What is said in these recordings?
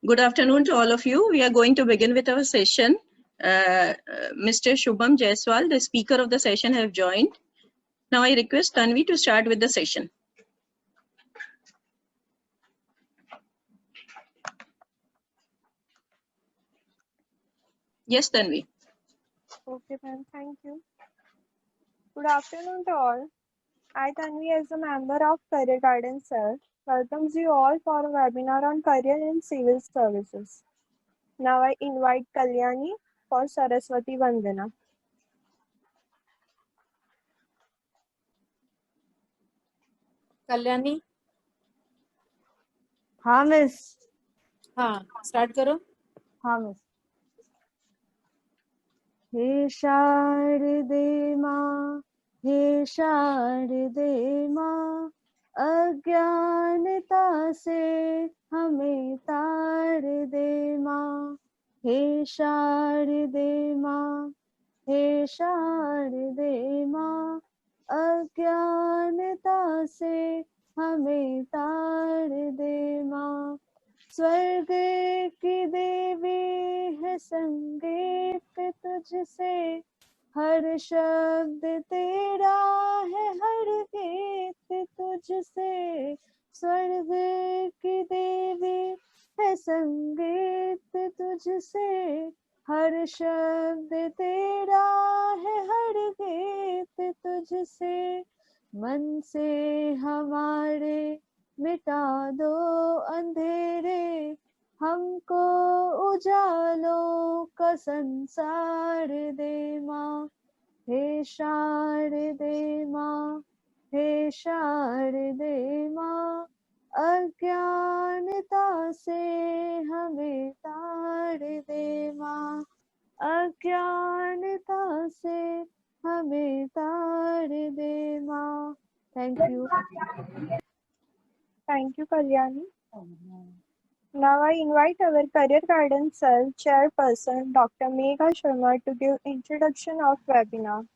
Good afternoon to all of you. We are going to begin with our session. Mr. Shubham Jaiswal, the speaker of the session, have joined. Now I request Tanvi to start with the session. Yes, Tanvi. Okay, ma'am. Thank you. Good afternoon to all. I, Tanvi, as a member of Career Guidance Cell, welcomes you all for a webinar on career in civil services. Now I invite Kalyani for Saraswati Vandana. Kalyani हाँ miss. हाँ start करो। हाँ miss. हे शारदे माँ, हे शारदे माँ, अज्ञानता से हमें तार दे माँ। हे शारदे माँ, हे शारदे माँ, अज्ञानता से हमें तार दे माँ। स्वर्ग की देवी है संगीत तुझसे, हर शब्द तेरा है हर गीत तुझसे। स्वर्ग की देवी है संगीत तुझसे, हर शब्द तेरा है हर गीत तुझसे। मन से हमारे मिटा दो अंधेरे, हमको उजालों का संसार दे माँ। हे शारदे माँ, हे शारदे माँ, अज्ञानता से हमें तार दे माँ। अज्ञानता से हमें तार दे माँ। Thank you. Thank you, Kalyani. Now I invite our Career Guidance Cell Chairperson, Dr. Megha Sharma, to give introduction of webinar.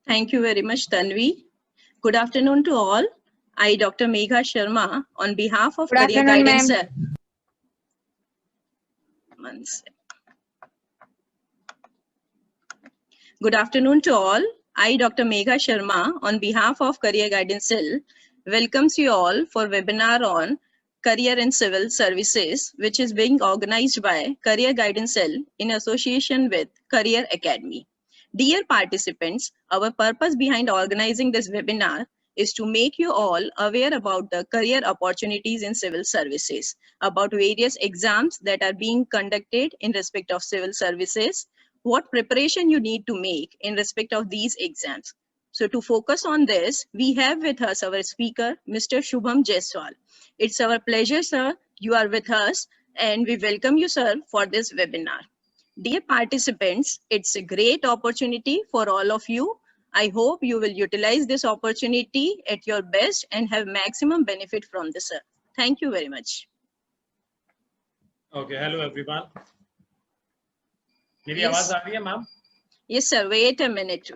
Thank you very much, Tanvi. Good afternoon to all. I, Dr. Megha Sharma, on behalf of Good Career afternoon, Guidance ma'am. Cell. One sec. Good afternoon to all. I, Dr. Megha Sharma, on behalf of Career Guidance Cell, welcomes you all for webinar on Career in Civil Services, which is being organized by Career Guidance Cell in association with Career Academy. Dear participants, our purpose behind organizing this webinar is to make you all aware about the career opportunities in civil services, about various exams that are being conducted in respect of civil services, what preparation you need to make in respect of these exams. So to focus on this, we have with us our speaker, Mr. Shubham Jaiswal. It's our pleasure, sir, you are with us, and we welcome you, sir, for this webinar. Dear participants, it's a great opportunity for all of you. I hope you will utilize this opportunity at your best and have maximum benefit from this, sir. Thank you very much. Okay, hello everyone. मेरी Yes. आवाज आ रही है ma'am? Yes, sir. Wait a minute.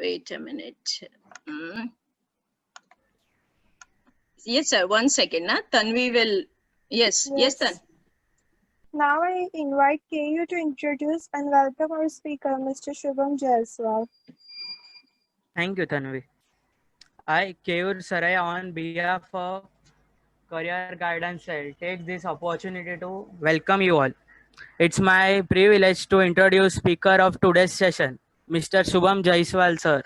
Yes, sir. 1 second. Na? Tanvi will. Yes, Tan. Now I invite KU to introduce and welcome our speaker, Mr. Shubham Jaiswal. Thank you, Tanvi. I, Keyur Saraya, on behalf of Career Guidance Cell, take this opportunity to welcome you all. It's my privilege to introduce speaker of today's session, Mr. Shubham Jaiswal, sir.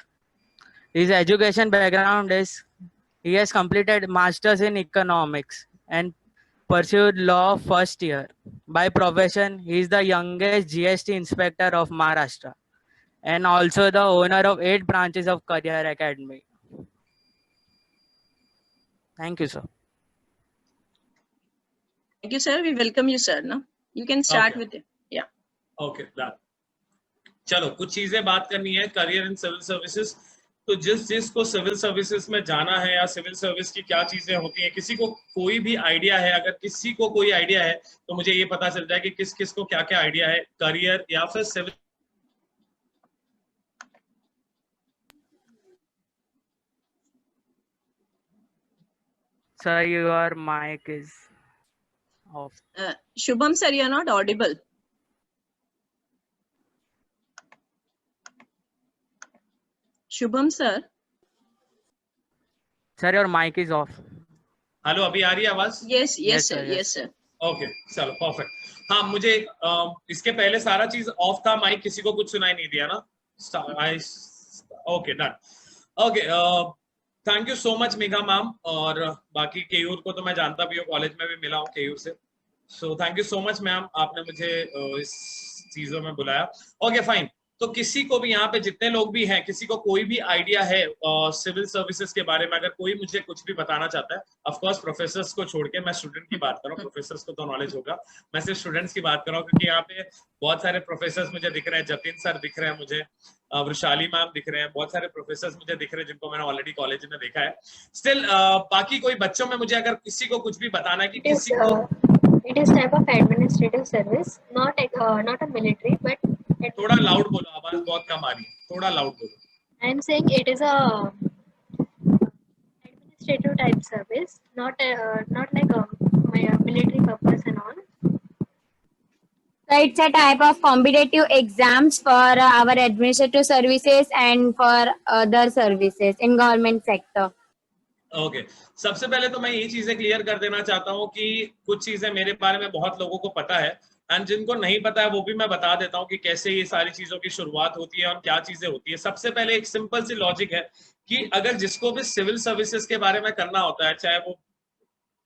His education background is he has completed Masters in Economics and pursued law first year. By profession, he is the youngest GST inspector of Maharashtra and also the owner of 8 branches of Career Academy. Thank you, sir. Thank you, sir. We welcome you, sir. No? You can start with it. Yeah. Okay, done. चलो कुछ चीजें बात करनी है career in civil services. तो जिसको civil services में जाना है या सिविल सर्विस की क्या चीजें होती हैं, किसी को कोई भी आइडिया है, अगर किसी को कोई आइडिया है तो मुझे ये पता चल जाए कि किस किस को क्या क्या आइडिया है करियर या फिर civil. Sir, your mic is off. Shubham sir, you are not audible. Shubham sir. Sir, your mic is off. Hello, अभी आ रही है आवाज? Yes, yes, Yes, sir. sir, yes. Yes, sir. Okay, चलो perfect. हाँ, मुझे इसके पहले सारा चीज ऑफ था, माइक किसी को कुछ सुनाई नहीं दिया ना? Okay, done. Okay, thank you so much Megha ma'am, और बाकी केयूर को तो मैं जानता भी हूँ, कॉलेज में भी मिला हूँ केयूर से। So thank you so much ma'am, आपने मुझे इस चीजों में बुलाया। ओके फाइन, तो किसी को भी यहाँ पे जितने लोग भी हैं, किसी को कोई भी आइडिया है सिविल सर्विसेज के बारे में, अगर कोई मुझे कुछ भी बताना चाहता है, ऑफ कोर्स प्रोफेसर्स को छोड़ के मैं स्टूडेंट की बात कर रहा हूँ, प्रोफेसर्स को तो नॉलेज होगा, मैं सिर्फ स्टूडेंट्स की बात कर रहा हूँ, क्योंकि यहाँ पे बहुत सारे प्रोफेसर्स मुझे दिख रहे हैं, जतिन सर दिख रहे हैं मुझे, वृशाली मैम दिख रहे हैं, बहुत सारे प्रोफेसर्स मुझे दिख रहे हैं जिनको मैंने ऑलरेडी कॉलेज में देखा है। स्टिल बाकी कोई बच्चों में मुझे अगर किसी को कुछ भी बताना है कि किसी को It is type of administrative service, not a military, but थोड़ा लाउड बोलो, आवाज बहुत कम आ रही है, थोड़ा लाउड बोलो। I am saying it is a administrative type service, not like a military purpose and all. So it's a type of competitive exams for our administrative services and for other services in government sector. Okay, सबसे पहले तो मैं ये चीजें clear कर देना चाहता हूँ कि कुछ चीजें मेरे बारे में बहुत लोगों को पता है, एंड जिनको नहीं पता है वो भी मैं बता देता हूँ कि कैसे ये सारी चीजों की शुरुआत होती है और क्या चीजें होती है। सबसे पहले एक सिंपल सी लॉजिक है कि अगर जिसको भी सिविल सर्विसेज के बारे में करना होता है, चाहे वो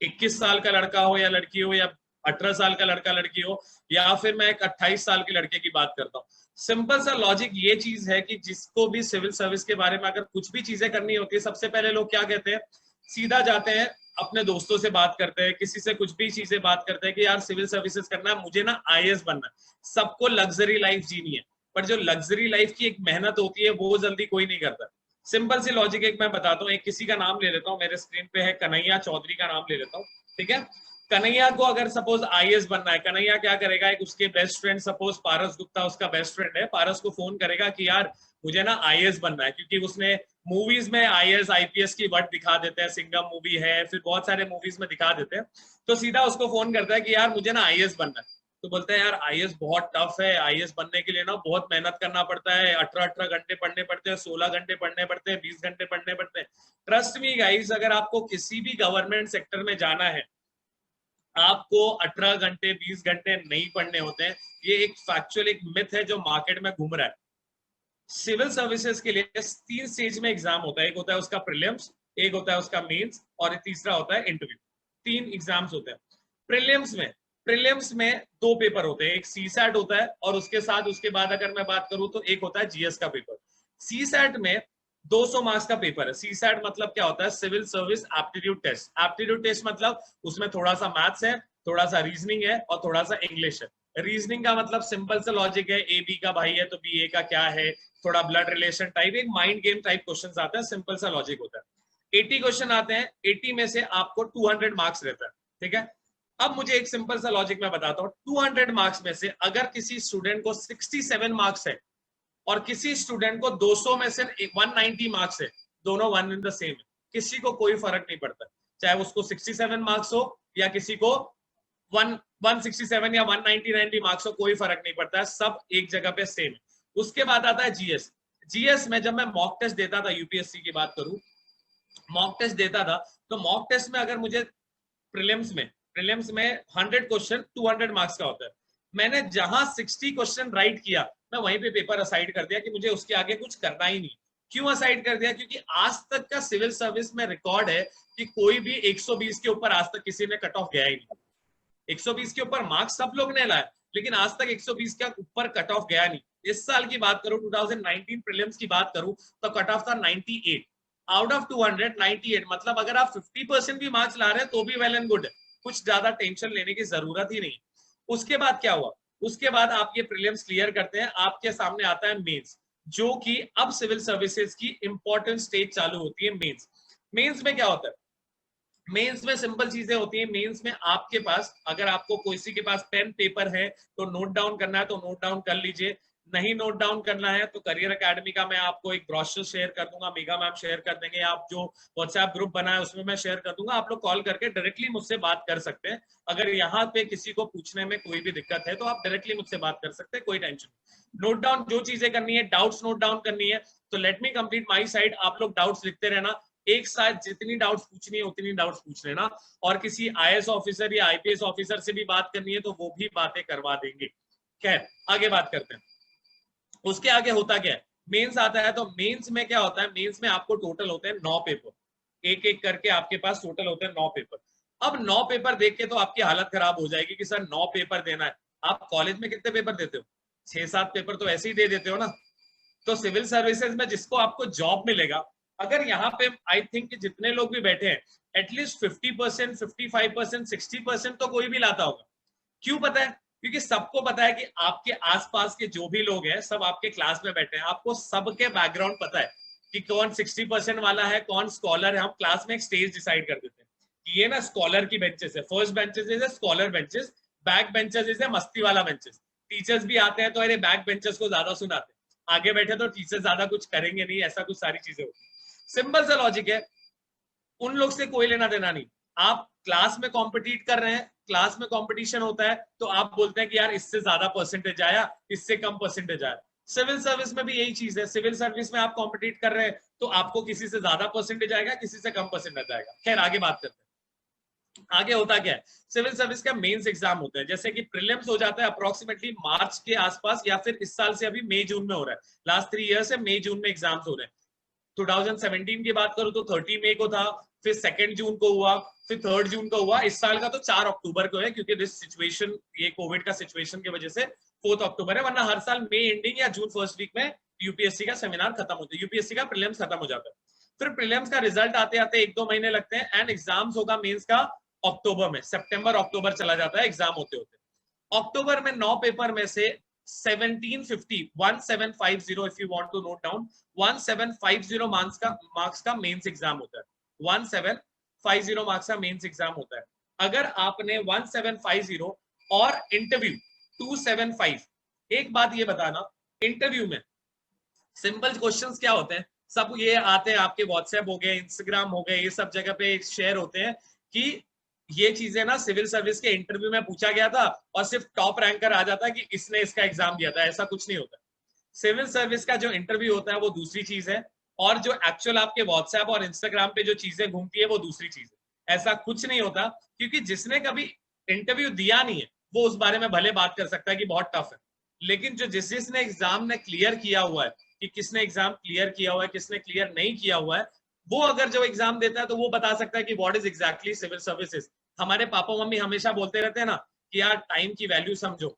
21 साल का लड़का हो या लड़की हो, या 18 साल का लड़का लड़की हो, या फिर मैं एक 28 साल के लड़के की बात करता हूँ, सिंपल सा लॉजिक ये चीज है कि जिसको भी सिविल सर्विस के बारे में अगर कुछ भी चीजें करनी होती है, सबसे पहले लोग क्या कहते हैं, सीधा जाते हैं अपने दोस्तों से बात करते हैं, किसी से कुछ भी चीजें बात करते हैं कि यार सिविल सर्विसेज करना है, मुझे ना आईएएस बनना है। सबको लग्जरी लाइफ जीनी है, पर जो लग्जरी लाइफ की एक मेहनत होती है वो जल्दी कोई नहीं करता। सिंपल सी लॉजिक एक मैं बताता हूँ, एक किसी का नाम ले लेता हूँ, मेरे स्क्रीन पे है कन्हैया चौधरी का नाम ले लेता हूँ, ठीक है। कन्हैया को अगर सपोज आईएएस बनना है, कन्हैया क्या करेगा, एक उसके बेस्ट फ्रेंड, सपोज पारस गुप्ता उसका बेस्ट फ्रेंड है, पारस को फोन करेगा कि यार मुझे ना आईएएस बनना है, क्योंकि उसने मूवीज में आईएएस आईपीएस की वर्ड दिखा देते हैं, सिंघम मूवी है, फिर बहुत सारे मूवीज में दिखा देते हैं, तो सीधा उसको फोन करता है कि यार मुझे ना आईएएस बनना है। तो बोलते हैं यार आईएएस बहुत टफ है, आईएएस बनने के लिए ना बहुत मेहनत करना पड़ता है, 18 घंटे पढ़ने पड़ते हैं, 16 घंटे पढ़ने पड़ते हैं, 20 घंटे पढ़ने पड़ते हैं। ट्रस्ट मी गाइस, अगर आपको किसी भी गवर्नमेंट सेक्टर में जाना है, आपको 18 घंटे 20 घंटे नहीं पढ़ने होते हैं। ये एक फैक्चुअल एक मिथ है जो मार्केट में घूम रहा है। सिविल सर्विसेज के लिए 3 स्टेज में एग्जाम होता है, एक होता है उसका प्रीलिम्स, एक होता है उसका मेंस, और तीसरा होता है इंटरव्यू। 3 एग्जाम्स होते हैं। प्रीलिम्स में 2 पेपर होते हैं, एक सीसैट होता है, और उसके साथ उसके बाद अगर मैं बात करूं तो एक होता है जीएस का पेपर। सीसैट में 200 मार्क्स का पेपर है। सीसैट मतलब क्या होता है, civil service aptitude test. Aptitude test मतलब उसमें थोड़ा सा मैथ्स है, थोड़ा सा रीजनिंग है, और थोड़ा सा इंग्लिश है। रीजनिंग का मतलब सिंपल सा लॉजिक है, ए बी का भाई है तो बी ए का क्या है, थोड़ा ब्लड रिलेशन टाइप, एक माइंड गेम टाइप क्वेश्चंस आते हैं, सिंपल सा लॉजिक होता है। 80 क्वेश्चन आते हैं, 80 में से आपको 200 मार्क्स रहता है, ठीक है। अब मुझे एक सिंपल सा लॉजिक मैं बताता हूँ, 200 मार्क्स में से अगर किसी स्टूडेंट को 67 मार्क्स है और किसी स्टूडेंट को 200 में से 190 मार्क्स है, दोनों वन इन द सेम है, किसी को कोई फर्क नहीं पड़ता, चाहे उसको 67 मार्क्स हो या किसी को 167 या 190 मार्क्स हो, कोई फर्क नहीं पड़ता है, सब एक जगह पे सेम है। उसके बाद आता है जीएस। जीएस में जब मैं मॉक टेस्ट देता था, यूपीएससी की बात करूं, मॉक टेस्ट देता था, तो मॉक टेस्ट में अगर मुझे प्रीलिम्स में 100 क्वेश्चन 200 मार्क्स का होता है, मैंने जहां 60 क्वेश्चन राइट किया, मैं वहीं पे पेपर असाइड कर दिया कि मुझे उसके आगे कुछ करना ही नहीं। क्यों असाइड कर दिया? क्योंकि आज तक का सिविल सर्विस में रिकॉर्ड है कि कोई भी 120 के ऊपर आज तक किसी ने कट ऑफ गया ही नहीं। 120 के ऊपर मार्क्स सब लोग ने लाए, लेकिन आज तक 120 के ऊपर कट ऑफ गया नहीं। इस साल की बात करूं, 2019 प्रीलिम्स की बात करूं, तो कट ऑफ था 98 आउट ऑफ 200। 98 मतलब अगर आप 50% भी मार्क्स ला रहे हैं तो भी वेल एंड गुड है, कुछ ज्यादा टेंशन लेने की जरूरत ही नहीं। उसके बाद क्या हुआ, उसके बाद आप ये प्रीलिम्स क्लियर करते हैं, आपके सामने आता है मेंस, जो कि अब सिविल सर्विसेज की इंपॉर्टेंट स्टेज चालू होती है। मेंस में क्या होता है? मेंस में सिंपल चीजें होती हैं। मेंस में आपके पास, अगर आपको किसी के पास पेन पेपर है तो नोट डाउन करना है तो नोट डाउन कर लीजिए, नहीं नोट डाउन करना है तो करियर एकेडमी का मैं आपको एक ब्रोशर शेयर कर दूंगा, मेगा मैम शेयर कर देंगे, आप जो व्हाट्सएप ग्रुप बना है उसमें मैं शेयर कर दूंगा, आप लोग कॉल करके डायरेक्टली मुझसे बात कर सकते हैं। अगर यहाँ पे किसी को पूछने में कोई भी दिक्कत है तो आप डायरेक्टली मुझसे बात कर सकते हैं, कोई टेंशन नहीं। नोट डाउन जो चीजें करनी है, डाउट्स नोट डाउन करनी है, तो let me complete my side, आप लोग डाउट्स लिखते रहना, एक साथ जितनी डाउट्स पूछनी है उतनी डाउट्स पूछ लेना, और किसी IAS ऑफिसर या IPS ऑफिसर से भी बात करनी है तो वो भी बातें करवा देंगे। खैर आगे बात करते हैं। उसके आगे होता क्या है, मेंस आता है, तो मेंस में क्या होता है, मेंस में आपको टोटल होते हैं 9 पेपर, एक एक करके आपके पास टोटल होते हैं 9 पेपर। अब 9 पेपर देख के तो आपकी हालत खराब हो जाएगी कि सर 9 पेपर देना है। आप कॉलेज में कितने पेपर देते हो, 6-7 पेपर तो ऐसे ही दे देते हो ना। तो सिविल सर्विसेज में जिसको आपको जॉब मिलेगा, अगर यहाँ पे आई थिंक जितने लोग भी बैठे हैं एटलीस्ट 50%, 55%, 60% तो कोई भी लाता होगा। क्यों पता है, क्योंकि सबको पता है कि आपके आसपास के जो भी लोग हैं सब आपके क्लास में बैठे हैं, आपको सबके बैकग्राउंड पता है कि कौन 60% वाला है, कौन स्कॉलर है। हम क्लास में एक स्टेज डिसाइड कर देते हैं कि ये ना स्कॉलर की बेंचेस है, first benches is scholar benches, back benches is मस्ती वाला बेंचेस। टीचर्स भी आते हैं तो अरे बैक बेंचेस को ज्यादा सुनाते हैं, आगे बैठे तो टीचर ज्यादा कुछ करेंगे नहीं, ऐसा कुछ सारी चीजें होती है। सिंपल सा लॉजिक है, उन लोग से कोई लेना देना नहीं। आप क्लास में कॉम्पिटिट कर रहे हैं, क्लास में कंपटीशन होता है तो आप बोलते हैं कि यार इससे ज्यादा परसेंटेज आया, इससे कम परसेंटेज आया। सिविल सर्विस में भी यही चीज है, सिविल सर्विस में आप कॉम्पिटिट कर रहे हैं तो आपको किसी से ज्यादा परसेंटेज आएगा, किसी से कम परसेंटेज आएगा। खैर आगे बात करते हैं। आगे होता क्या है, सिविल सर्विस का मेंस एग्जाम होता है, जैसे कि प्रीलिम्स हो जाता है अप्रोक्सीमेटली मार्च के आसपास, या फिर इस साल से अभी मई जून में हो रहा है, लास्ट 3 ईयर से मई जून में एग्जाम्स हो रहे हैं। 2017 की बात करूं तो 30 मई को था, फिर 2 जून को हुआ, फिर 3 जून को हुआ, इस साल का तो 4 अक्टूबर को है, क्योंकि दिस सिचुएशन, ये कोविड का सिचुएशन की वजह से 4 अक्टूबर है, वरना हर साल मई एंडिंग या जून फर्स्ट वीक में यूपीएससी का सेमिनार खत्म होता है, यूपीएससी का प्रीलिम्स खत्म हो जाता है। फिर प्रीलिम्स का रिजल्ट आते आते 1-2 महीने लगते हैं, एंड एग्जाम्स होगा मेंस का अक्टूबर में, सितंबर अक्टूबर चला जाता है एग्जाम होते होते। अक्टूबर में 9 पेपर में से 1750 if you want to note down, 1750 marks का मेंस एग्जाम होता है, 1750 मार्क्स का मेंस एग्जाम होता है। अगर आपने 1750 और इंटरव्यू 275, एक बात ये बताना, इंटरव्यू में सिंपल क्वेश्चंस क्या होते हैं, सब ये आते हैं आपके व्हाट्सएप हो गए, इंस्टाग्राम हो गए, ये सब जगह पे शेयर होते हैं कि ये चीजें ना सिविल सर्विस के इंटरव्यू में पूछा गया था और सिर्फ टॉप रैंकर आ जाता है कि इसने इसका एग्जाम दिया था, ऐसा कुछ नहीं होता। सिविल सर्विस का जो इंटरव्यू होता है वो दूसरी चीज है, और जो एक्चुअल आपके व्हाट्सएप और इंस्टाग्राम पे जो चीजें घूमती है वो दूसरी चीज है। ऐसा कुछ नहीं होता, क्योंकि जिसने कभी इंटरव्यू दिया नहीं है वो उस बारे में भले बात कर सकता है कि बहुत टफ है, लेकिन जो जिसने एग्जाम ने क्लियर किया हुआ है कि किसने एग्जाम क्लियर किया हुआ है, किसने क्लियर नहीं किया हुआ है, वो अगर जो एग्जाम देता है तो वो बता सकता है कि what is exactly civil services. हमारे पापा मम्मी हमेशा बोलते रहते हैं ना कि यार टाइम की वैल्यू समझो,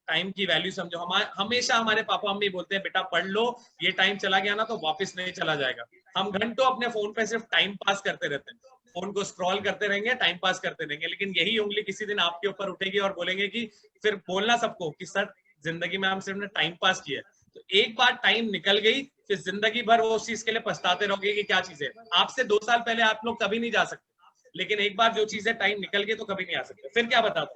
टाइम की वैल्यू समझो। हमेशा हमारे पापा मम्मी बोलते हैं बेटा पढ़ लो, ये टाइम चला गया ना तो वापस नहीं चला जाएगा। हम घंटों अपने फोन पे सिर्फ टाइम पास करते रहते हैं, फोन को स्क्रॉल करते रहेंगे, टाइम पास करते रहेंगे, लेकिन यही उंगली किसी दिन आपके ऊपर उठेगी और बोलेंगे कि फिर बोलना सबको कि सर जिंदगी में हम सिर्फ टाइम पास किया। तो एक बार टाइम निकल गई फिर जिंदगी भर वो उस चीज के लिए पछताते रहोगे कि क्या चीज है। आपसे 2 साल पहले आप लोग कभी नहीं जा सकते, लेकिन एक बार जो चीजें टाइम निकल गई तो कभी नहीं आ सकते। फिर क्या बताता हूँ,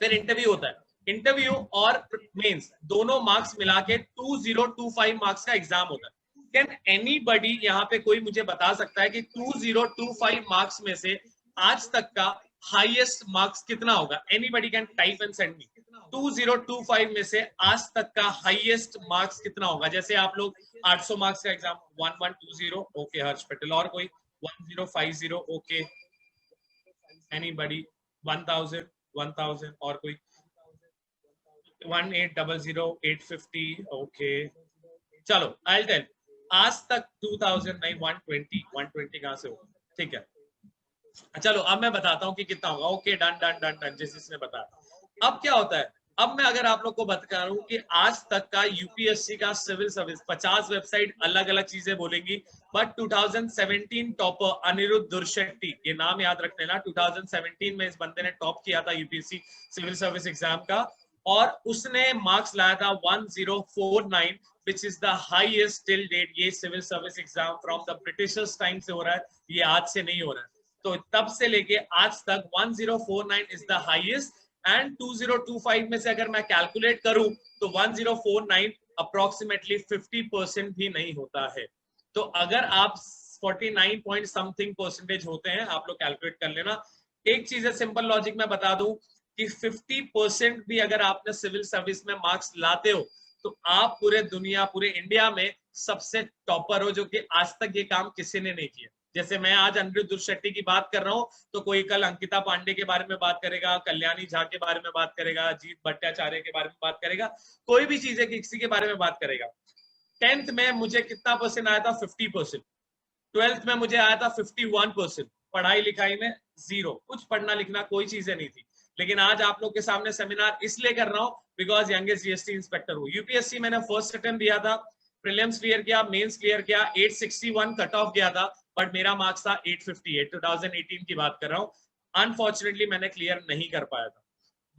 फिर इंटरव्यू होता है, इंटरव्यू और मेंस दोनों मार्क्स मिला के 2025 मार्क्स का एग्जाम होता है। कैन एनीबडी यहाँ पे कोई मुझे बता सकता है कि 2025 मार्क्स में से आज तक का हाईएस्ट मार्क्स कितना होगा? Anybody can type and send me. 2025 में से आज तक का हाईएस्ट मार्क्स कितना होगा? जैसे आप लोग 800 मार्क्स का एग्जाम 1120, ओके हर्ष पटेल, और कोई 1050, ओके एनीबडी 1000 और कोई 1800 850, ओके चलो आई टेल। आज तक 2000 नहीं 120 कहां से होगा? ठीक है चलो अब मैं बताता हूँ कि कितना होगा। Okay done done done done, जिसने बताया। अब क्या होता है, अब मैं अगर आप लोग को बता रहा हूँ कि आज तक का यूपीएससी का सिविल सर्विस 50 वेबसाइट अलग अलग चीजें बोलेंगी, बट 2017 टॉपर अनिरुद्ध दुर्शेट्टी, ये नाम याद रख लेना, 2017 में इस बंदे ने टॉप किया था यूपीएससी सिविल सर्विस एग्जाम का, और उसने मार्क्स लाया था 1049, which is the highest till date। ये civil service exam from the Britishers time से हो रहा है, ये आज से नहीं हो रहा है। तो तब से लेके आज तक 1049 इज द हाईएस्ट, एंड 2025 में से अगर मैं कैलकुलेट करूं तो 1049 अप्रोक्सीमेटली 50% भी नहीं होता है। तो अगर आप 49 पॉइंट समथिंग परसेंटेज होते हैं, आप लोग कैलकुलेट कर लेना। एक चीज है, सिंपल लॉजिक में बता दूं कि 50% भी अगर आपने सिविल सर्विस में मार्क्स लाते हो तो आप पूरे दुनिया, पूरे इंडिया में सबसे टॉपर हो, जो कि आज तक ये काम किसी ने नहीं किया। जैसे मैं आज अनिरुद्ध शेट्टी की बात कर रहा हूँ तो कोई कल अंकिता पांडे के बारे में बात करेगा, कल्याणी झा के बारे में बात करेगा, जीत भट्टाचार्य के बारे में बात करेगा, कोई भी चीज है किसी के बारे में बात करेगा। 10th में मुझे कितना परसेंट आया था? 50%। 12th में मुझे आया था 51%। पढ़ाई लिखाई में जीरो, कुछ पढ़ना लिखना कोई चीजें नहीं थी। लेकिन आज आप लोग के सामने सेमिनार इसलिए कर रहा हूँ बिकॉज यंगेस्ट जीएसटी इंस्पेक्टर हूँ। यूपीएससी मैंने फर्स्ट अटेम्प्ट दिया था, प्रीलिम्स क्लियर किया, मेंस क्लियर किया, 861 कट ऑफ गया था, बट मेरा मार्क्स था 858। 2018 की बात कर रहा हूँ। अनफॉर्चुनेटली मैंने क्लियर नहीं कर पाया था।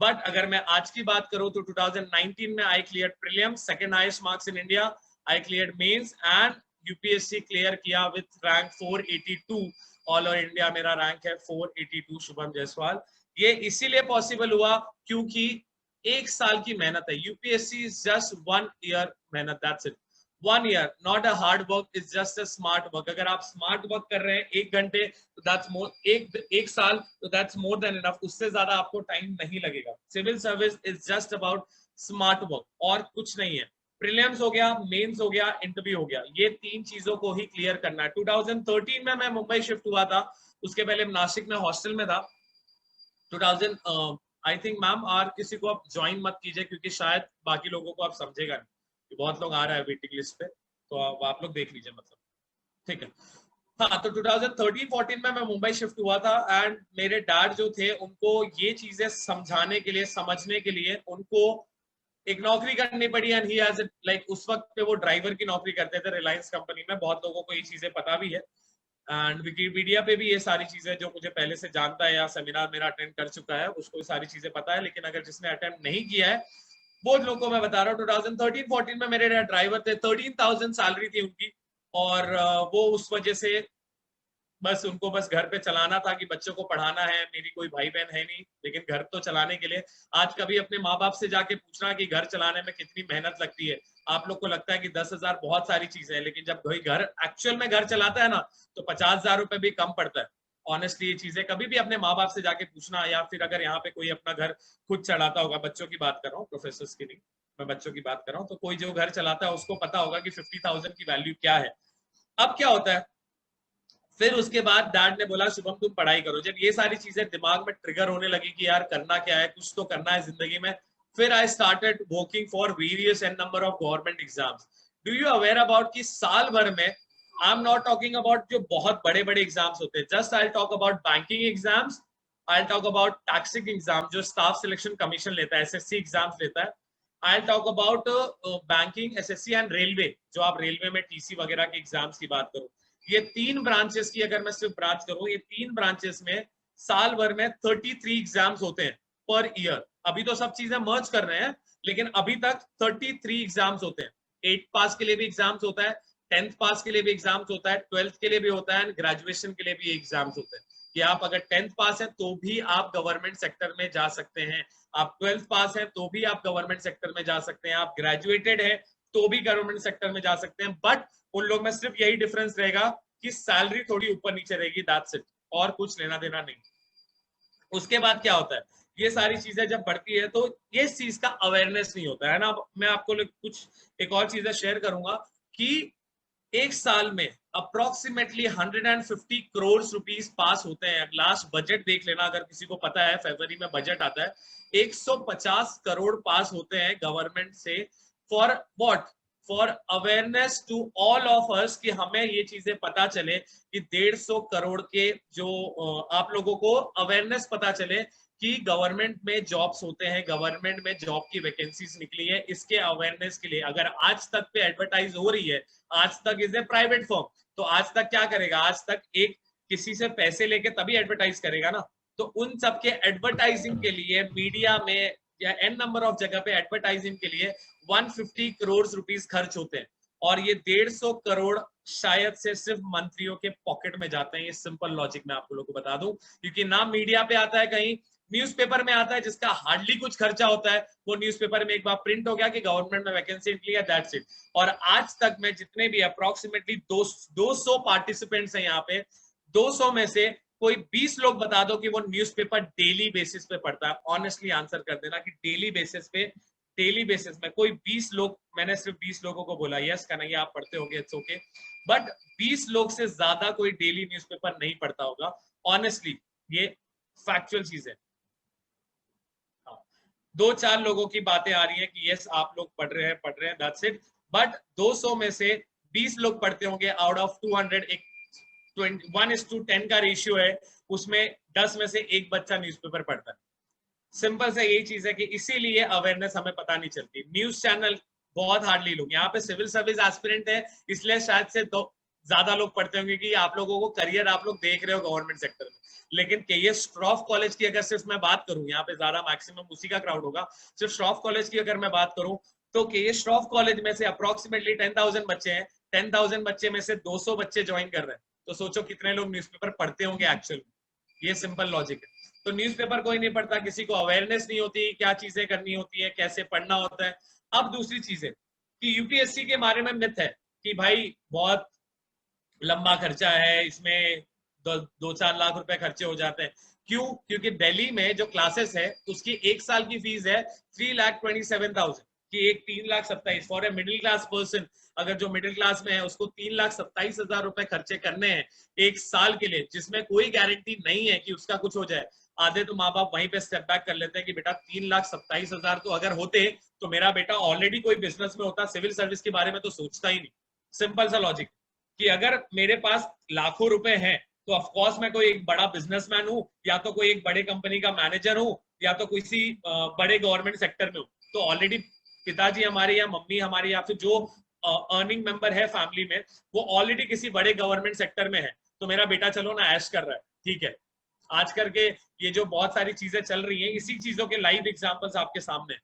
बट अगर मैं आज की बात करूं तो 2019 में I clear prelims, second highest marks in India, I clear mains and UPSC clear किया with rank 482। All over India मेरा रैंक है 482। शुभम जायसवाल। ये इसीलिए पॉसिबल हुआ क्योंकि एक साल की मेहनत है। यूपीएससी इज जस्ट 1 ईयर मेहनत, that's it. 1 year, not a hard work, is just a smart work. अगर आप स्मार्ट वर्क कर रहे हैं 1 घंटे तो दैट्स मोर, एक साल तो दैट्स मोर देन इनफ। उससे ज्यादा आपको टाइम नहीं लगेगा। Civil service is just about smart work और कुछ नहीं है। प्रीलिम्स हो गया, मेंस हो गया, इंटरव्यू हो गया, ये 3 चीजों को ही क्लियर करना है। 2013 में मैं मुंबई शिफ्ट हुआ था, उसके पहले नासिक में हॉस्टल में था। 2000 आई थिंक मैम, और किसी को आप ज्वाइन मत कीजिए क्योंकि शायद बाकी लोगों को आप समझेगा नहीं कि बहुत लोग आ रहा है वेटिंग लिस्ट पे, तो आप लोग देख लीजिए, मतलब ठीक है। हाँ, तो 2013-14 में मैं मुंबई शिफ्ट हुआ था एंड मेरे डैड जो थे उनको ये चीजें समझाने के लिए, समझने के लिए उनको एक नौकरी करनी पड़ी। एंड ही हैज लाइक उस वक्त पे वो ड्राइवर की नौकरी करते थे रिलायंस कंपनी में। बहुत लोगों को ये चीजें पता भी है एंड विकिपीडिया पे भी ये सारी चीजें, जो मुझे पहले से जानता है या सेमिनार मेरा अटेंड कर चुका है उसको ये सारी चीजें पता है। लेकिन अगर जिसने अटेम्प्ट नहीं किया है वो लोगों को मैं बता रहा हूँ। 2013-14 में मेरे डैड ड्राइवर थे, 13,000 सैलरी थी उनकी, और वो उस वजह से बस उनको बस घर पे चलाना था कि बच्चों को पढ़ाना है। मेरी कोई भाई बहन है नहीं, लेकिन घर तो चलाने के लिए आज कभी अपने माँ बाप से जाके पूछना कि घर चलाने में कितनी मेहनत लगती है। आप लोग को लगता है कि 10,000 बहुत सारी चीजें है, लेकिन जब कोई घर एक्चुअल में घर चलाता है ना तो 50,000 रुपए भी कम पड़ता है। ऑनेस्टली ये चीजें कभी भी अपने माँ बाप से जाके पूछना, या फिर अगर यहाँ पे कोई अपना घर खुद चलाता होगा, बच्चों की बात कर रहा हूँ, प्रोफेसर्स की नहीं, मैं बच्चों की बात कर रहा हूँ, तो कोई जो घर चलाता है उसको पता होगा कि 50,000 की वैल्यू क्या है। अब क्या होता है, फिर उसके बाद डैड ने बोला शुभम तुम पढ़ाई करो। जब ये सारी चीजें दिमाग में ट्रिगर होने लगी कि यार करना क्या है, कुछ तो करना है जिंदगी में, फिर I started working for various and number of government exams. Do you aware about कि साल भर में, I am not talking about जो बहुत बड़े बड़े एग्जाम्स होते हैं, just I talk about banking exams, I talk about taxing exam जो स्टाफ सिलेक्शन कमीशन लेता है, एसएससी एग्जाम्स लेता है, I talk about banking, SSC and railway, जो आप रेलवे में टीसी वगैरह के एग्जाम्स की बात करो। ये 3 ब्रांचेस की अगर मैं सिर्फ ब्रांच करूं, ये 3 ब्रांचेस में साल भर में 33 एग्जाम्स होते हैं पर ईयर। अभी तो सब चीजें मर्ज कर रहे हैं, लेकिन अभी तक 33 एग्जाम्स होते हैं। 8th पास के लिए भी एग्जाम्स होता है, 10th पास के लिए भी एग्जाम्स होता है, 12th के लिए भी होता है, एंड ग्रेजुएशन के लिए भी एग्जाम्स होते हैं। कि आप अगर 10th पास है तो भी आप गवर्नमेंट सेक्टर में जा सकते हैं, आप 12th पास है तो भी आप गवर्नमेंट सेक्टर में जा सकते हैं, आप ग्रेजुएटेड है तो भी गवर्नमेंट सेक्टर में जा सकते हैं। बट उन लोग में सिर्फ यही डिफरेंस रहेगा कि सैलरी थोड़ी ऊपर नीचे रहेगी, दैट्स इट, और कुछ लेना देना नहीं। उसके बाद क्या होता है, ये सारी चीजें जब बढ़ती है तो ये इस चीज का अवेयरनेस नहीं होता है ना। मैं आपको कुछ एक और चीजें शेयर करूंगा कि एक साल में अप्रोक्सीमेटली 150 करोड़ रुपीस पास होते हैं। लास्ट बजट देख लेना, अगर किसी को पता है, फरवरी में बजट आता है, 150 करोड़ पास होते हैं गवर्नमेंट से। For what? For awareness to all of us, कि हमें ये चीजें पता चले कि 150 करोड़ के जो आप लोगों को अवेयरनेस पता चले कि गवर्नमेंट में जॉब्स होते हैं, गवर्नमेंट में जॉब की वैकेंसीज निकली है, इसके अवेयरनेस के लिए। अगर आज तक पे एडवर्टाइज हो रही है, आज तक इज ए प्राइवेट फर्म, तो आज तक क्या करेगा, आज तक एक किसी से पैसे लेके तभी एडवर्टाइज करेगा ना। तो उन सब के एडवर्टाइजिंग के लिए मीडिया में या एन नंबर ऑफ जगह पे एडवर्टाइजिंग के लिए 150 करोड़ रुपीस खर्च होते हैं, और ये 150 करोड़ शायद से सिर्फ मंत्रियों के पॉकेट में जाते हैं। ये सिंपल लॉजिक मैं आप लोगों को बता दूं, क्योंकि ना मीडिया पे आता है कहीं, न्यूज़पेपर में आता है जिसका हार्डली कुछ खर्चा होता है, वो न्यूज़पेपर में एक बार प्रिंट हो गया कि गवर्नमेंट में वैकेंसी निकली है, दैट्स इट। और आज तक में जितने भी अप्रोक्सीमेटली 200 पार्टिसिपेंट्स हैं यहाँ पे, 200 में से कोई 20 लोग बता दो कि वो न्यूज़पेपर डेली बेसिस पे पढ़ता है। ऑनेस्टली आंसर कर देना कि डेली बेसिस में कोई 20 लोग, मैंने सिर्फ 20 लोगों को बोला, यस कन्हैया आप पढ़ते होंगे, इट्स ओके, बट 20 लोग से ज्यादा कोई डेली न्यूज़पेपर नहीं पढ़ता होगा। ऑनेस्टली ये फैक्चुअल चीज है। 2-4 लोगों की बातें आ रही हैं कि यस आप लोग पढ़ रहे हैं, दैट्स इट। बट 200 में से 20 लोग पढ़ते होंगे आउट ऑफ 200, 1:10 का रेशियो है, उसमें 10 में से एक बच्चा न्यूज़पेपर पढ़ता है। सिंपल से यही चीज है कि इसीलिए अवेयरनेस हमें पता नहीं चलती। न्यूज चैनल बहुत हार्डली लोग, यहाँ पे सिविल सर्विस एस्पिरेंट है इसलिए शायद से तो ज्यादा लोग पढ़ते होंगे कि आप लोगों को करियर आप लोग देख रहे हो गवर्नमेंट सेक्टर में। लेकिन के श्रॉफ कॉलेज की अगर सिर्फ मैं बात करूं, यहाँ पे ज्यादा मैक्सिमम उसी का क्राउड होगा, सिर्फ श्रॉफ कॉलेज की अगर मैं बात करूं तो के श्रॉफ कॉलेज में से अप्रोक्सीमेटली 10,000 बच्चे हैं, 10,000 बच्चे में से 200 बच्चे ज्वाइन कर रहे हैं, तो सोचो कितने लोग न्यूज़पेपर पढ़ते होंगे एक्चुअल में। ये सिंपल लॉजिक है। तो न्यूज़पेपर कोई नहीं पढ़ता, किसी को अवेयरनेस नहीं होती क्या चीजें करनी होती है, कैसे पढ़ना होता है। अब दूसरी चीज है कि यूपीएससी के बारे में मिथ है कि भाई बहुत लंबा खर्चा है, इसमें 2-4 लाख रुपए खर्चे हो जाते हैं। क्यों? क्योंकि दिल्ली में जो क्लासेस है उसकी 1 साल की फीस है 3,27,000 की, एक 3,27,000 for a middle class person. अगर जो मिडिल क्लास में है उसको 3,27,000 रुपए खर्चे करने हैं 1 साल के लिए, जिसमें कोई गारंटी नहीं है कि उसका कुछ हो जाए। आधे तो माँ बाप वहीं पे स्टेप बैक कर लेते हैं कि बेटा 3,27,000 तो अगर होते तो मेरा बेटा ऑलरेडी कोई बिजनेस में होता, सिविल सर्विस के बारे में तो सोचता ही नहीं। सिंपल सा लॉजिक कि अगर मेरे पास लाखों रुपए हैं तो ऑफकोर्स मैं कोई एक बड़ा बिजनेसमैन हूँ, या तो कोई एक बड़े कंपनी का मैनेजर हूँ, या तो किसी बड़े गवर्नमेंट सेक्टर में हूँ। तो ऑलरेडी पिताजी हमारे या मम्मी हमारी या फिर जो अर्निंग मेंबर है फैमिली में वो ऑलरेडी किसी बड़े गवर्नमेंट सेक्टर में है, तो मेरा बेटा चलो ना ऐश कर रहा है, ठीक है। आज करके ये जो बहुत सारी चीजें चल रही हैं, इसी चीजों के लाइव एग्जांपल्स आपके सामने।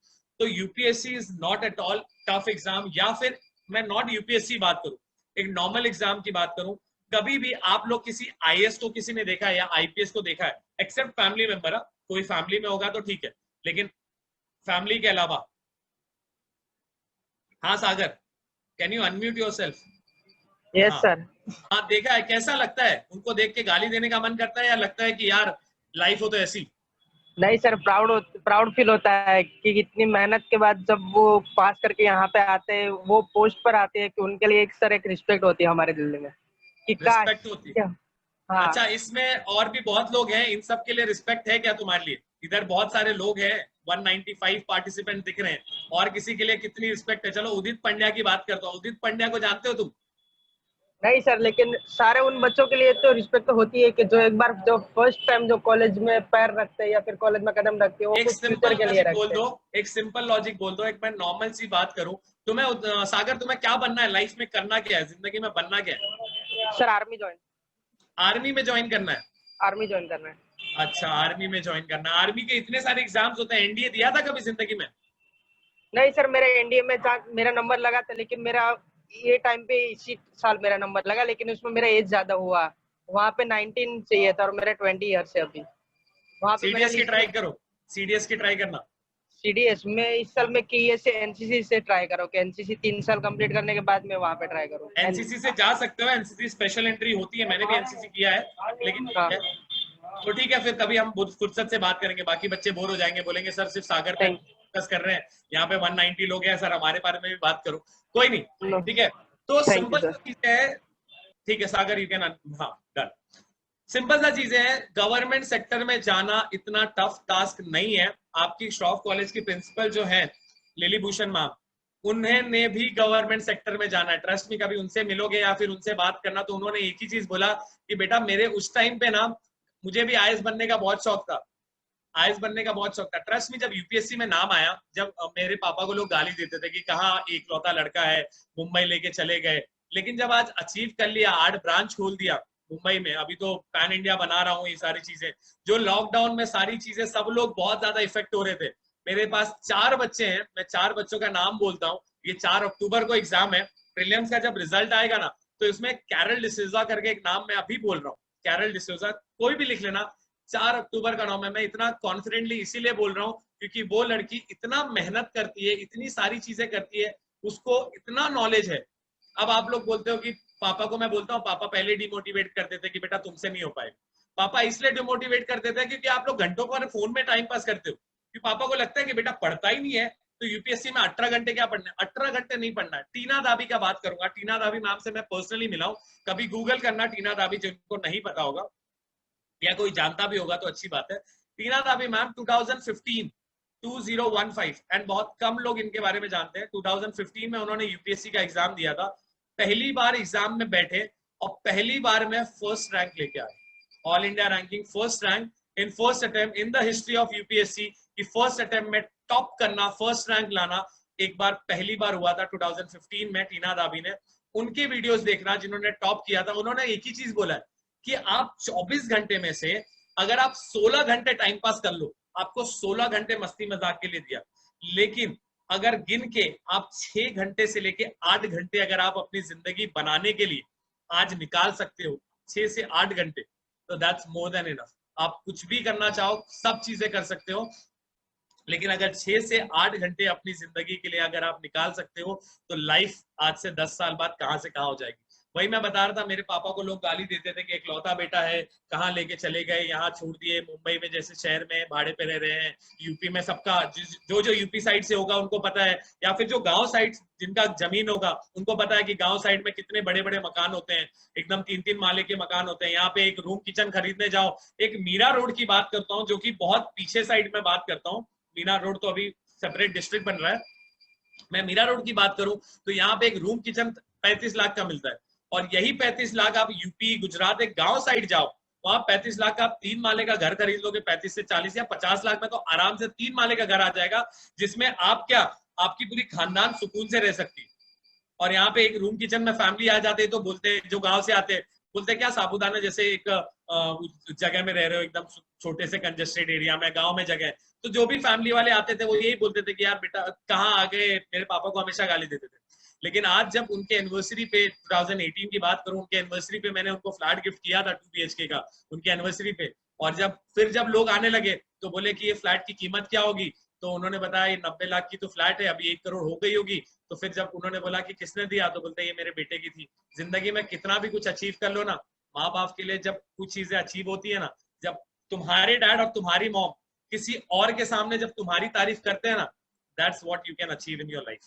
तो UPSC is not at all tough exam, या फिर मैं नॉट यूपीएससी बात करूं, एक नॉर्मल एग्जाम की बात करूं, कभी भी आप लोग किसी आईएएस को किसी ने देखा है या आईपीएस को देखा है, एक्सेप्ट फैमिली मेंबर, कोई फैमिली में होगा तो ठीक है, लेकिन फैमिली के अलावा। हाँ Sagar, can you unmute yourself? Yes sir. हाँ देखा है, कैसा लगता है? उनको देख के गाली देने का मन करता है या लगता है कि यार लाइफ हो तो ऐसी? नहीं सर, प्राउड फील होता है कि इतनी मेहनत के बाद जब वो पास करके यहाँ पे आते हैं, वो पोस्ट पर आते हैं, कि उनके लिए एक सर एक रिस्पेक्ट होती है हमारे दिल्ली में कि रिस्पेक्ट होती है। हाँ। अच्छा, इसमें और भी बहुत लोग हैं, इन सब के लिए रिस्पेक्ट है क्या तुम्हारे लिए? इधर बहुत सारे लोग हैं, 195 पार्टिसिपेंट दिख रहे हैं, और किसी के लिए कितनी रिस्पेक्ट है? चलो उदित पंड्या की बात करता हूँ। उदित पंड्या को जानते हो तुम? नहीं सर, लेकिन सारे उन बच्चों के लिए तो रिस्पेक्ट तो होती है कि जो एक बार जो फर्स्ट टाइम जो कॉलेज में पैर रखते हैं या फिर कॉलेज में कदम रखते हैं, वो कुछ फ्यूचर के लिए रखते हैं। एक सिंपल लॉजिक बोल दो, एक मैं नॉर्मल सी बात करूं, तुम्हें सागर तुम्हें क्या बनना है लाइफ में, करना क्या है जिंदगी में, बनना क्या है? सर आर्मी में ज्वाइन करना है। आर्मी ज्वाइन करना है। अच्छा, आर्मी में ज्वाइन करना। आर्मी के इतने सारे एग्जाम्स होते हैं, एनडीए दिया था कभी जिंदगी में? नहीं सर, मेरे एनडीए में मेरा नंबर लगा था, लेकिन मेरा ये टाइम पे इसी साल मेरा नंबर लगा, लेकिन उसमें मेरा एज ज्यादा हुआ। वहाँ पे 19 चाहिए था और मेरा 20 ईयर्स है अभी। वहाँ पे सीडीएस की ट्राई करो, सीडीएस की ट्राई करना। सीडीएस में इस साल में की से एनसीसी से ट्राई करो कि एनसीसी 3 साल कंप्लीट करने के बाद में वहाँ पे ट्राई करूँ। एनसीसी से जा सकते हो, एनसीसी स्पेशल एंट्री होती है, मैंने भी एनसीसी किया है, लेकिन तो ठीक है, फिर कभी हम फुर्सत से बात करेंगे। बाकी बच्चे बोर हो जाएंगे, बोलेंगे सर सिर्फ सागर पे फोकस कर रहे हैं, यहाँ पे 190 लोग हैं सर, हमारे बारे में भी बात करो। कोई नहीं, ठीक है। तो सिंपल चीज है, ठीक है सागर, यू कैन, हाँ डन। सिंपल सा चीजें हैं, गवर्नमेंट सेक्टर में जाना इतना टफ टास्क नहीं है। आपकी श्रॉफ कॉलेज की प्रिंसिपल जो है लिली भूषण मैम, उन्होंने भी गवर्नमेंट सेक्टर में जाना है, ट्रस्ट में। कभी उनसे मिलोगे या फिर उनसे बात करना, तो उन्होंने एक ही चीज बोला कि बेटा मेरे उस टाइम पे ना, मुझे भी आईएएस बनने का बहुत शौक था, आईएएस बनने का बहुत शौक था। ट्रस्ट में जब यूपीएससी में नाम आया, जब मेरे पापा को लोग गाली देते थे कि कहाँ एकलौता लड़का है, मुंबई लेके चले गए, लेकिन जब आज अचीव कर लिया, 8 ब्रांच खोल दिया मुंबई में, अभी तो पैन इंडिया बना रहा हूँ, ये सारी चीजें जो लॉकडाउन में सारी चीजें, सब लोग बहुत ज्यादा इफेक्ट हो रहे थे। मेरे पास 4 बच्चे हैं, मैं 4 बच्चों का नाम बोलता हूँ। ये 4 अक्टूबर को एग्जाम है, प्रीलिम्स का जब रिजल्ट आएगा ना, तो इसमें कैरल डिसूजा करके एक नाम मैं अभी बोल रहा हूँ, कैरल डिसूजा, कोई भी लिख लेना। 4 अक्टूबर का नाम है। मैं इतना कॉन्फिडेंटली इसीलिए बोल रहा हूँ क्योंकि वो लड़की इतना मेहनत करती है, इतनी सारी चीजें करती है, उसको इतना नॉलेज है। अब आप लोग बोलते हो कि पापा को मैं बोलता हूँ, पापा पहले डिमोटिवेट कर देते कि बेटा तुमसे नहीं हो पाएगा। पापा इसलिए डिमोटिवेट कर देते हैं क्योंकि आप लोग घंटों को फोन में टाइम पास करते हो। कि पापा को लगता है कि बेटा पढ़ता ही नहीं है तो यूपीएससी में 18 घंटे क्या पढ़ना है? 18 घंटे नहीं पढ़ना है। टीना दाबी का बात करूंगा। टीना दाबी मैम से मैं पर्सनली मिला हूं, कभी गूगल करना टीना दाबी, जिनको नहीं पता होगा या कोई जानता भी होगा तो अच्छी बात है। टीना दाबी मैम 2015 एंड बहुत कम लोग इनके बारे में जानते हैं। 2015 में उन्होंने यूपीएससी का एग्जाम दिया था, पहली बार एग्जाम में बैठे और पहली बार में फर्स्ट रैंक लेके आए, all India ranking first rank in first attempt in the history of UPSC. कि फर्स्ट अटेम्प्ट में टॉप करना, फर्स्ट रैंक लाना एक बार पहली बार हुआ था 2015 में टीना दाबी ने। उनके वीडियोस देखना जिन्होंने टॉप किया था, उन्होंने एक ही चीज बोला है कि आप 24 घंटे में से अगर आप 16 घंटे टाइम पास कर लो, आपको 16 घंटे मस्ती मजाक के लिए दिया, लेकिन अगर गिन के आप 6 घंटे से लेके 8 घंटे अगर आप अपनी जिंदगी बनाने के लिए आज निकाल सकते हो, 6 से 8 घंटे, तो दैट्स मोर देन इनफ। आप कुछ भी करना चाहो सब चीजें कर सकते हो, लेकिन अगर 6 से 8 घंटे अपनी जिंदगी के लिए अगर आप निकाल सकते हो तो लाइफ आज से 10 साल बाद कहां से कहां हो जाएगी। वही मैं बता रहा था, मेरे पापा को लोग गाली देते थे कि इकलौता बेटा है, कहाँ लेके चले गए, यहाँ छोड़ दिए, मुंबई में जैसे शहर में भाड़े पे रह रहे हैं, यूपी में सबका जो यूपी साइड से होगा उनको पता है, या फिर जो गांव साइड जिनका जमीन होगा उनको पता है कि गांव साइड में कितने बड़े बड़े मकान होते हैं, एकदम 3-3 माले के मकान होते हैं। यहाँ पे एक रूम किचन खरीदने जाओ, एक मीरा रोड की बात करता हूँ जो कि बहुत पीछे साइड में बात करता हूँ, मीरा रोड तो अभी सेपरेट डिस्ट्रिक्ट बन रहा है, मैं मीरा रोड की बात करूं तो यहाँ पे एक रूम किचन 35 लाख का मिलता है, और यही 35 लाख आप यूपी गुजरात एक गांव साइड जाओ, वहां 35 लाख का आप 3 माले का घर खरीद लोगे, 35 से 40 या 50 लाख में तो आराम से 3 माले का घर आ जाएगा, जिसमें आप क्या, आपकी पूरी खानदान सुकून से रह सकती है। और यहाँ पे एक रूम किचन में फैमिली आ जाते हैं तो बोलते हैं, जो गांव से आते हैं बोलते क्या साबुदाना जैसे एक जगह में रह रहे हो, एकदम छोटे से कंजेस्टेड एरिया में, गांव में जगह। तो जो भी फैमिली वाले आते थे वो यही बोलते थे कि यार बेटा कहाँ आ गए, मेरे पापा को हमेशा गाली देते थे। लेकिन आज जब उनके एनिवर्सरी पे 2018 की बात करूं, उनके एनिवर्सरी पे मैंने उनको फ्लैट गिफ्ट किया था 2 BHK का उनके एनिवर्सरी पे, और जब लोग आने लगे तो बोले कि ये फ्लैट की कीमत क्या होगी, तो उन्होंने बताया ये 90 लाख की तो फ्लैट है, अभी 1 करोड़ हो गई होगी। तो फिर जब उन्होंने बोला कि किसने दिया, तो बोलते ये मेरे बेटे की थी। जिंदगी में कितना भी कुछ अचीव कर लो ना, माँ बाप के लिए जब कुछ चीजें अचीव होती है ना, जब तुम्हारे डैड और तुम्हारी मॉम किसी और के सामने जब तुम्हारी तारीफ करते हैं ना, that's what you can achieve in your life.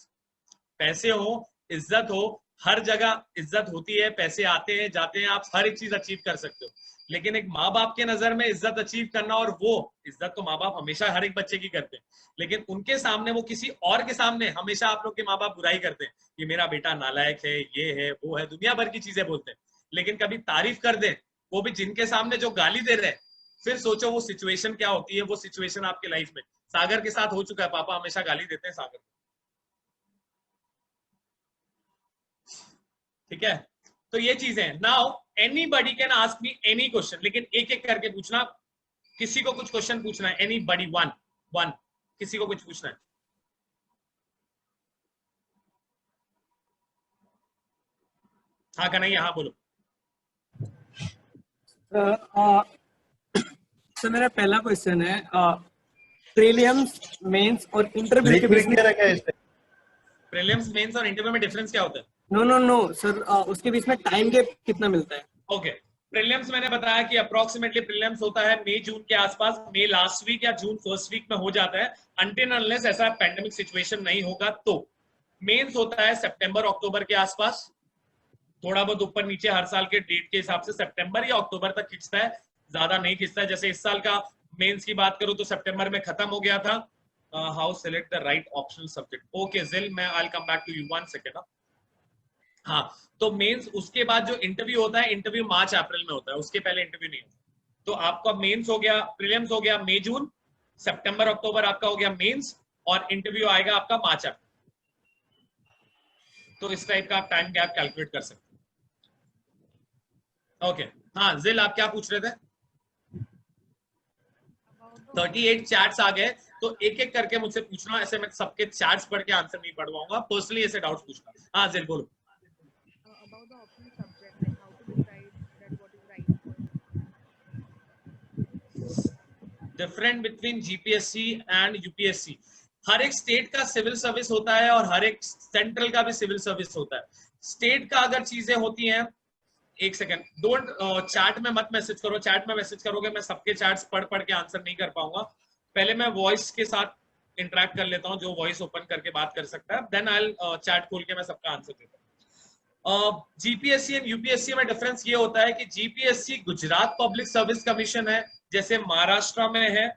पैसे हो, इज्जत हो, हर जगह इज्जत होती है, पैसे आते हैं जाते हैं, आप हर एक चीज अचीव कर सकते हो, लेकिन एक माँ बाप के नजर में इज्जत अचीव करना, और वो इज्जत तो माँ बाप हमेशा हर एक बच्चे की करते हैं, लेकिन उनके सामने वो किसी और के सामने हमेशा आप लोग के माँ बाप बुराई करते हैं कि मेरा बेटा नालायक है, ये है वो है, दुनिया भर की चीजें बोलते हैं, लेकिन कभी तारीफ कर दे वो भी जिनके सामने जो गाली दे रहे हैं, फिर सोचो वो सिचुएशन क्या होती है। वो सिचुएशन आपके लाइफ में सागर के साथ हो चुका है, पापा हमेशा गाली देते हैं सागर, ठीक है। तो ये चीजें, now anybody can ask me any question, लेकिन एक एक करके पूछना, किसी को कुछ क्वेश्चन पूछना है, एनीबॉडी वन किसी को कुछ पूछना है। हाँ कन्हैया, हाँ बोलो। सर मेरा पहला क्वेश्चन है, प्रीलिम्स, मेंस और इंटरव्यू के बीच में प्रीलिम्स, मेंस और इंटरव्यू में डिफरेंस क्या होता है? नो सर, उसके बीच में टाइम गैप कितना मिलता है? ओके, प्रीलिम्स मैंने बताया कि अप्रोक्सीमेटली प्रीलिम्स होता है मई जून के आसपास, मई लास्ट वीक या जून फर्स्ट वीक में हो जाता है, अनटिल अनलेस ऐसा पैंडेमिक सिचुएशन नहीं होगा तो। मेंस होता है सितंबर अक्टूबर के आसपास, थोड़ा बहुत ऊपर नीचे हर साल के डेट के हिसाब से सितंबर या अक्टूबर तक खिंचता है, ज्यादा नहीं खिंचता है। जैसे इस साल का मेंस की बात करूं तो सितंबर में खत्म हो गया था। How select the right optional subject, okay Jill, मैं I will come back to you 1 second. हाँ, तो मेंस, उसके बाद जो इंटरव्यू होता है, इंटरव्यू मार्च अप्रैल में होता है, उसके पहले इंटरव्यू नहीं होता। तो आपका मेंस हो गया, प्रीलिम्स हो गया मई जून, सितंबर अक्टूबर आपका हो गया मेंस, और इंटरव्यू आएगा आपका मार्च अप्रैल। तो इस टाइप का आप टाइम गैप कैलकुलेट कर सकते हैं। ओके, हाँ जिल, आप क्या पूछ रहे थे? 38 चैट्स आ गए, तो एक एक करके मुझसे पूछना, ऐसे मैं सबके चैट्स पढ़ के आंसर नहीं पढ़वाऊंगा, पर्सनली ऐसे डाउट्स पूछना। हाँ जिल बोलो। Different between GPSC and UPSC. हर एक स्टेट का सिविल सर्विस होता है और हर एक सेंट्रल का भी सिविल सर्विस होता है। स्टेट का अगर चीजें होती हैं, एक सेकंड, डोंट चैट में मत मैसेज करो, चैट में मैसेज करोगे मैं सबके चैट्स पढ़ के आंसर नहीं कर पाऊंगा। पहले मैं वॉइस के साथ इंटरेक्ट कर लेता हूं, जो वॉइस ओपन करके बात कर सकता है, देन आई विल चैट खोल के मैं सबका आंसर देता हूं। जीपीएससी एंड यूपीएससी में डिफरेंस ये होता है कि GPSC Gujarat public service commission है, जैसे महाराष्ट्र में है।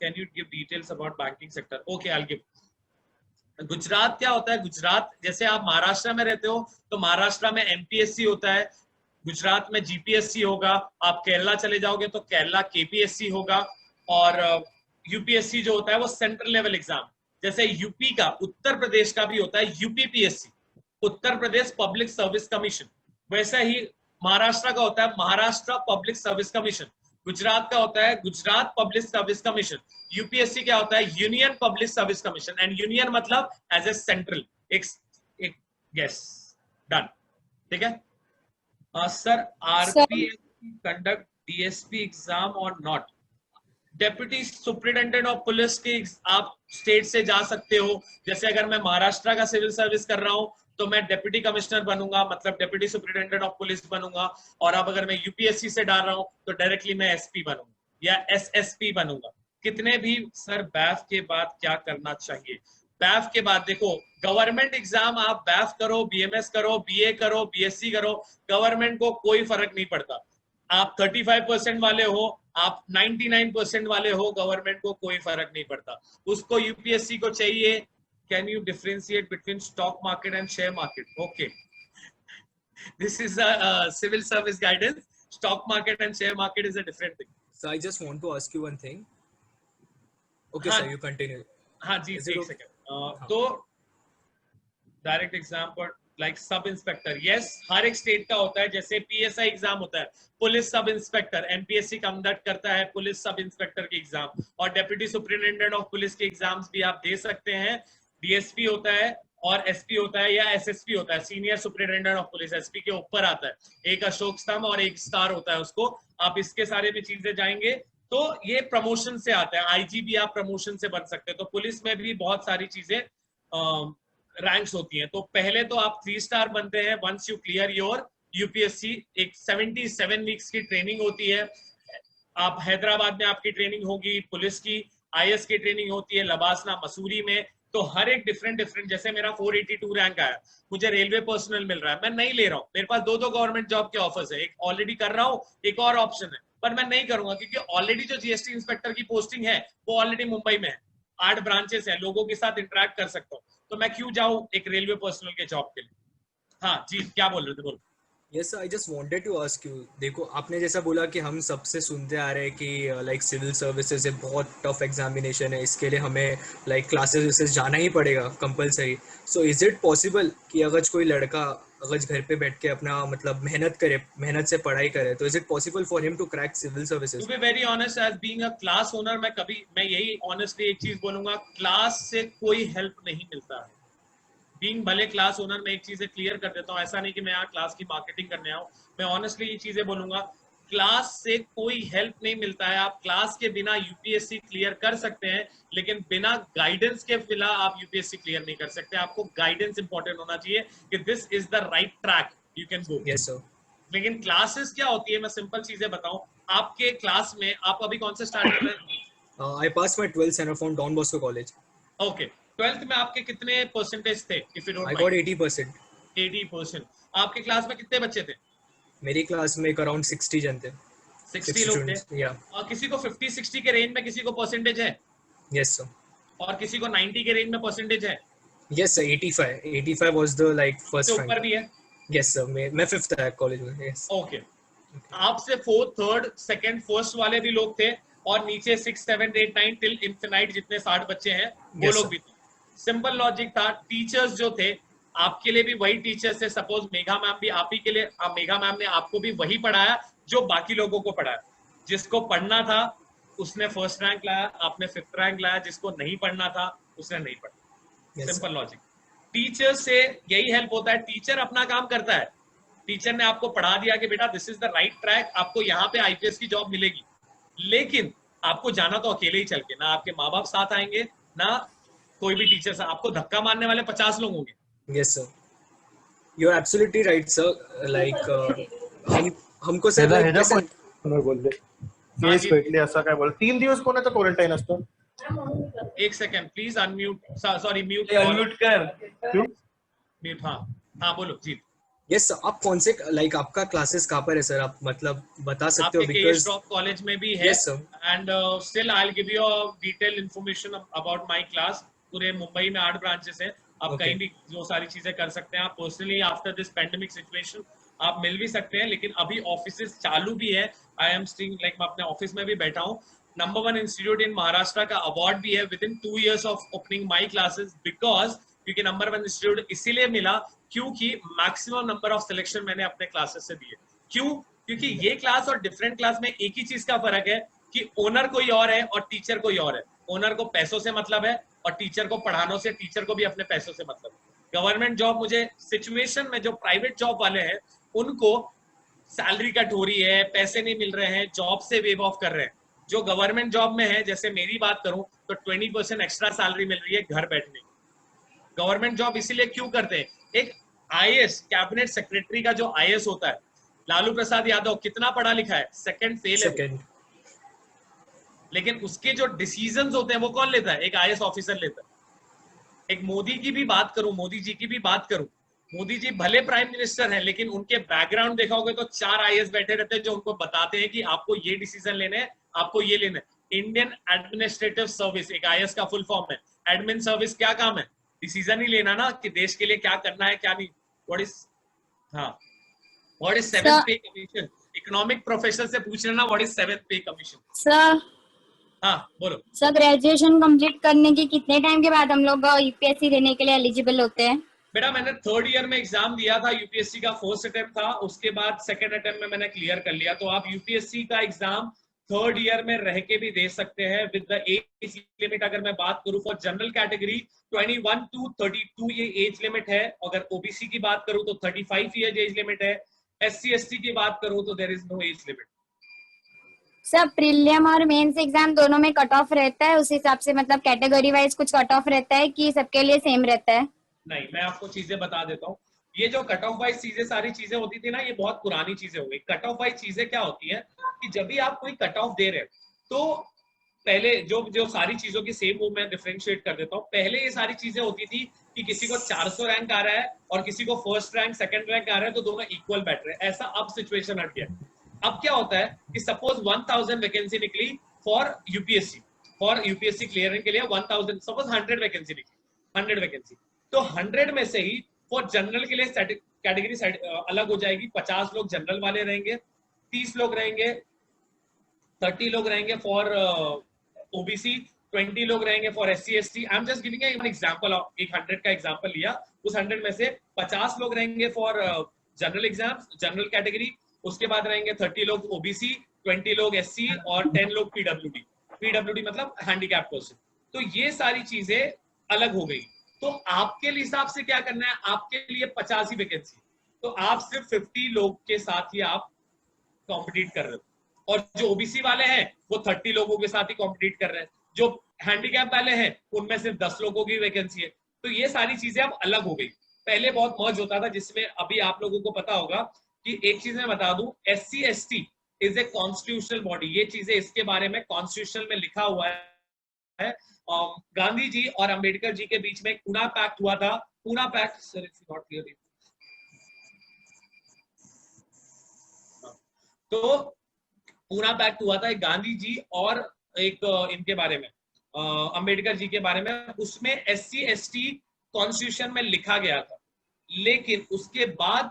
Can you give details about banking sector? Okay, I will give. Gujarat क्या होता है? गुजरात, जैसे आप महाराष्ट्र में रहते हो तो महाराष्ट्र में एमपीएससी होता है, गुजरात में जीपीएससी होगा। आप केरला चले जाओगे तो केरला केपीएससी होगा। और यूपीएससी जो होता है वो सेंट्रल लेवल एग्जाम, जैसे यूपी का, उत्तर प्रदेश का भी होता है UPPSC, Uttar Pradesh public service commission. वैसा ही महाराष्ट्र का होता है Maharashtra public service commission, Gujarat का होता है Gujarat public service commission, UPSC क्या होता है union public service commission. And union मतलब एज ए सेंट्रल। एक यस, डन, ठीक है। Sir, RPSC conduct DSP exam और not? Deputy superintendent of police के आप स्टेट से जा सकते हो। जैसे अगर मैं महाराष्ट्र का सिविल सर्विस कर रहा हूं तो मैं डेप्यूटी कमिश्नर बनूंगा, मतलब डेप्यूटी सुप्रिटेंडेंट ऑफ पुलिस बनूंगा। और अब अगर मैं यूपीएससी से डाल रहा हूं तो डायरेक्टली मैं एसपी बनूंगा या एसएसपी बनूंगा। कितने भी सर बैफ के बाद क्या करना चाहिए? बैफ के बाद देखो, गवर्नमेंट एग्जाम आप बैफ करो, बीएमएस करो, बीए करो, बीएससी करो, गवर्नमेंट को कोई फर्क नहीं पड़ता। आप 35% वाले हो, आप 99% वाले हो, गवर्नमेंट को कोई फर्क नहीं पड़ता। उसको यूपीएससी को चाहिए can you differentiate between stock market and share market? Okay, this is a civil service guidance. Stock market and share market is a different thing. So I just want to ask you one thing. Okay, sir, you continue. हाँ जी, एक second. तो direct exam पर like sub inspector, yes, हर एक state का होता है. जैसे PSI exam होता है, police sub inspector, MPSC conduct करता है पुलिस सब इंस्पेक्टर के एग्जाम, और डेप्यूटी सुपरिटेंडेंट ऑफ पुलिस के एग्जाम्स भी आप दे सकते हैं. डीएसपी होता है और एसपी होता है या एसएसपी होता है, senior superintendent of police. SP के ऊपर आता है, एक अशोक स्तंभ और एक स्टार होता है उसको. आप इसके सारे में चीजें जाएंगे तो ये प्रमोशन से आता है. आईजी भी आप प्रमोशन से बन सकते हैं. तो पुलिस में भी बहुत सारी चीजें रैंक्स होती हैं. तो पहले तो आप 3 स्टार बनते हैं once you clear your UPSC. एक 77 वीक्स की ट्रेनिंग होती है. आप हैदराबाद में आपकी ट्रेनिंग होगी, पुलिस की आईएएस की ट्रेनिंग होती है लबासना मसूरी में. तो हर एक डिफरेंट, जैसे मेरा 482 रैंक आया, मुझे रेलवे पर्सनल मिल रहा है, मैं नहीं ले रहा हूँ. मेरे पास 2 गवर्नमेंट जॉब के ऑफर्स है, एक ऑलरेडी कर रहा हूँ, एक और ऑप्शन है, पर मैं नहीं करूंगा क्योंकि ऑलरेडी जो जीएसटी इंस्पेक्टर की पोस्टिंग है वो ऑलरेडी मुंबई में है, 8 ब्रांचेस है, लोगों के साथ इंटरेक्ट कर सकता हूँ. तो मैं क्यों जाऊं एक रेलवे पर्सनल के जॉब के लिए. हाँ जी, क्या बोल रहे थे, बोलो. Yes sir, I just wanted to ask you. देखो, आपने जैसा बोला कि हम सबसे सुनते आ रहे हैं कि लाइक सिविल सर्विसेज है, बहुत टफ एग्जामिनेशन है, इसके लिए हमें लाइक क्लासेस जाना ही पड़ेगा compulsory. So is it possible कि अगर कोई लड़का अगर घर पे बैठ के अपना मतलब मेहनत करे, मेहनत से पढ़ाई करे, तो is it possible for him to crack civil services? To be very honest, as being a class owner, मैं यही ऑनेस्टली एक चीज बोलूंगा, क्लास से कोई हेल्प नहीं मिलता है. बीइंग भले क्लास ओनर, मैं एक चीजें क्लियर कर देता हूँ, ऐसा नहीं कि मैं यहाँ क्लास की मार्केटिंग करने आऊँ. मैं ऑनेस्टली ये चीजें बोलूंगा, क्लास से कोई हेल्प नहीं मिलता है. आप क्लास के बिना यूपीएससी क्लियर कर सकते हैं, लेकिन बिना गाइडेंस के फिलहाल आप यूपीएससी क्लियर नहीं कर सकते. आपको गाइडेंस इंपॉर्टेंट होना चाहिए कि this is the right track, you can go. Yes sir. लेकिन क्लासेस क्या होती है, मैं सिंपल चीजें बताऊं. आपके क्लास में आप अभी कौन से स्टार्ट कर रहे हैं? I pass my 12th standard from Don Bosco College. Okay, 12th में आपके कितने परसेंटेज थे? If you don't mind. I got 80%. 80%. आपके क्लास में कितने बच्चे थे? मेरी क्लास में अराउंड 60 जन थे. 60 लोग थे. या और किसी को 50-60 के रेंज में किसी को परसेंटेज है? Yes sir. और किसी को 90 के रेंज में परसेंटेज है? Yes sir. 85 was the like first rank. ऊपर भी है? Yes sir. मैं 5th आया कॉलेज में. यस. ओके. आपसे 4th, 3rd, 2nd, 1st वाले भी लोग थे, और नीचे 6, 7, 8, 9 टिल इन्फिनाइट जितने 60 बच्चे हैं वो लोग भी थे. सिंपल लॉजिक था. टीचर्स जो थे आपके लिए भी वही टीचर्स थे. सपोज मेघा मैम भी आप ही के लिए, मेघा मैम ने आपको भी वही पढ़ाया जो बाकी लोगों को पढ़ाया. जिसको पढ़ना था उसने 1st रैंक लाया, आपने 5th रैंक लाया. जिसको नहीं पढ़ना था उसने नहीं पढ़ा. Simple logic. टीचर से यही हेल्प होता है. टीचर अपना काम करता है. टीचर ने आपको पढ़ा दिया कि बेटा this is the right track, आपको यहाँ पे आईपीएस की जॉब मिलेगी. लेकिन आपको जाना तो अकेले ही चल के, ना आपके माँ बाप साथ आएंगे ना कोई भी टीचर साथ, आपको धक्का मारने वाले 50 लोग होंगे। Yes sir, you're absolutely right sir. Like हमको सर ह्याचा like ह्याच्या कैसे पण बोलले केस भेटली असं काय बोल 3 दिवस कोणाचं क्वारंटाईन असतं? एक second please unmute, sorry mute unmute कर क्यों? म्यूट। हाँ हाँ बोलो जी। यस सर, आप कौन से like आपका क्लासेस कहाँ पर है सर, आप मतलब बता सकते हो? आपके बिकॉज ड्रॉप कॉलेज में भी है Yes, sir. And still I will give you detail information about my class. पूरे मुंबई में 8 ब्रांचेस हैं, आप Okay. कहीं भी जो सारी चीजें कर सकते हैं। आप personally after this pandemic situation आप मिल भी सकते हैं, लेकिन अभी ऑफिसेस चालू भी है। आई एम स्टिल लाइक मैं अपने ऑफिस में भी बैठा हूँ। नंबर 1 इंस्टीट्यूट इन महाराष्ट्र का अवार्ड भी है with in 2 years of opening my classes, because क्योंकि नंबर 1 इंस्टीट्यूट इसीलिए मिला क्योंकि मैक्सिमम नंबर ऑफ सिलेक्शन मैंने अपने क्लासेस से दिए। क्यों? क्योंकि ये क्लास और डिफरेंट क्लास में एक ही चीज का फर्क है कि ओनर कोई और है और टीचर कोई और है। ओनर को पैसों से मतलब है और टीचर को पढ़ाने से, टीचर को भी अपने पैसों से मतलब है। गवर्नमेंट जॉब मुझे सिचुएशन में जो प्राइवेट जॉब वाले हैं उनको सैलरी कट हो रही है, पैसे नहीं मिल रहे हैं, जॉब से वेव ऑफ कर रहे हैं। जो गवर्नमेंट जॉब में है, जैसे मेरी बात करूं तो 20% एक्स्ट्रा सैलरी मिल रही है घर बैठने की। गवर्नमेंट जॉब इसीलिए क्यों करते हैं? एक आईएएस कैबिनेट सेक्रेटरी का जो आईएएस होता है, लालू प्रसाद यादव कितना पढ़ा लिखा है? सेकंड फेल है। सेकंड, लेकिन उसके जो डिसीजंस होते हैं वो कौन लेता है? एक आईएएस ऑफिसर लेता है। एक मोदी की भी बात करूं, मोदी जी की भी बात करूं, मोदी जी भले प्राइम मिनिस्टर हैं, लेकिन उनके बैकग्राउंड देखा होगा तो 4 आईएएस बैठे रहते हैं जो उनको बताते हैं कि आपको ये डिसीजन लेने हैं, आपको ये लेना है। इंडियन एडमिनिस्ट्रेटिव सर्विस एक आईएएस का फुल फॉर्म है। एडमिन सर्विस क्या काम है? डिसीजन ही लेना ना कि देश के लिए क्या करना है क्या नहीं। What is what is 7th पे कमीशन? इकोनॉमिक प्रोफेसर से पूछ लेना व्हाट इज 7th पे कमीशन। सर हाँ बोलो। सर ग्रेजुएशन कंप्लीट करने के कितने टाइम के बाद हम लोग यूपीएससी देने के लिए एलिजिबल होते हैं? बेटा मैंने 3rd ईयर में एग्जाम दिया था, यूपीएससी का फर्स्ट अटेम्प्ट था, उसके बाद सेकंड अटेम्प्ट में मैंने क्लियर कर लिया। तो आप यूपीएससी का एग्जाम 3rd ईयर में रह के भी दे सकते हैं विद द एज लिमिट। अगर मैं बात करूं फॉर जनरल कैटेगरी 21 to 32 ये एज लिमिट है। अगर ओबीसी की बात करूं तो 35 ईयर एज लिमिट है। एससी एसटी की बात करूं तो there is no age limit. Sir prelim और मेंस एग्जाम दोनों में कट ऑफ रहता है उस हिसाब से, मतलब कैटेगरी वाइज कुछ कट ऑफ रहता है कि सबके लिए सेम रहता है? नहीं, मैं आपको चीजें बता देता हूँ। ये जो कट ऑफ वाइज चीजें सारी चीजें होती थी ना, ये बहुत पुरानी चीजें हो गई। कट ऑफ वाइज चीजें क्या होती है कि जब भी आप कोई कट ऑफ दे रहे हैं तो पहले जो सारी चीजों की सेम वो मैं डिफरेंशिएट कर देता हूँ। पहले ये सारी चीजें होती थी कि किसी को 400 रैंक आ रहा है और किसी को फर्स्ट रैंक सेकंड रैंक आ रहा है तो दोनों इक्वल बैठ रहे हैं। ऐसा अब सिचुएशन हट गया। अब क्या होता है कि सपोज 1000 वैकेंसी निकली फॉर यूपीएससी क्लियरिंग के लिए 1000, सपोज 100 वैकेंसी निकली, 100 वैकेंसी, तो 100 में से ही फॉर जनरल के लिए कैटेगरी अलग हो जाएगी। 50 लोग जनरल वाले रहेंगे, 30 लोग रहेंगे, 30 लोग रहेंगे फॉर ओबीसी, 20 लोग रहेंगे for SC ST. I am just giving an example. एक 100 का एग्जांपल लिया, उस 100 में से 50 लोग रहेंगे for general exams, general category, उसके बाद रहेंगे 30 लोग ओबीसी, 20 लोग एससी और 10 लोग पीडब्ल्यूडी। पीडब्ल्यूडी मतलब हैंडीकैप पर्सन। तो ये सारी चीजें अलग हो गई। तो आपके हिसाब से क्या करना है? आपके लिए 50 ही वैकेंसी, तो आप सिर्फ 50 लोग के साथ ही आप कॉम्पिटिट कर रहे हो, और जो ओबीसी वाले हैं वो 30 लोगों के साथ ही कॉम्पिटिट कर रहे हैं। जो हैंडीकैप वाले हैं उनमें सिर्फ 10 लोगों की वैकेंसी है। तो ये सारी चीजें अब अलग हो गई। पहले बहुत मर्ज होता था, जिसमें अभी आप लोगों को पता होगा कि एक चीज मैं बता दूं, SC ST is a constitutional body. ये चीजें इसके बारे में कॉन्स्टिट्यूशन में लिखा हुआ है। गांधी जी और अंबेडकर जी के बीच में पूना पैक्ट हुआ था। Poona pact, sir it's not clear. तो पूना पैक्ट हुआ था एक गांधी जी और एक इनके बारे में, अंबेडकर जी के बारे में। उसमें एससी एसटी कॉन्स्टिट्यूशन में लिखा गया था, लेकिन उसके बाद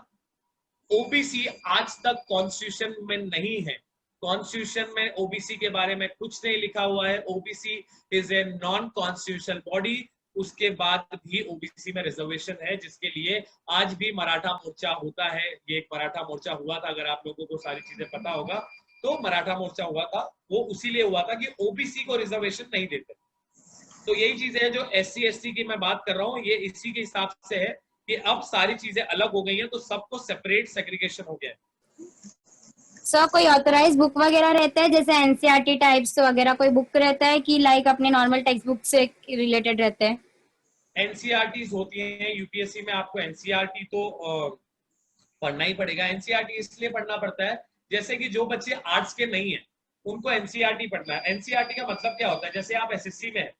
ओबीसी आज तक कॉन्स्टिट्यूशन में नहीं है। कॉन्स्टिट्यूशन में ओबीसी के बारे में कुछ नहीं लिखा हुआ है। OBC is a non constitutional body. उसके बाद भी ओबीसी में रिजर्वेशन है, जिसके लिए आज भी मराठा मोर्चा होता है। ये एक मराठा मोर्चा हुआ था, अगर आप लोगों को सारी चीजें पता होगा तो मराठा मोर्चा हुआ था, वो उसीलिए हुआ था कि ओबीसी को रिजर्वेशन नहीं देते। तो यही चीजें हैं जो एससी एसटी की मैं बात कर रहा हूँ, ये इसी के हिसाब से है कि अब सारी चीजें अलग हो गई हैं, तो सबको सेपरेट सेग्रीगेशन हो गया है। सर कोई ऑथराइज बुक वगैरह रहता है जैसे एनसीईआरटी टाइप्स वगैरह कोई बुक रहता है कि लाइक अपने नॉर्मल टेक्स्ट बुक से रिलेटेड रहते हैं? एनसीईआरटीज होती हैं यूपीएससी में, आपको एनसीईआरटी तो पढ़ना ही पड़ेगा। एनसीईआरटी इसलिए पढ़ना पड़ता है जैसे कि जो बच्चे आर्ट्स के नहीं है उनको एनसीईआरटी पढ़ना है। एनसीईआरटी का मतलब क्या होता है, जैसे आप एसएससी में है,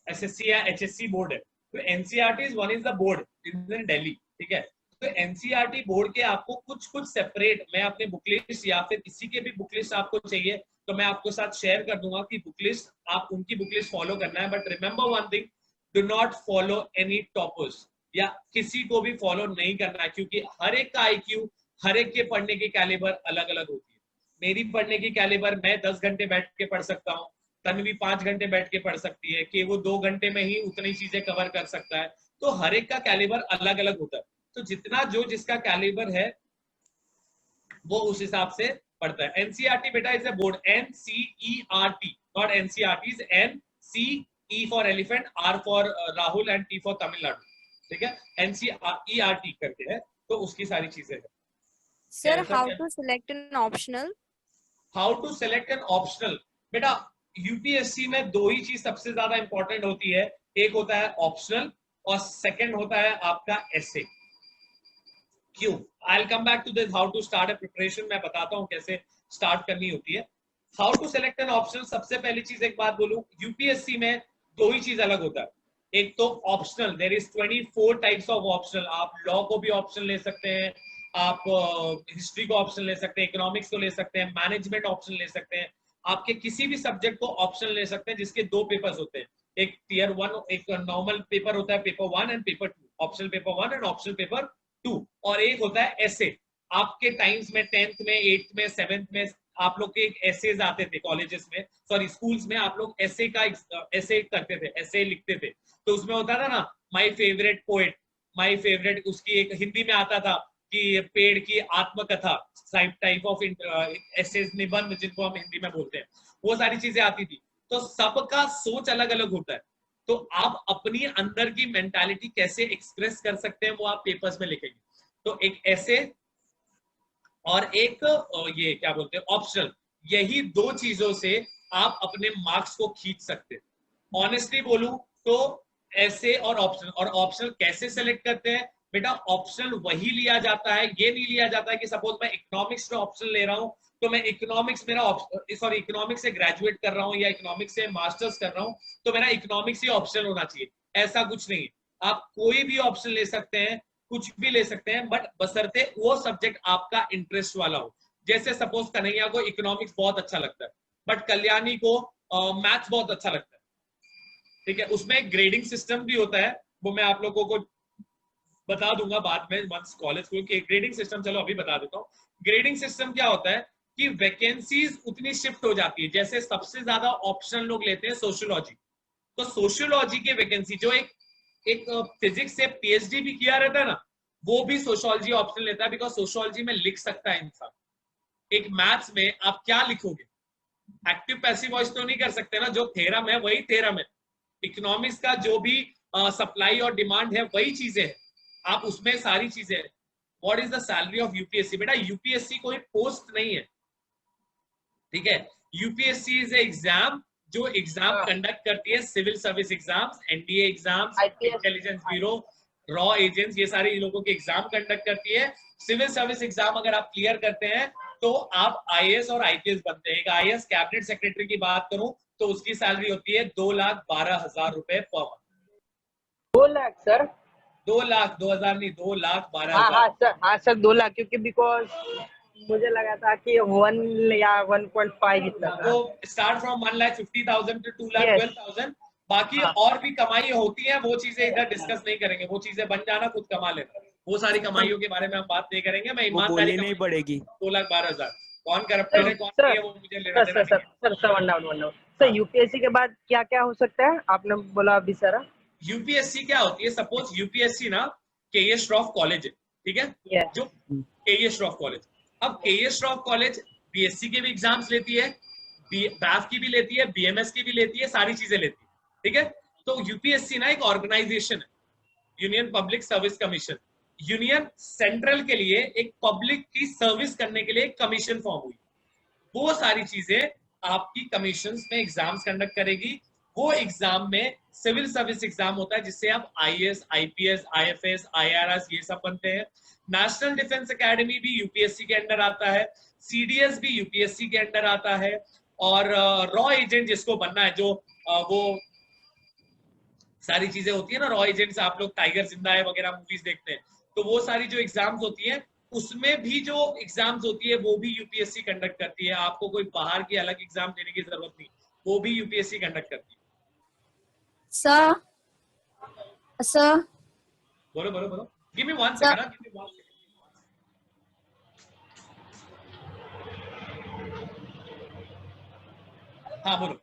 एसएससी या एचएससी बोर्ड है, तो NCERT is one is the board in Delhi, ठीक है। तो एनसीईआरटी बोर्ड के आपको कुछ कुछ सेपरेट, मैं अपने बुक लिस्ट या फिर किसी के भी बुक लिस्ट आपको चाहिए तो मैं आपके साथ शेयर कर दूंगा कि बुक लिस्ट, आप उनकी बुक लिस्ट फॉलो करना है। But remember one thing, do not follow any toppers, या किसी को भी फॉलो नहीं करना है, क्योंकि हर एक का आईक्यू, हर एक के पढ़ने की कैलिबर अलग अलग होती है। मेरी पढ़ने की कैलिबर, मैं 10 घंटे बैठ के पढ़ सकता हूँ, तन्वी 5 घंटे बैठ के पढ़ सकती है, कि वो 2 घंटे में ही उतनी चीजें कवर कर सकता है। तो हर एक का कैलिबर अलग अलग होता है, तो जितना जो जिसका कैलिबर है वो उस हिसाब से पढ़ता है। एनसीईआरटी बेटा is a board, NCERT, not NCERT, is N C E for elephant, R for Rahul and T for Tamil Nadu, ठीक है। एनसीईआरटी करके है, तो उसकी सारी चीजें है। Sir, how to select an optional? How to select an optional, बेटा यूपीएससी में 2 ही चीज सबसे ज्यादा इंपॉर्टेंट होती है, एक होता है ऑप्शनल और सेकंड होता है आपका एसे। क्यों? I will come back to this, how to start a preparation, मैं बताता हूं कैसे स्टार्ट करनी होती है। How to select an optional, सबसे पहली चीज एक बात बोलूं, यूपीएससी में 2 ही चीज अलग होता है। एक तो optional, there is 24 types of optional. आप लॉ को भी ऑप्शनल ले सकते हैं, आप हिस्ट्री को ऑप्शन ले सकते हैं, इकोनॉमिक्स को ले सकते हैं, मैनेजमेंट ऑप्शन ले सकते हैं, आपके किसी भी सब्जेक्ट को ऑप्शन ले सकते हैं, जिसके 2 पेपर्स होते हैं, एक टियर 1, एक नॉर्मल पेपर होता है paper 1 and paper 2, optional paper 1 and optional paper 2, और एक होता है एसे। आपके टाइम्स में 10th में, 8th में, 7th में आप लोग के एक एसेज आते थे कॉलेजेस में, सॉरी स्कूल्स में, आप लोग एसे का एसे करते थे, एसे लिखते थे, तो उसमें होता था ना my favourite poet, my favourite, उसकी एक हिंदी में आता था कि पेड़ की आत्मकथा, टाइप ऑफ एसेज, निबंध जिनको हम हिंदी में बोलते हैं, वो सारी चीजें आती थी। तो सबका सोच अलग अलग होता है, तो आप अपनी अंदर की मेंटालिटी कैसे एक्सप्रेस कर सकते हैं वो आप पेपर्स में लिखेंगे। तो एक ऐसे और एक ये क्या बोलते हैं ऑप्शनल, यही 2 चीजों से आप अपने मार्क्स को खींच सकते हैं। ऑनेस्टली बोलूं तो ऐसे और ऑप्शनल, और ऑप्शनल कैसे सेलेक्ट करते हैं बेटा, ऑप्शनल वही लिया जाता है, ये नहीं लिया जाता है कि सपोज मैं इकोनॉमिक्स में ऑप्शनल ले रहा हूं तो मैं इकोनॉमिक्स मेरा सॉरी इकोनॉमिक्स से ग्रेजुएट कर रहा हूं या इकोनॉमिक्स से मास्टर्स कर रहा हूं तो मेरा इकोनॉमिक्स ही ऑप्शनल होना चाहिए, ऐसा कुछ नहीं है। आप कोई भी ऑप्शन ले सकते हैं, कुछ भी ले सकते हैं, बट बशर्ते वो सब्जेक्ट आपका इंटरेस्ट वाला हो। जैसे सपोज कन्हैया को इकोनॉमिक्स बहुत अच्छा लगता है, बट कल्याणी को मैथ्स बहुत अच्छा लगता है, ठीक है। उसमें एक ग्रेडिंग सिस्टम भी होता है, वो मैं आप लोगों को बता दूंगा बाद में वंस कॉलेज को, कि ग्रेडिंग सिस्टम, चलो अभी बता देता हूँ। ग्रेडिंग सिस्टम क्या होता है कि वैकेंसीज उतनी शिफ्ट हो जाती है, जैसे सबसे ज्यादा ऑप्शन लोग लेते हैं सोशियोलॉजी, तो सोशियोलॉजी के वैकेंसी जो एक फिजिक्स से पीएचडी भी किया रहता है ना, वो भी सोशियोलॉजी ऑप्शन लेता है, बिकॉज सोशियोलॉजी में लिख सकता है इंसान। एक मैथ्स में आप क्या लिखोगे, एक्टिव पैसिव वॉइस तो नहीं कर सकते ना, जो थ्योरम है वही थ्योरम है। इकोनॉमिक्स का जो भी सप्लाई और डिमांड है वही चीजें हैं, आप उसमें सारी चीजें हैं। What is the salary of UPSC, बेटा यूपीएससी कोई पोस्ट नहीं है, ठीक है। यूपीएससी इज एग्जाम जो एग्जाम कंडक्ट करती है, civil service exams, NDA exams, intelligence bureau, रॉ एजेंट्स, ये सारे लोगों के एग्जाम कंडक्ट करती है। सिविल सर्विस एग्जाम अगर आप क्लियर करते हैं तो आप आईएएस और आईपीएस बनते हैं। एक आईएएस कैबिनेट सेक्रेटरी की बात करूं तो उसकी सैलरी होती है 2,12,000 रुपए per month. 2 lakh sir? 2 lakh, 2,000 नहीं, 2,12,000। हाँ सर 2 लाख, क्योंकि बिकॉज मुझे लगा था कि 1 या 1.5 इतना था। तो स्टार्ट फ्रॉम 1,50,000 टू 2,12,000। बाकी और भी कमाई होती है, वो चीजें इधर डिस्कस नहीं करेंगे, वो चीजें बन जाना खुद कमा लेना, वो सारी कमाइयों के बारे में हम बात नहीं करेंगे। मैं ईमानदारी नहीं पड़ेगी। 2,12,000 कौन करप्टेड है कौन नहीं है वो मुझे लेना देना नहीं है। सर यूपीएससी के बाद क्या क्या हो सकता है, आपने बोला अभी सर? यूपीएससी क्या होती है, सपोज यूपीएससी ना के श्रॉफ कॉलेज है, ठीक है, जो के श्रॉफ कॉलेज, अब के श्रॉफ कॉलेज बीएससी के भी एग्जाम्स लेती है, बैफ की भी लेती है, बीएमएस की भी लेती है, सारी चीजें लेती है, ठीक है। तो यूपीएससी ना एक ऑर्गेनाइजेशन है, union public service commission, union central के लिए एक पब्लिक की सर्विस करने के लिए एक कमीशन फॉर्म हुई। वो सारी चीजें आपकी कमीशंस में एग्जाम्स कंडक्ट करेगी। वो एग्जाम में सिविल सर्विस एग्जाम होता है जिससे आप आईएएस, आईपीएस, आईएफएस, आईआरएस ये सब बनते हैं। नेशनल डिफेंस एकेडमी भी यूपीएससी के अंडर आता है, सीडीएस भी यूपीएससी के अंडर आता है, और रॉ एजेंट जिसको बनना है, जो वो सारी चीजें होती है ना, रॉ एजेंट्स, आप लोग टाइगर जिंदा है वगैरह मूवीज देखते हैं, तो वो सारी जो एग्जाम्स होती है उसमें भी जो एग्जाम्स होती है वो भी यूपीएससी कंडक्ट करती है। आपको कोई बाहर की अलग एग्जाम देने की जरूरत नहीं, वो भी यूपीएससी कंडक्ट करती है। सर बोलो बोलो बोलो, give me 1 second, give me 1 second. हाँ बोलो।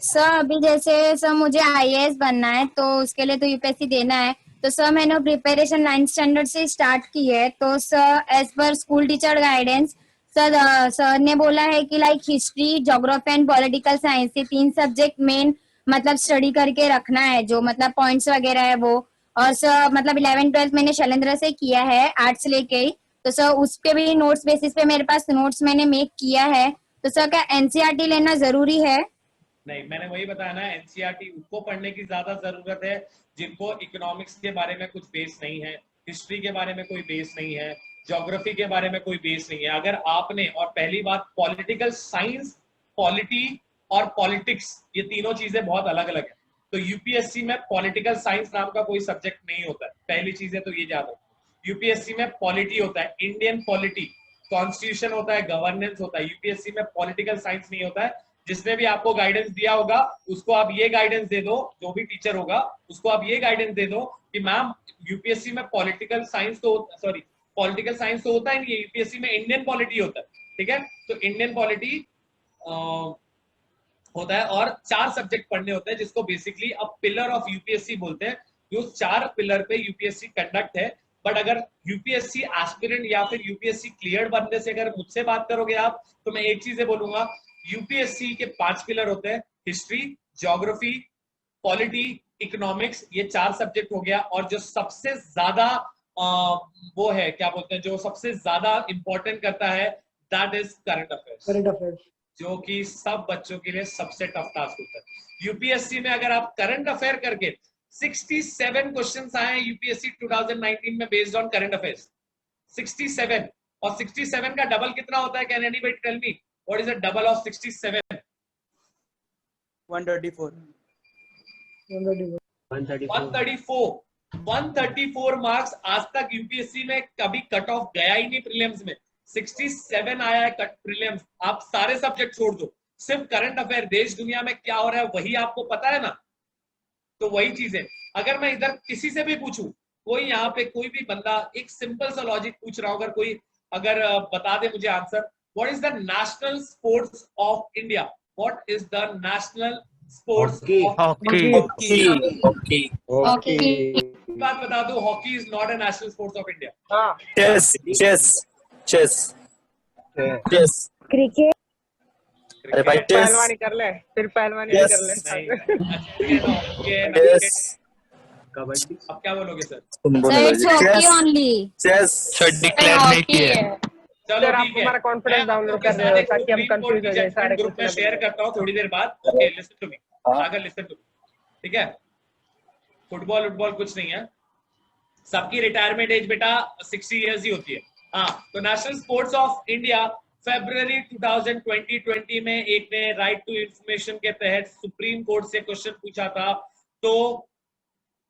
सर अभी जैसे सर मुझे आईएएस बनना है तो उसके लिए तो यूपीएससी देना है, तो सर मैंने प्रिपरेशन 9th स्टैंडर्ड से स्टार्ट की है। तो sir as per school teacher guidance sir ने बोला है कि like history, geography and political science, ये 3 सब्जेक्ट मेन मतलब स्टडी करके रखना है, जो मतलब पॉइंट्स वगैरह है वो। और सर मतलब 11th-12th मैंने शैलेंद्र से किया है आर्ट्स लेके ही, तो सर उस पे भी नोट्स बेसिस पे मेरे पास नोट्स मैंने मेक किया है। तो सर क्या एनसीईआरटी लेना जरूरी है? नहीं, मैंने वही बताया ना, एनसीईआरटी उनको पढ़ने की ज्यादा जरूरत है जिनको इकोनॉमिक्स के बारे में कुछ बेस नहीं है, हिस्ट्री के बारे में कोई बेस नहीं है, ज्योग्राफी के बारे में कोई बेस नहीं है। अगर आपने, और पहली बात पॉलिटिकल साइंस, पॉलिटी और पॉलिटिक्स, ये तीनों चीजें बहुत अलग अलग है। तो यूपीएससी में पॉलिटिकल साइंस नाम का कोई सब्जेक्ट नहीं होता है, पहली चीज है तो ये याद रखो। यूपीएससी में पॉलिटी होता है, इंडियन पॉलिटी, कॉन्स्टिट्यूशन होता है, गवर्नेंस होता है। यूपीएससी में पॉलिटिकल साइंस नहीं होता है। जिसने भी आपको गाइडेंस दिया होगा उसको आप ये गाइडेंस दे दो, जो भी टीचर होगा उसको आप ये गाइडेंस दे दो कि मैम यूपीएससी में पॉलिटिकल साइंस तो होता ही नहीं है, यूपीएससी में इंडियन पॉलिटी होता है, ठीक है। तो इंडियन पॉलिटी होता है और 4 सब्जेक्ट पढ़ने होते हैं जिसको बेसिकली अब पिलर ऑफ यूपीएससी बोलते हैं। जो 4 पिलर पे यूपीएससी कंडक्ट है। बट अगर यूपीएससी एस्पिरेंट या फिर यूपीएससी क्लियर बनने से अगर मुझसे बात करोगे आप, तो मैं एक चीज बोलूंगा, यूपीएससी के 5 पिलर होते हैं, हिस्ट्री, ज्योग्राफी, पॉलिटी, इकोनॉमिक्स, ये 4 सब्जेक्ट हो गया। और जो सबसे ज्यादा वो है, क्या बोलते हैं, जो सबसे ज्यादा इंपॉर्टेंट करता है, दैट इज करंट अफेयर्स, जो कि सब बच्चों के लिए सबसे टफ टास्क होता है। यूपीएससी में अगर आप करंट अफेयर करके 67 क्वेश्चंस आए हैं यूपीएससी 2019 में बेस्ड ऑन करंट अफेयर्स, 67। और 67 का डबल कितना होता है? Can anybody tell me what is the double of 67? 134 134 marks. आज तक यूपीएससी में कभी कट ऑफ गया ही नहीं प्रीलिम्स में, 67 आया है कट प्रीलिम्स। आप सारे सब्जेक्ट छोड़ दो, सिर्फ करंट अफेयर, देश दुनिया में क्या हो रहा है वही आपको पता है ना। तो वही चीज है। अगर मैं इधर किसी से भी पूछूं, कोई यहाँ पे कोई भी बंदा एक सिंपल सा लॉजिक पूछ रहा होगा, कोई अगर बता दे मुझे answer, what is the national sports of India? What is the national sports of hockey. बात बता दो, hockey is not a national sports of India. Chess cricket. अरे भाई पहलवानी कर ले, फिर पहलवानी कर ले। कबड्डी। अब क्या बोलोगे sir? Hockey only. Chess declare नहीं किया। चलो आप ठीक है, हमारा कॉन्फिडेंस डाउनलोड कर रहे हो ताकि हम कंफ्यूज हो जाए सारे ग्रुप में शेयर करता हूँ थोड़ी देर बाद। Okay, listen to me Sagar, listen to me, ठीक है। फुटबॉल कुछ नहीं है, सबकी रिटायरमेंट एज बेटा 60 इयर्स ही होती है। हाँ, तो नेशनल स्पोर्ट्स ऑफ इंडिया फरवरी 2020 में एक ने राइट टू इंफॉर्मेशन के तहत सुप्रीम कोर्ट से क्वेश्चन पूछा था। तो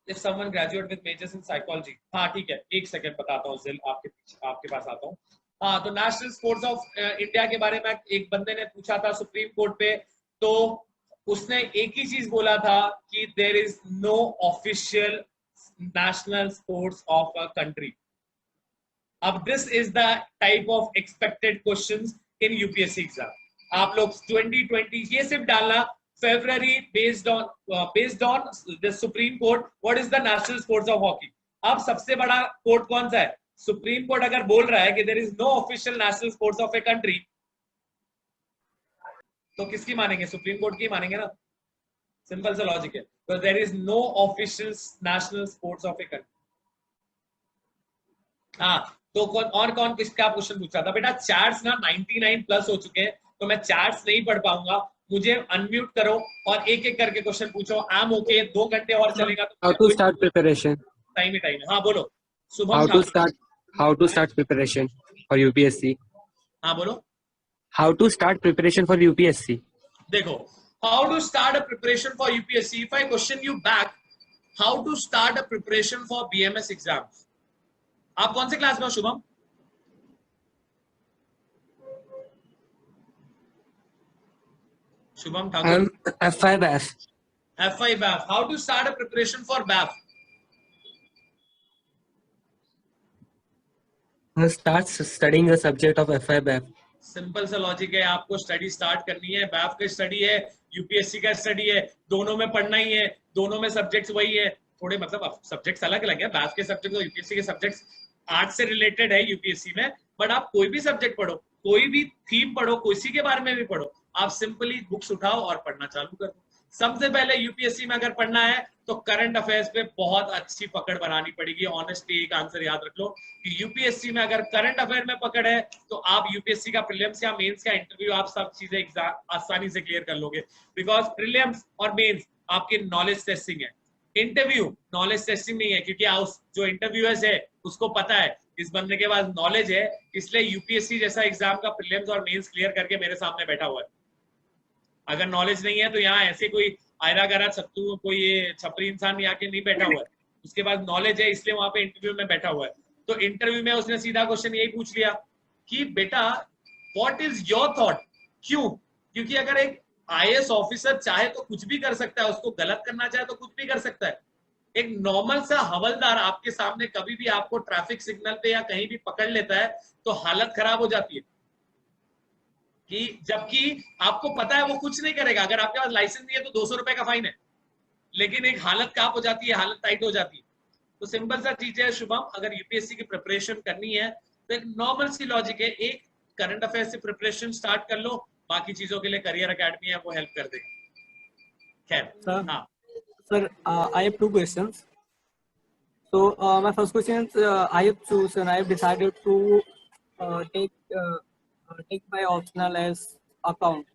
if someone graduate with measures in psychology, हाँ ठीक है, एक सेकंड बताता हूँ, जिल आपके पास आता हूँ। हाँ, तो नेशनल स्पोर्ट्स ऑफ इंडिया के बारे में एक बंदे ने पूछा था सुप्रीम कोर्ट पे, तो उसने एक ही चीज बोला था कि there is no official national sports of a country. अब this is the type of expected questions in UPSC exam. आप लोग 2020 ये सिर्फ डालना, February based on the Supreme Court, what is the national sports of hockey? अब सबसे बड़ा court कौन सा है? सुप्रीम कोर्ट अगर बोल रहा है कि there is no official national sports of a country, तो किसकी मानेंगे? सुप्रीम कोर्ट की मानेंगे ना। सिंपल सा लॉजिक है। तो there is no official national sports of a country. हाँ, तो कौन किसका क्वेश्चन पूछ रहा था बेटा? चार्ट्स ना 99 प्लस हो चुके हैं, तो मैं चार्ट्स नहीं पढ़ पाऊंगा, मुझे अनम्यूट करो और एक एक करके क्वेश्चन पूछो। आई एम ओके, 2 घंटे और चलेगा तो how to start preparation? Time ही टाइम है। हाँ बोलो Shubham. How to start preparation for UPSC? हाँ बोलो। How to start preparation for UPSC? देखो, how to start a preparation for UPSC, if I question you back, how to start a preparation for BMS exams. आप कौन से class में हो Shubham? Shubham Thakur. F5F. F5F. How to start a preparation for BAF? Start studying the subject of F5F. Simple सा logic है, आपको study start करनी है। BAF का स्टडी है, यूपीएससी का स्टडी है, दोनों में पढ़ना ही है, दोनों में सब्जेक्ट्स वही है। थोड़े मतलब सब्जेक्ट्स अलग अलग है, BAF के सब्जेक्ट और यूपीएससी के सब्जेक्ट्स आर्ट से रिलेटेड है यूपीएससी में, बट आप कोई भी सब्जेक्ट पढ़ो, कोई भी थीम पढ़ो, किसी के बारे में भी पढ़ो, आप सिंपली बुक्स उठाओ और पढ़ना चालू कर दो। सबसे पहले यूपीएससी में अगर पढ़ना है तो करंट अफेयर्स पे बहुत अच्छी पकड़ बनानी पड़ेगी। ऑनेस्टली एक आंसर याद रख लो कि यूपीएससी में अगर करंट अफेयर में पकड़ है तो आप यूपीएससी का प्रीलिम्स या मेंस का इंटरव्यू आप सब चीजें आसानी से क्लियर कर लोगे, बिकॉज प्रीलिम्स और मेंस आपकी नॉलेज टेस्टिंग है, इंटरव्यू नॉलेज टेस्टिंग नहीं है, क्योंकि जो इंटरव्यूअर्स है उसको पता है इस बंदे के पास नॉलेज है, इसलिए यूपीएससी जैसा एग्जाम का प्रीलिम्स और मेंस क्लियर करके मेरे सामने बैठा हुआ है। अगर नॉलेज नहीं है तो यहाँ ऐसे कोई आयरा गरा सत्तू कोई ये छपरी इंसान यहाँ के नहीं बैठा हुआ है, उसके पास नॉलेज है इसलिए वहां पे इंटरव्यू में बैठा हुआ है। तो इंटरव्यू में उसने सीधा क्वेश्चन यही पूछ लिया कि बेटा व्हाट इज योर थॉट, क्यों? क्योंकि अगर एक आईएएस ऑफिसर चाहे तो कुछ भी कर सकता है, उसको गलत करना चाहे तो कुछ भी कर सकता है। एक नॉर्मल सा हवलदार आपके सामने कभी भी आपको ट्रैफिक सिग्नल पे या कहीं भी पकड़ लेता है तो हालत खराब हो जाती है, कि जबकि आपको पता है वो कुछ नहीं करेगा, अगर आपके पास लाइसेंस नहीं है तो 200 रुपए का फाइन है, लेकिन एक हालत काप हो जाती है, हालत टाइट हो जाती है। तो सिंपल सा चीज है शुभम, अगर यूपीएससी की प्रिपरेशन करनी है तो एक नॉर्मल सी लॉजिक है, एक करंट अफेयर से प्रिपरेशन स्टार्ट कर लो, बाकी चीजों के लिए करियर एकेडमी है वो हेल्प कर देगी। खैर हाँ Sir, I have 2 questions. So, my first question is, I have chosen, I have decided to take my optional as account.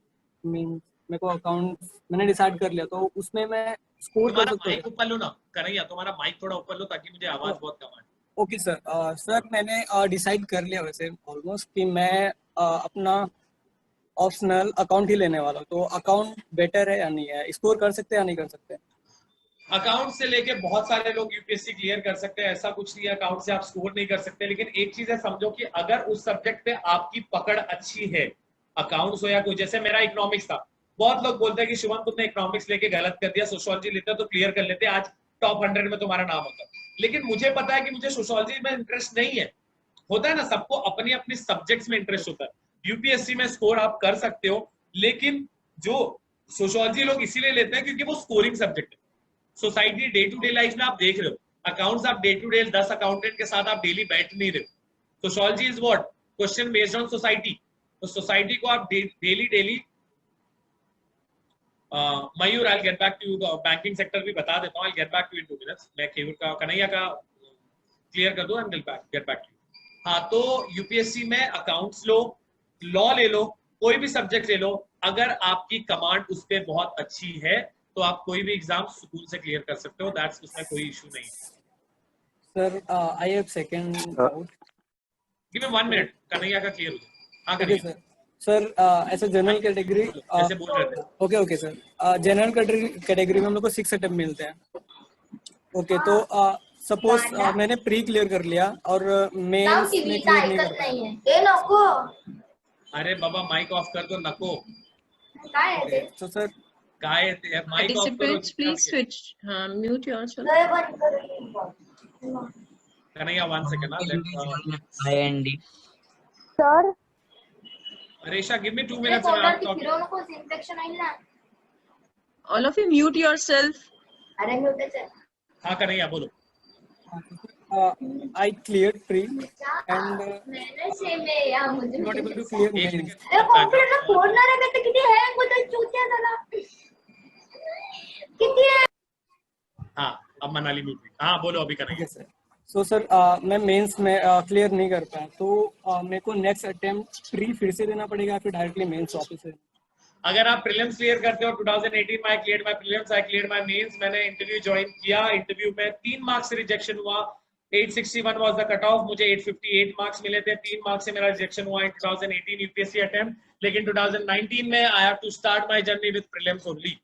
Means मेरे को अकाउंट मैंने डिसाइड कर लिया, तो उसमें मैं स्कोर कर सकता हूँ। माइक ऊपर लो ना कन्हैया, तुम्हारा माइक थोड़ा ऊपर लो ताकि मुझे आवाज बहुत कम आए। Okay sir. सर मैंने डिसाइड कर लिया वैसे ऑलमोस्ट कि मैं अपना ऑप्शनल अकाउंट ही लेने वाला हूँ, तो अकाउंट बेटर है या नहीं है, स्कोर कर सकते हैं या नहीं कर सकते? अकाउंट से लेके बहुत सारे लोग यूपीएससी क्लियर कर सकते हैं, ऐसा कुछ नहीं है अकाउंट से आप स्कोर नहीं कर सकते, लेकिन एक चीज है समझो कि अगर उस सब्जेक्ट पे आपकी पकड़ अच्छी है, अकाउंट्स हो या कोई, जैसे मेरा इकोनॉमिक्स था, बहुत लोग बोलते हैं कि शुभम तुमने इकोनॉमिक्स लेके गलत कर दिया, सोशियोलॉजी लेते तो क्लियर कर लेते, आज टॉप 100 में तुम्हारा नाम होता। लेकिन मुझे पता है कि मुझे सोशियोलॉजी में इंटरेस्ट नहीं है, होता है ना, सबको अपनी अपनी सब्जेक्ट्स में इंटरेस्ट होता है। यूपीएससी में स्कोर आप कर सकते हो, लेकिन जो सोशियोलॉजी लोग इसीलिए लेते हैं क्योंकि वो स्कोरिंग सब्जेक्ट है। Society day to day life में आप देख रहे हो, अकाउंट्स आप डे टू डे 10 अकाउंटेंट के साथ आप डेली बैठ नहीं रहे हो। Sociology is what, question based on society, तो सोसाइटी को आप daily Mayur I get back to banking sector भी बता देता हूँ, I get back to in 2 minutes. मैं केयूर का कन्हैया का क्लियर कर दूं, गेट बैक टू। हाँ, तो यूपीएससी में अकाउंट्स लो, लॉ ले लो, कोई भी सब्जेक्ट ले लो, अगर आपकी कमांड उस पर बहुत अच्छी है तो आप कोई भी एग्जाम सुकून से क्लियर कर सकते हो, दैट्स उसमें कोई इशू नहीं है। Sir I have second doubt, give me 1 minute, Kanhaiya का क्लियर हो जाए। हाँ ओके कन्हैया सर। ऐसे जनरल कैटेगरी जैसे बोल रहे थे, ओके सर, जनरल कैटेगरी में हम लोग को 6 अटेम्प्ट मिलते हैं। ओके, तो सपोज मैंने प्री क्लियर कर लिया और मेंस में क्लियर नहीं कर पाया। अरे बाबा माइक ऑफ कर दो, नको तो सर काय माइक ऑफ करो, Participants, please switch. Mute yourself. Kanhaiya 1 second. IND. Sir, रेशा give me 2 minutes and I'm talking. All of you mute yourself. हाँ कन्हैया बोलो। I cleared pre and not able to clear mains. हाँ अब Manali mute. हाँ बोलो अभी Kanhaiya. Sir, so sir मैं mains में क्लियर नहीं कर पाया, तो मेरे को नेक्स्ट अटेम्प्ट प्री फिर से देना पड़ेगा फिर डायरेक्टली मेंस वापस से? अगर आप प्रीलिम्स क्लियर करते हो 2018 में I clear my prelims, I clear my mains, मैंने इंटरव्यू ज्वाइन किया, इंटरव्यू में 3 मार्क्स से रिजेक्शन हुआ, 861 वाज द कट ऑफ, मुझे 858 मार्क्स मिले थे, 3 मार्क्स से मेरा रिजेक्शन हुआ इन 2018 यूपीएससी अटेम्प्ट, लेकिन 2019 में I have to start my journey with prelims only.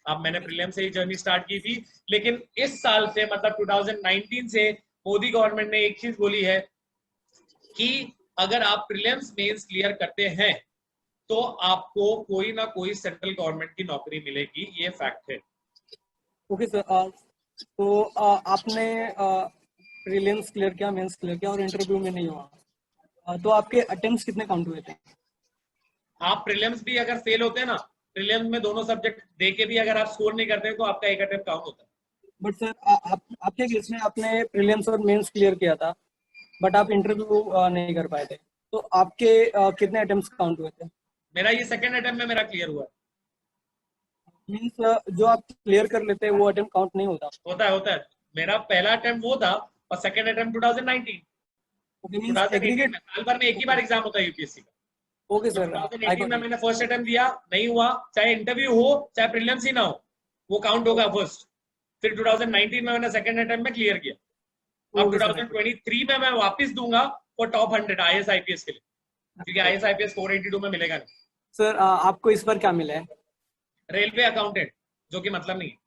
अब मैंने प्रीलिम्स से ही जर्नी स्टार्ट की थी, लेकिन इस साल से मतलब 2019 से मोदी गवर्नमेंट ने एक चीज बोली है कि अगर आप प्रीलिम्स मेंस क्लियर करते हैं तो आपको कोई ना कोई सेंट्रल गवर्नमेंट की नौकरी मिलेगी, ये फैक्ट है। ओके सर, तो आपने प्रीलिम्स क्लियर किया, मेंस क्लियर किया और इंटरव्यू में नहीं हुआ, तो आपके अटेम्प्ट्स कितने काउंट हुए थे? आप प्रीलिम्स भी अगर फेल होते हैं ना, प्रीलिम्स में दोनों सब्जेक्ट देके भी अगर आप स्कोर नहीं करते तो आपका एक अटेम्प्ट काउंट होता है। बट सर आपके केस में आपने प्रीलिम्स और मेंस क्लियर किया था बट आप इंटरव्यू नहीं कर पाए थे, तो आपके कितने अटेम्प्ट्स काउंट हुए थे? मेरा ये सेकंड अटेम्प्ट में मेरा क्लियर हुआ। मींस जो आप क्लियर कर लेते हैं वो अटेम्प्ट काउंट नहीं होता? होता है। मेरा पहला अटेम्प्ट वो था और सेकंड अटेम्प्ट 2019। 2018 में साल भर में एक ही बार एग्जाम होता है यूपीएससी का। ओके सर, 2018 में मैंने फर्स्ट अटेम्प्ट दिया, नहीं हुआ, चाहे इंटरव्यू हो चाहे प्रीलिम्स ही ना हो, वो काउंट होगा फर्स्ट। फिर 2019 में मैंने सेकंड अटेम्प्ट में क्लियर किया। अब 2023 में मैं वापस दूंगा फॉर टॉप 100 आईएएस आईपीएस के लिए, क्योंकि आईएएस आईपीएस 482 में मिलेगा नहीं। सर आपको इस पर क्या मिला है? रेलवे अकाउंटेंट, जो कि मतलब नहीं है।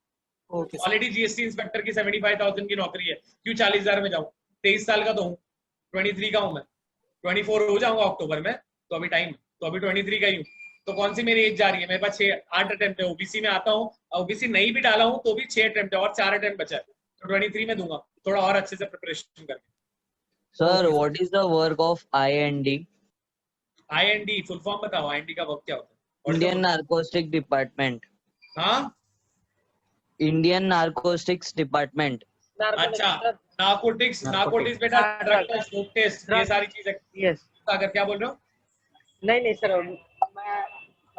ऑलरेडी जीएसटी इंस्पेक्टर की 75,000 की नौकरी है, क्यों 40,000 में जाऊं? 23 साल का तो हूँ, 23 का हूं मैं, 24 हो जाऊंगा अक्टूबर में, तो अभी टाइम, तो अभी 23 का ही हूँ, तो कौन सी मेरी एज जा रही है? मेरे पास 8 अटेम्प्ट है, ओबीसी में आता हूँ, ओबीसी नहीं भी डाला हूँ तो भी 6 अटेम्प्ट है और 4 अटेम्प्ट बचा है, तो 23 में दूंगा, थोड़ा और अच्छे से प्रिपरेशन करके। Sir what is the work of IND? IND full form बताओ, आईएनडी का वर्क क्या होता है? Indian narcotics department. हाँ, इंडियन नार्कोटिक्स डिपार्टमेंट। अच्छा, नार्कोटिक्स बेटा, ड्रग टेस्ट, डोप टेस्ट, ये सारी चीजें। यस अगर क्या बोल रहे हो? नहीं सर,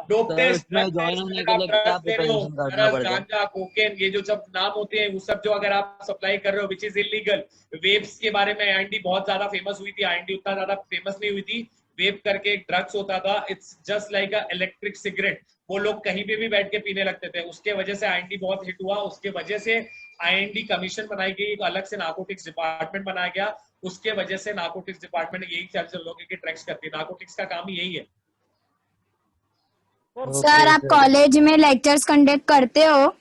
डोप टेस्ट में ज्वाइन होने के लिए क्या प्रिपरेशन करना पड़ता है? गांजा, कोकेन, ये जो सब नाम होते हैं वो सब जो अगर आप सप्लाई कर रहे हो विच इज इलीगल। वेप्स के बारे में आईएनडी बहुत ज्यादा फेमस हुई थी, आईएनडी उतना ज्यादा फेमस नहीं हुई थी। वेप करके एक ड्रग्स होता था, it's just like a electric cigarette, वो लोग कहीं पे भी बैठ के पीने लगते थे, उसके वजह से आईएनडी बहुत हिट हुआ, उसके वजह से आईएनडी कमीशन बनाई गई, एक अलग से नार्कोटिक्स डिपार्टमेंट बनाया गया, उसके वजह से नार्कोटिक्स डिपार्टमेंट यही चल लोगों की ट्रैक्स करती है, नार्कोटिक्स का काम ही यही है। सर आप कॉलेज में लेक्चर्स कंडक्ट करते हो?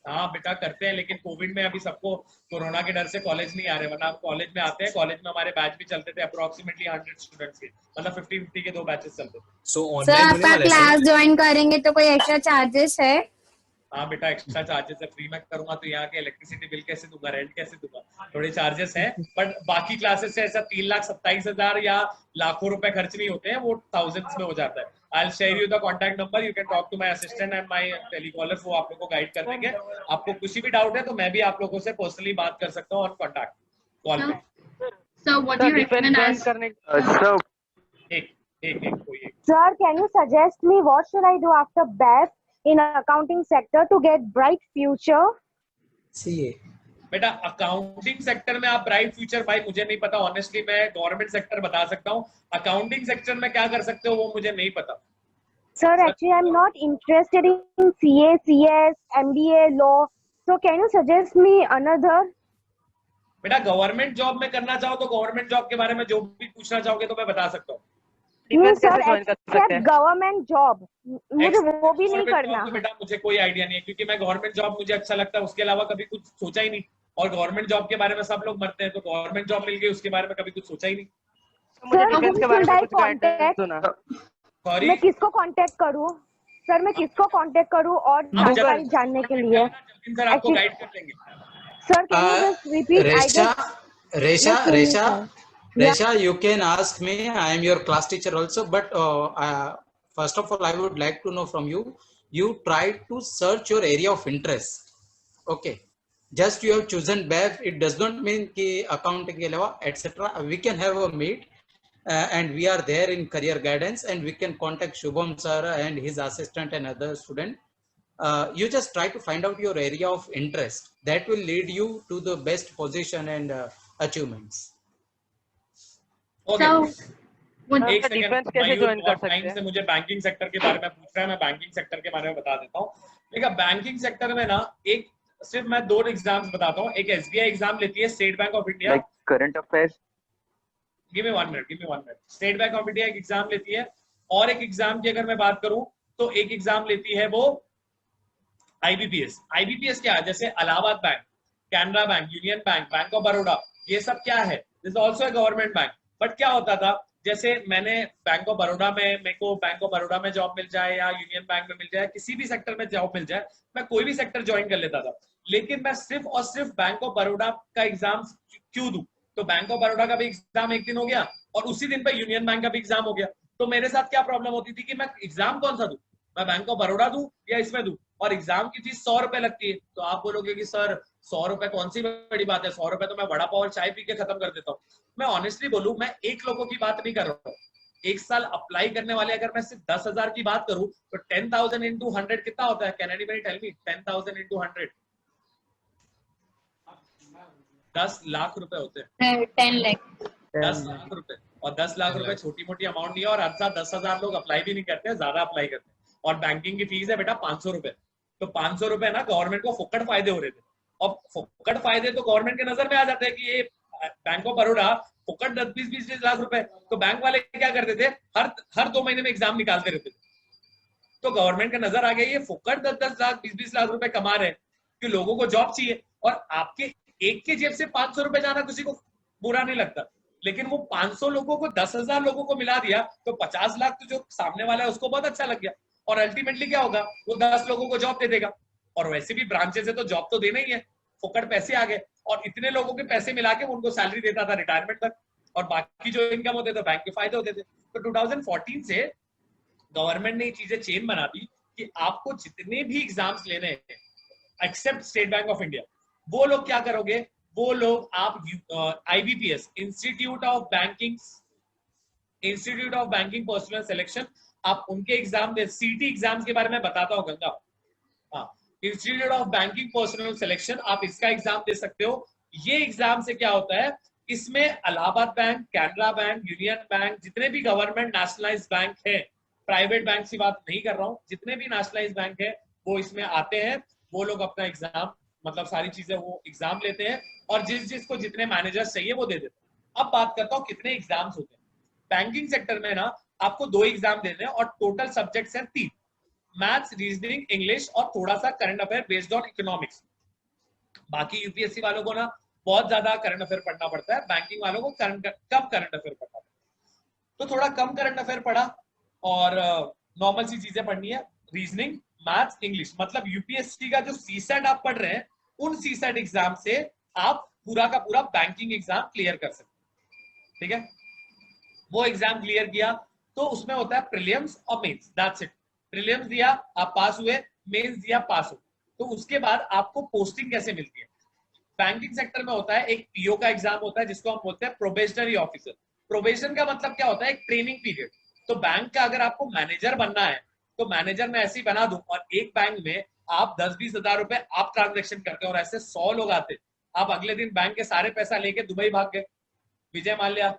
हाँ बेटा करते हैं, लेकिन कोविड में अभी सबको कोरोना के डर से कॉलेज नहीं आ रहे, वरना आप कॉलेज में आते हैं। कॉलेज में हमारे बैच भी चलते थे अप्रोक्सीमेटली 100 स्टूडेंट्स के, मतलब 50-50 के 2 बैचेस चलते थे। सर आपका क्लास ज्वाइन करेंगे तो कोई एक्स्ट्रा चार्जेस है? हाँ बेटा एक्स्ट्रा चार्जेस है, फ्री में करूंगा तो यहाँ के इलेक्ट्रिसिटी बिल कैसे दूंगा, रेंट कैसे दूंगा, थोड़े चार्जेस हैं, बट बाकी क्लासेस से ऐसा 3,27,000 या लाखों रुपए खर्च नहीं होते हैं, वो थाउजेंड्स में हो जाता है। I'll share you the contact number, you can talk to my assistant and my telecaller, वो आप लोग को गाइड कर देंगे। आपको कुछ भी डाउट है तो मैं भी आप लोगों से पर्सनली बात कर सकता हूँ ऑन कॉन्टैक्ट कॉल पे। So what do you recommend as? Sir, can you suggest me what should I do after BAF in accounting sector to get bright future? CA बेटा, अकाउंटिंग सेक्टर में आप bright future, भाई मुझे नहीं पता honestly, मैं government sector बता सकता हूँ, अकाउंटिंग सेक्टर में क्या कर सकते हो वो मुझे नहीं पता। Sir, actually I'm not interested in CA, CS, MBA, law. So can you suggest me another? बेटा गवर्नमेंट जॉब में करना चाहो तो गवर्नमेंट जॉब के बारे में जो भी पूछना चाहोगे तो मैं बता सकता हूँ। नहीं सर, एक्सेप्ट गवर्नमेंट जॉब, मुझे वो भी नहीं करना। बेटा मुझे कोई आइडिया नहीं है, क्योंकि मैं गवर्नमेंट जॉब मुझे अच्छा लगता है, उसके अलावा कभी कुछ सोचा ही नहीं, और गवर्नमेंट जॉब के बारे में सब लोग मरते हैं, तो गवर्नमेंट जॉब मिल गई उसके बारे में कभी कुछ सोचा ही नहीं। सर मैं किसको कांटेक्ट करूँ? सर मैं किसको कांटेक्ट करूँ और जानकारी जानने के लिए? सर आपको गाइड कर देंगे। Sir can you just repeat? Resha, you can ask me. I am your class teacher also. But first of all, I would like to know from you. You try to search your area of interest. Okay. Just you have chosen BAF. It does not mean कि accounting के अलावा etc. We can have a meet, and we are there in career guidance, and we can contact Shubham sir and his assistant and other student. You just try to find out your area of interest. That will lead you to the best position and achievements. Okay, sir, एक defence second, कैसे join कर बहुत सकते time हैं? से मुझे banking sector के बारे में पूछ रहा है, मैं बैंकिंग सेक्टर के बारे में बता देता हूँ। देखा, बैंकिंग सेक्टर में ना एक सिर्फ मैं 2 एग्जाम्स बताता हूँ। एक SBI एग्जाम लेती है, state Bank of India. Like current affairs. Give me 1 minute. State Bank of India एक एग्जाम लेती है, और एक एग्जाम की अगर मैं बात करूं तो एक एग्जाम लेती है वो IBPS। IBPS क्या है? जैसे Allahabad bank, Canara bank, union bank, bank of Baroda, ये सब क्या है? This also a government bank. But क्या होता था, जैसे मैंने बैंक ऑफ बड़ौदा में, मेरे को बैंक ऑफ बड़ौदा में जॉब मिल जाए या यूनियन बैंक में मिल जाए, किसी भी सेक्टर में जॉब मिल जाए, मैं कोई भी सेक्टर ज्वाइन कर लेता था। लेकिन मैं सिर्फ और सिर्फ बैंक ऑफ बड़ौदा का एग्जाम क्यों दूं? तो बैंक ऑफ बड़ौदा का भी एग्जाम एक दिन हो गया और उसी दिन पे यूनियन बैंक का भी एग्जाम हो गया। तो मेरे साथ क्या प्रॉब्लम होती थी कि मैं एग्जाम कौन सा दूं, मैं बैंक ऑफ बड़ौदा दूं या इसमें दूं? और एग्जाम की फीस 100 रुपए लगती है। तो आप बोलोगे कि सर 100 रुपए कौन सी बड़ी बात है, 100 रुपए तो मैं वड़ा पाव और चाय पी के खत्म कर देता हूँ। मैं ऑनेस्टली बोलूं, मैं एक लोगों की बात नहीं कर रहा हूँ। एक साल अप्लाई करने वाले अगर मैं सिर्फ 10,000 की बात करूं तो 10,000 into 100 कितना होता है? Can anybody tell me? 10,000 into 100 10 lakh रुपए होते हैं। 10 लाख 10 लाख रुपए, और 10 लाख रुपए छोटी मोटी अमाउंट नहीं है। और हर साल 10,000 लोग अप्लाई भी नहीं करते हैं, ज्यादा अप्लाई करते हैं। और बैंकिंग की फीस है बेटा 500 रुपए। तो 500 रुपए ना गवर्नमेंट को फुकट फायदे हो रहे थे। और फुकट फायदे तो गवर्नमेंट के नजर में आ जाते हैं कि ये बैंक ऑफ बड़ौदा फुकट 10-20 लाख रुपए। तो बैंक वाले क्या करते थे, हर 2 महीने में एग्जाम निकालते रहते थे। तो गवर्नमेंट का नजर आ गया ये फुकट 10-10 लाख 20-20 लाख रुपए कमा रहे हैं कि लोगों को जॉब चाहिए। और आपके एक के जेब से 500 रुपए जाना किसी को बुरा नहीं लगता, लेकिन वो 500 लोगों को 10,000 लोगों को मिला दिया तो 50 लाख तो जो सामने वाला है उसको बहुत अच्छा लग गया। और अल्टीमेटली क्या होगा, वो 10 लोगों को जॉब दे देगा। और वैसे भी ब्रांचेस है तो जॉब तो देना ही है, फुकट पैसे आ गए। और इतने लोगों के पैसे मिला के उनको सैलरी देता था रिटायरमेंट तक, और बाकी जो इनकम होते थे बैंक के फायदे होते थे। तो 2014 से गवर्नमेंट ने ये चीजें चेन बना दी कि आपको जितने भी एग्जाम्स लेने हैं except State Bank of India, वो लोग क्या करोगे, वो लोग आप IBPS institute of banking personnel selection, आप उनके एग्जाम दे। CT एग्जाम्स के बारे में बताता हूँ गंगा। हाँ, institute of banking personnel selection, आप इसका एग्जाम दे सकते हो। ये एग्जाम से क्या होता है, इसमें Allahabad bank, Canara bank, union bank, जितने भी गवर्नमेंट नेशनलाइज्ड बैंक है, प्राइवेट बैंक की बात नहीं कर रहा हूँ, जितने भी नेशनलाइज्ड बैंक है वो इसमें आते हैं। वो लोग अपना एग्जाम, मतलब सारी चीजें वो एग्जाम लेते हैं, और जिसको जितने मैनेजर्स चाहिए वो दे देते हैं। अब बात करता हूँ कितने एग्जाम्स होते हैं। बैंकिंग सेक्टर में ना आपको 2 एग्जाम देने हैं और टोटल सब्जेक्ट्स हैं 3, मैथ्स, रीजनिंग, इंग्लिश और थोड़ा सा current affair based on economics. बाकी UPSC वालों को ना बहुत ज्यादा करंट अफेयर पढ़ना पड़ता है, बैंकिंग वालों को कम करंट अफेयर पढ़ना पड़ता है। तो थोड़ा कम करंट अफेयर पढ़ा और नॉर्मल सी चीजें पढ़नी है, रीजनिंग, मैथ्स, इंग्लिश। मतलब UPSC का जो CSAT आप पढ़ रहे हैं, उन CSAT एग्जाम से आप पूरा का पूरा बैंकिंग एग्जाम क्लियर कर सकते हैं। ठीक है, वो एग्जाम क्लियर किया तो उसमें होता है प्रीलिम्स और मेंस, दैट्स इट। प्रीलिम्स दिया आप पास हुए, मेंस दिया पास हुए। तो उसके बाद आपको पोस्टिंग कैसे मिलती है, बैंकिंग सेक्टर में होता है एक PO का एग्जाम होता है जिसको हम बोलते हैं प्रोबेशनरी ऑफिसर। प्रोबेशन का मतलब क्या होता है, एक ट्रेनिंग पीरियड। तो बैंक का अगर आपको मैनेजर बनना है तो मैनेजर मैं ऐसे ही बना दूं, और एक बैंक में आप 10-20 हजार रुपए आप ट्रांजेक्शन करते हैं और ऐसे 100 लोग आते। आप अगले दिन बैंक के सारे पैसा लेके दुबई भाग गए, विजय माल्या,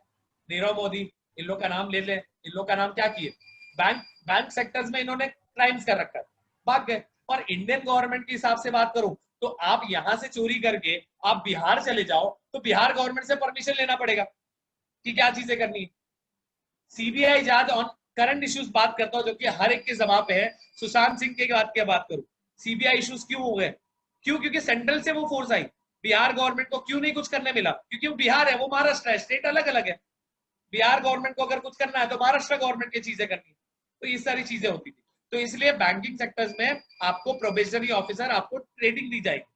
नीरव मोदी, इन लोग का नाम ले लें, इन लोग का नाम क्या किए, बैंक सेक्टर्स में इन्होंने क्राइम्स कर रखा है, भाग गए। और इंडियन गवर्नमेंट के हिसाब से बात करूं तो आप यहां से चोरी करके आप बिहार चले जाओ तो बिहार गवर्नमेंट से परमिशन लेना पड़ेगा कि क्या चीजें करनी है। CBI जांच ऑन करंट इश्यूज बात करता हूं जो कि हर एक के जमा पे है। सुशांत सिंह के बात की बात करूं, CBI इश्यूज क्यों हो गए, क्योंकि सेंट्रल से वो फोर्स आई। बिहार गवर्नमेंट को क्यों नहीं कुछ करने मिला, क्योंकि वो बिहार है, वो महाराष्ट्र है, स्टेट अलग अलग है। बिहार गवर्नमेंट को अगर कुछ करना है तो महाराष्ट्र गवर्नमेंट की चीजें करनी है। तो ये सारी चीजें होती थी। तो इसलिए बैंकिंग सेक्टर्स में आपको प्रोबेशनरी ऑफिसर, आपको ट्रेनिंग दी जाएगी।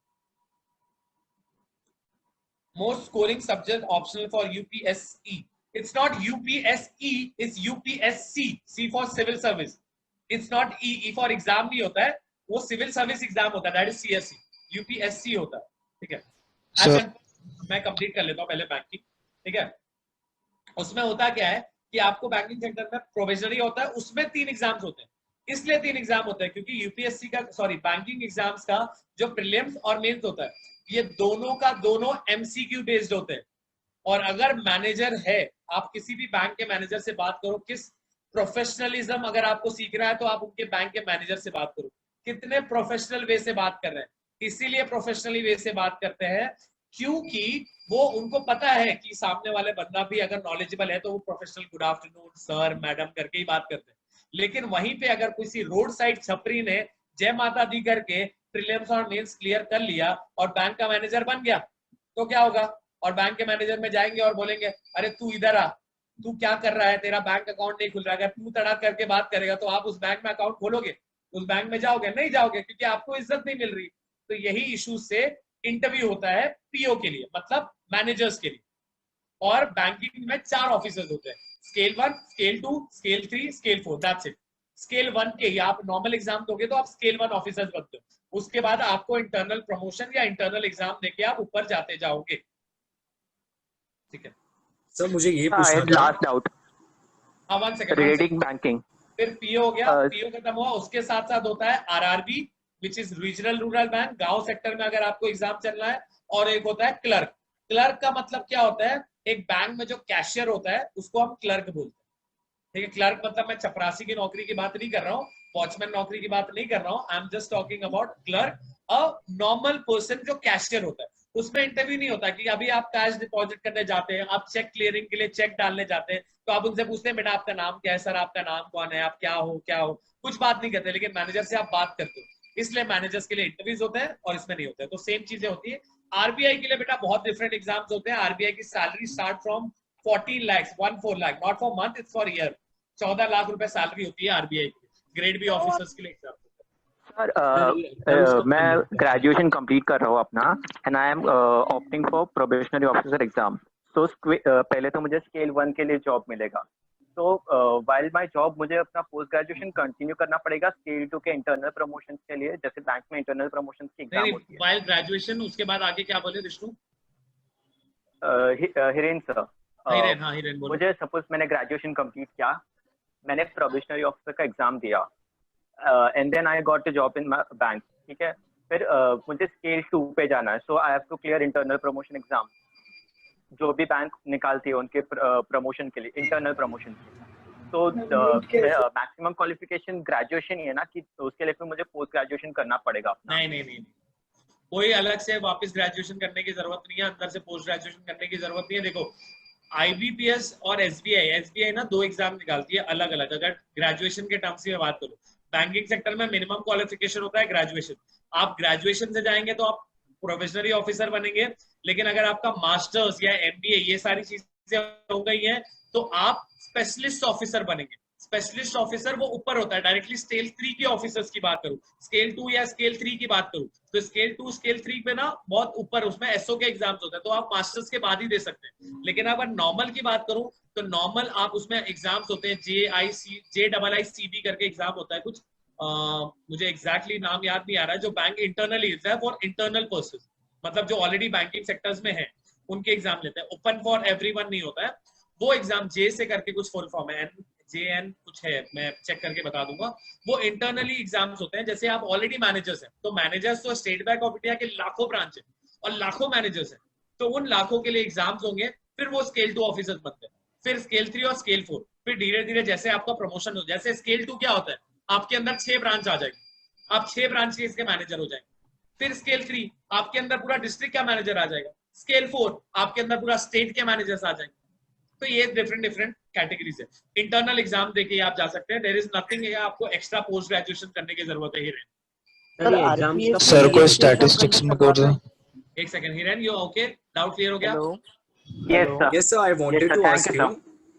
Most scoring subject optional for UPSE। It's not UPSE, it's UPSC, C for civil service. It's not E for exam नहीं होता है, वो civil service exam होता है, that is CSE, UPSC होता है। ठीक है, मैं कंप्लीट कर लेता हूँ पहले बैंकिंग। ठीक है, उसमें होता क्या है कि आपको बैंकिंग सेक्टर में प्रोबेशनरी होता है, उसमें 3 एग्जाम्स होते हैं। इसलिए 3 एग्जाम होते हैं क्योंकि UPSC का बैंकिंग एग्जाम्स का जो प्रीलिम्स और मेंस होता है, ये दोनों का दोनों MCQ बेस्ड होते हैं। और अगर मैनेजर है, आप किसी भी बैंक के मैनेजर से बात करो, किस प्रोफेशनलिज्म अगर आपको सीखना है तो आप उनके बैंक के मैनेजर से बात करो, कितने प्रोफेशनल वे से बात कर रहे हैं। इसीलिए प्रोफेशनली वे से बात करते हैं क्योंकि वो उनको पता है कि सामने वाले बंदा भी अगर नॉलेजेबल है तो वो professional good afternoon sir madam करके ही बात करते हैं। लेकिन वहीं पे अगर किसी रोड साइड छपरी ने जय माता दी करके प्रीलिम्स और मेंस क्लियर कर लिया और बैंक का मैनेजर बन गया तो क्या होगा? और बैंक के मैनेजर में जाएंगे और बोलेंगे अरे तू इधर आ, तू क्या कर रहा है, तेरा बैंक अकाउंट नहीं खुल रहा है। अगर तू तड़ाक करके बात करेगा तो आप उस बैंक में अकाउंट खोलोगे, उस बैंक में जाओगे? नहीं जाओगे, क्योंकि आपको इज्जत नहीं मिल रही। तो यही इशू से इंटरव्यू होता है पीओ के लिए, मतलब मैनेजर्स के लिए। और बैंकिंग में 4 ऑफिसर्स होते हैं, scale 1, scale 2, scale 3, scale 4, that's it. Scale 1 के ही आप नॉर्मल एग्जाम दोगे तो आप स्केल 1 ऑफिसर्स बनते हो। उसके बाद आपको इंटरनल प्रमोशन या इंटरनल एग्जाम देके आप ऊपर जाते जाओगे। ठीक है सर, मुझे ये पूछना था, लास्ट डाउट हाँ 1 सेकंड रिलेटिंग बैंकिंग। फिर पीओ हो गया, पीओ खत्म हुआ, उसके साथ साथ होता है RRB which is regional rural bank, गांव सेक्टर में अगर आपको एग्जाम चलना है। और एक होता है क्लर्क। क्लर्क का मतलब क्या होता है? एक बैंक में जो कैशियर होता है उसको हम क्लर्क बोलते हैं। ठीक है, क्लर्क मतलब मैं चपरासी की नौकरी की बात नहीं कर रहा हूँ, वॉचमैन नौकरी की बात नहीं कर रहा हूँ। I am just talking about clerk, a normal person जो कैशियर होता है। उसमें इंटरव्यू नहीं होता कि अभी आप कैश डिपॉजिट करने जाते हैं, आप चेक क्लियरिंग के लिए चेक डालने जाते हैं तो आप उनसे पूछते हैं बेटा आपका नाम क्या है, सर आपका नाम कौन है, आप क्या हो, कुछ बात नहीं करते। लेकिन मैनेजर से आप बात करते हो, इसलिए मैनेजर्स के लिए इंटरव्यूज होते हैं और इसमें नहीं होते हैं। तो सेम चीजें होती है। आरबीआई के लिए बेटा बहुत डिफरेंट एग्जाम्स होते हैं। आरबीआई की salary start from 14 lakhs, 14 lakh, not for month, it's for year. 14 lakh रुपए सैलरी होती है आरबीआई की। ग्रेड बी ऑफिसर्स के लिए एग्जाम सर मैं ग्रेजुएशन कंप्लीट कर रहा हूँ अपना, and I am opting for probationary officer exam. तो पहले तो मुझे स्केल 1 के लिए जॉब मिलेगा, तो वाइल माय जॉब मुझे अपना पोस्ट ग्रेजुएशन कंटिन्यू करना पड़ेगा स्केल 2 के इंटरनल प्रमोशन के लिए, जैसे बैंक में इंटरनल प्रमोशन की एग्जाम होती है। वाइल ग्रेजुएशन, उसके बाद आगे क्या बोले विष्णु? हिरेन सर, हिरेन बोलो। मुझे सपोज मैंने ग्रेजुएशन कंप्लीट किया, मैंने प्रोबेशनरी ऑफिसर का एग्जाम दिया, and then I got a job in bank. ठीक है, फिर मुझे स्केल 2 पे जाना है, so I have to clear internal promotion exam, जो भी बैंक निकालती है उनके प्रमोशन के लिए, इंटरनल प्रमोशन के लिए। तो मैक्सिमम क्वालिफिकेशन ग्रेजुएशन ही है ना, कि उसके लिए फिर मुझे पोस्ट ग्रेजुएशन करना पड़ेगा अपना? नहीं, कोई अलग से वापस ग्रेजुएशन करने की जरूरत नहीं है, अंदर से पोस्ट ग्रेजुएशन करने की जरूरत नहीं है। देखो आईबीपीएस और एसबीआई ना 2 एग्जाम निकालती है अलग अलग। अगर ग्रेजुएशन के टर्म्स में बात करो, बैंकिंग सेक्टर में मिनिमम क्वालिफिकेशन होता है ग्रेजुएशन। आप ग्रेजुएशन से जाएंगे तो आप प्रोफेशनरी ऑफिसर बनेंगे, लेकिन अगर आपका मास्टर्स या एमबीए ये सारी चीजें हो गई हैं तो आप स्पेशलिस्ट ऑफिसर बनेंगे। स्पेशलिस्ट ऑफिसर वो ऊपर होता है, डायरेक्टली स्केल 3 के ऑफिसर्स की बात करूं, स्केल 2 या स्केल 3 की बात करूं तो स्केल 2 स्केल 3 पे ना बहुत ऊपर, उसमें एसओ के एग्जाम्स होते हैं, तो आप मास्टर्स के बाद ही दे सकते हैं। लेकिन अगर नॉर्मल की बात करूं तो नॉर्मल आप उसमें एग्जाम्स होते हैं, JIICD करके एग्जाम होता है कुछ, मुझे एग्जैक्टली नाम याद नहीं आ रहा है, जो बैंक इंटरनली होता है फॉर इंटरनल पर्सन, मतलब जो ऑलरेडी बैंकिंग सेक्टर्स में है उनके एग्जाम लेते हैं। ओपन फॉर एवरीवन नहीं होता है वो एग्जाम। जे से करके कुछ फुल फॉर्म है, JN कुछ है, मैं चेक करके बता दूंगा। वो इंटरनली एग्जाम्स होते हैं। जैसे आप ऑलरेडी मैनेजर्स हैं, तो मैनेजर्स तो स्टेट बैंक ऑफ इंडिया के लाखों ब्रांच है और लाखों मैनेजर्स हैं, तो उन लाखों के लिए एग्जाम्स होंगे। फिर वो स्केल 2 ऑफिसर्स बनते हैं, फिर स्केल 3 और स्केल 4, फिर धीरे धीरे जैसे आपका प्रमोशन हो, जैसे स्केल 2 क्या होता है, आपके अंदर 6 ब्रांच आ जाएगी, आप 6 ब्रांच के इसके मैनेजर हो जाएंगे। फिर स्केल 3 आपके अंदर पूरा डिस्ट्रिक्ट का मैनेजर आ जाएगा। स्केल 4 आपके अंदर पूरा स्टेट के मैनेजर्स आ जाएंगे। तो ये डिफरेंट कैटेगरीज है। इंटरनल एग्जाम देके आप जा सकते हैं, देयर इज नथिंग है आपको एक्स्ट्रा पोस्ट ग्रेजुएशन करने की जरूरत है। हिरेन सर कोई स्टैटिस्टिक्स में कर दो। एक second Hiren, you okay? Doubt clear हो गया? Yes sir, I wanted to ask you.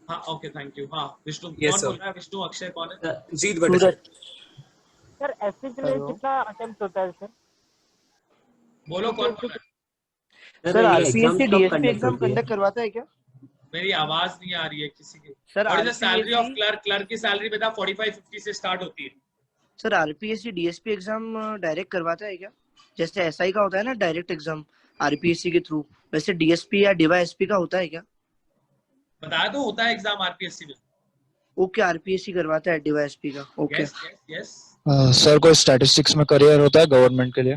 हाँ ओके, थैंक यू। हाँ विष्णु Yes, कौन sir. बोल रहा है? विष्णु, अक्षय कौन है? जीत भट्टाचार्य सर। एसपी के लिए कितना अटेम्प्ट होता है सर? बोलो कौन बोल रहा है? Sir RPSC DSP exam conduct करवाता है क्या? मेरी आवाज नहीं आ रही है किसी की। Sir what is the salary of clerk? Clerk की सैलरी बेटा 45-50 से स्टार्ट होती है। Sir RPSC DSP exam direct करवाता है क्या? जैसे एसआई का होता है ना डायरेक्ट एग्जाम आरपीएससी के थ्रू, वैसे डीएसपी या डीवाईएसपी का होता है क्या? बताया तो होता है एग्जाम आरपीएससी में। ओके, आरपीएससी करवाता है डीवाईएसपी का। Okay yes. सर कोई स्टैटिस्टिक्स में करियर होता है गवर्नमेंट के लिए?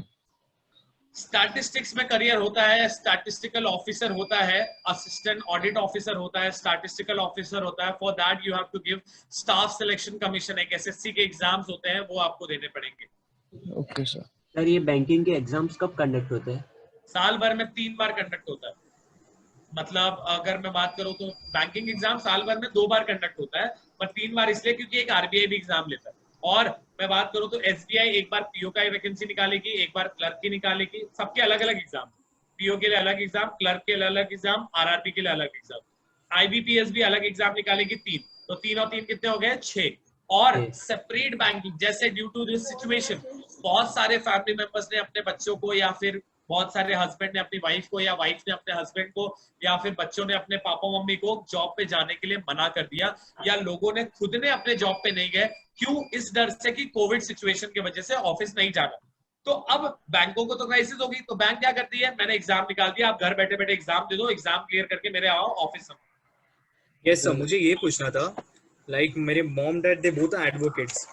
स्टैटिस्टिक्स में करियर होता है, स्टैटिस्टिकल ऑफिसर होता है, असिस्टेंट ऑडिट ऑफिसर होता है, स्टैटिस्टिकल ऑफिसर होता है. For that you have to give Staff selection Commission. एक एसएससी के एग्जाम्स होते हैं, वो आपको देने पड़ेंगे. Okay sir. सर ये बैंकिंग के एग्जाम्स कब कंडक्ट होते हैं? साल भर में 3 बार कंडक्ट होता है. मतलब अगर मैं बात करूं तो बैंकिंग एग्जाम साल भर में 2 बार कंडक्ट होता है, पर 3 बार इसलिए क्योंकि एक आरबीआई भी एग्जाम लेता है. और मैं बात करूं तो एसबीआई एक बार पीओ का वैकेंसी निकालेगी, एक बार क्लर्क की निकालेगी. सबके अलग अलग एग्जाम, पीओ के लिए अलग एग्जाम, क्लर्क के लिए अलग एग्जाम, आरआरबी के लिए अलग एग्जाम. आईबीपीएस भी अलग एग्जाम निकालेगी 3. तो 3 और 3 कितने हो गए? 6. और सेपरेट बैंकिंग, जैसे ड्यू टू दिस सिचुएशन बहुत सारे फैमिली मेंबर्स ने अपने बच्चों को, या फिर बहुत सारे हस्बैंड ने अपनी वाइफ को, या वाइफ ने अपने हस्बैंड को, या फिर बच्चों ने अपने पापा मम्मी को जॉब पे जाने के लिए मना कर दिया, या लोगों ने खुद ने अपने जॉब पे नहीं गए. क्यों? इस डर से कि कोविड सिचुएशन की वजह से ऑफिस नहीं जाना. तो अब बैंकों को तो क्राइसिस होगी, तो बैंक क्या करती है? मैंने एग्जाम निकाल दिया, आप घर बैठे बैठे एग्जाम दे दो, एग्जाम क्लियर करके मेरे आओ ऑफिस में. यस सर, मुझे ये पूछना था, लाइक मेरे mom dad they both are advocates.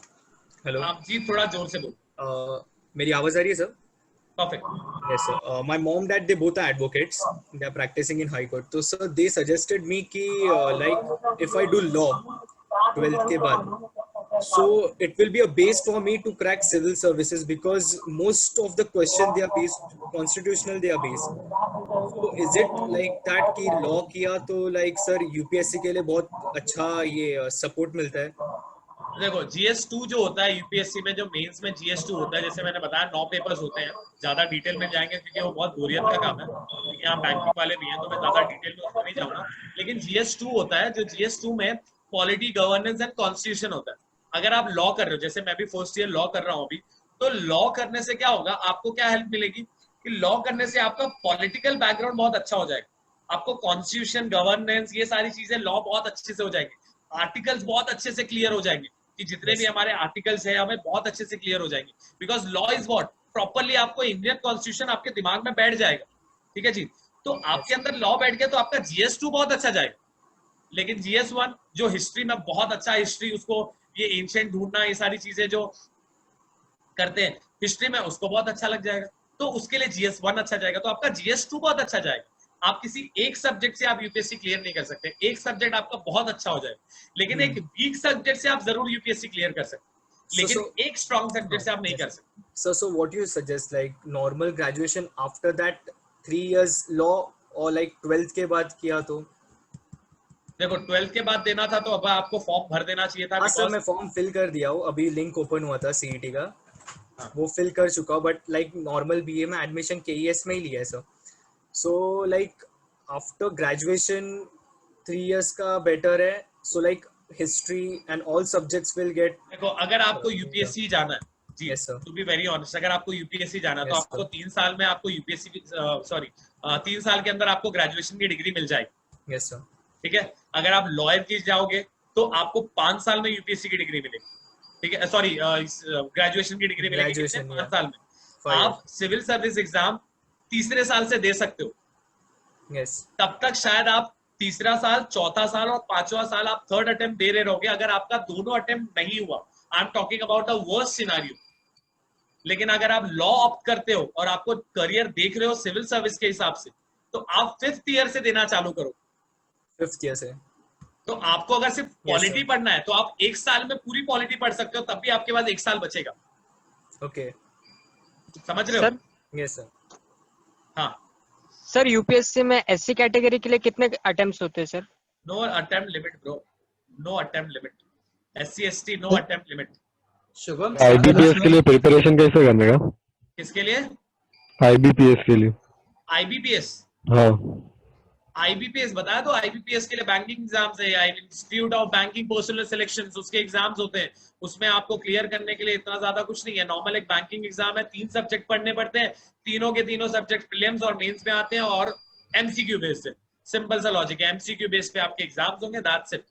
Hello आप जी थोड़ा जोर से बोलो. मेरी आवाज आ रही है sir? Perfect. Yes sir. My mom dad they both are advocates. They are practicing in high court. So sir they suggested me कि like if I do law 12th के बाद, so it will be a base for me to crack civil services because most of the question they are based constitutional, they are based. So is it like that कि law किया तो like sir UPSC के लिए बहुत अच्छा ये support मिलता है? देखो GS2 जो होता है यूपीएससी में, जो मेंस में GS2 होता है, जैसे मैंने बताया 9 पेपर्स होते हैं. ज्यादा डिटेल में जाएंगे क्योंकि वो बहुत बोरियत का काम है, क्योंकि यहाँ बैंकिंग वाले भी हैं, तो मैं ज्यादा डिटेल में उसमें नहीं जाऊंगा. लेकिन GS2 होता है, जो GS2 में पॉलिटी, गवर्नेंस एंड कॉन्स्टिट्यूशन होता है. अगर आप लॉ कर रहे हो, जैसे मैं भी फर्स्ट ईयर लॉ कर रहा हूँ अभी, तो लॉ करने से क्या होगा, आपको क्या हेल्प मिलेगी कि लॉ करने से आपका पॉलिटिकल बैकग्राउंड बहुत अच्छा हो जाएगा. आपको कॉन्स्टिट्यूशन, गवर्नेंस, ये सारी चीजें लॉ बहुत अच्छे से हो जाएंगे. आर्टिकल्स बहुत अच्छे से क्लियर हो जाएंगे कि जितने भी हमारे आर्टिकल्स हैं हमें बहुत अच्छे से क्लियर हो जाएंगे. Because law is what, properly आपको इंडियन कॉन्स्टिट्यूशन आपके दिमाग में बैठ जाएगा. ठीक है जी. तो आपके अंदर लॉ बैठ गया तो आपका GS2 बहुत अच्छा जाएगा. लेकिन GS1 जो हिस्ट्री में बहुत अच्छा, हिस्ट्री उसको ये एंशिएंट ढूंढना, ये सारी चीजें जो करते हैं हिस्ट्री में, उसको बहुत अच्छा लग जाएगा. तो उसके लिए GS1 अच्छा जाएगा. तो आपका GS2 बहुत अच्छा जाएगा. आप किसी एक सब्जेक्ट से आप यूपीएससी क्लियर नहीं कर सकते. एक सब्जेक्ट आपका बहुत अच्छा हो जाए, लेकिन एक वीक सब्जेक्ट से आप जरूर यूपीएससी क्लियर कर सकते, लेकिन एक स्ट्रॉन्ग सब्जेक्ट से आप नहीं कर सकते. So what you suggest, like normal graduation after that 3 years law or like 12th के बाद किया तो? देखो 12th के बाद देना था तो अब आपको फॉर्म भर देना चाहिए था. हाँ सर, मैं फॉर्म फिल कर दिया हूँ, अभी लिंक ओपन हुआ था सीईटी का, वो फिल कर चुका हूँ. बट लाइक नॉर्मल बीए में एडमिशन केईएस में ही लिया है sir. So like after graduation 3 years का better है. So like history and all subjects will get. देखो अगर आपको यूपीएससी जाना है जी, to be very honest, अगर आपको यूपीएससी जाना है तो आपको 3 साल में आपको यूपीएससी 3 साल के अंदर आपको ग्रेजुएशन की डिग्री मिल जाएगी. Yes sir. ठीक है. अगर आप लॉयर की जाओगे तो आपको 5 साल में यूपीएससी की डिग्री मिलेगी. ठीक है, सॉरी ग्रेजुएशन की डिग्री मिलेगी 5 साल में. आप सिविल सर्विस एग्जाम तीसरे साल से दे सकते हो. yes. तब तक शायद आप तीसरा साल, चौथा साल और 5वां साल आप थर्ड अटेम्प्ट दे रहे रहोगे. अगर आपका दोनों अटेम्प्ट नहीं हुआ, I am talking about a worst scenario. लेकिन अगर आप लॉ ऑप्ट करते हो और आपको करियर देख रहे हो सिविल सर्विस के हिसाब से, तो आप 5th ईयर से देना चालू करो. 5th ईयर से. तो आपको अगर सिर्फ पॉलिटी पढ़ना है तो आप 1 साल में पूरी पॉलिटी पढ़ सकते हो, तब भी आपके पास 1 साल बचेगा. ओके, समझ रहे हो? Yes sir. हाँ सर, यूपीएससी में एससी कैटेगरी के लिए कितने अटेम्प्ट्स होते हैं sir? No attempt limit bro, no attempt limit. SC ST no attempt limit. Shubham, IBPS के लिए प्रिपरेशन कैसे करने का? किसके लिए? आईबीपीएस के लिए. आईबीपीएस? हाँ आईबीपीएस बताया तो. आईबीपीएस के लिए बैंकिंग एग्जाम्स है, institute of banking personal selections, उसके एग्जाम्स होते हैं. उसमें आपको क्लियर करने के लिए इतना ज्यादा कुछ नहीं है. नॉर्मल एक बैंकिंग एग्जाम है, 3 सब्जेक्ट पढ़ने पड़ते हैं, तीनों के तीनों सब्जेक्ट प्रीलिम्स और मेंस में आते हैं और एमसीक्यू बेस्ड है. सिंपल सा लॉजिक है, एमसीक्यू बेस पे आपके एग्जाम्स होंगे, दैट्स इट.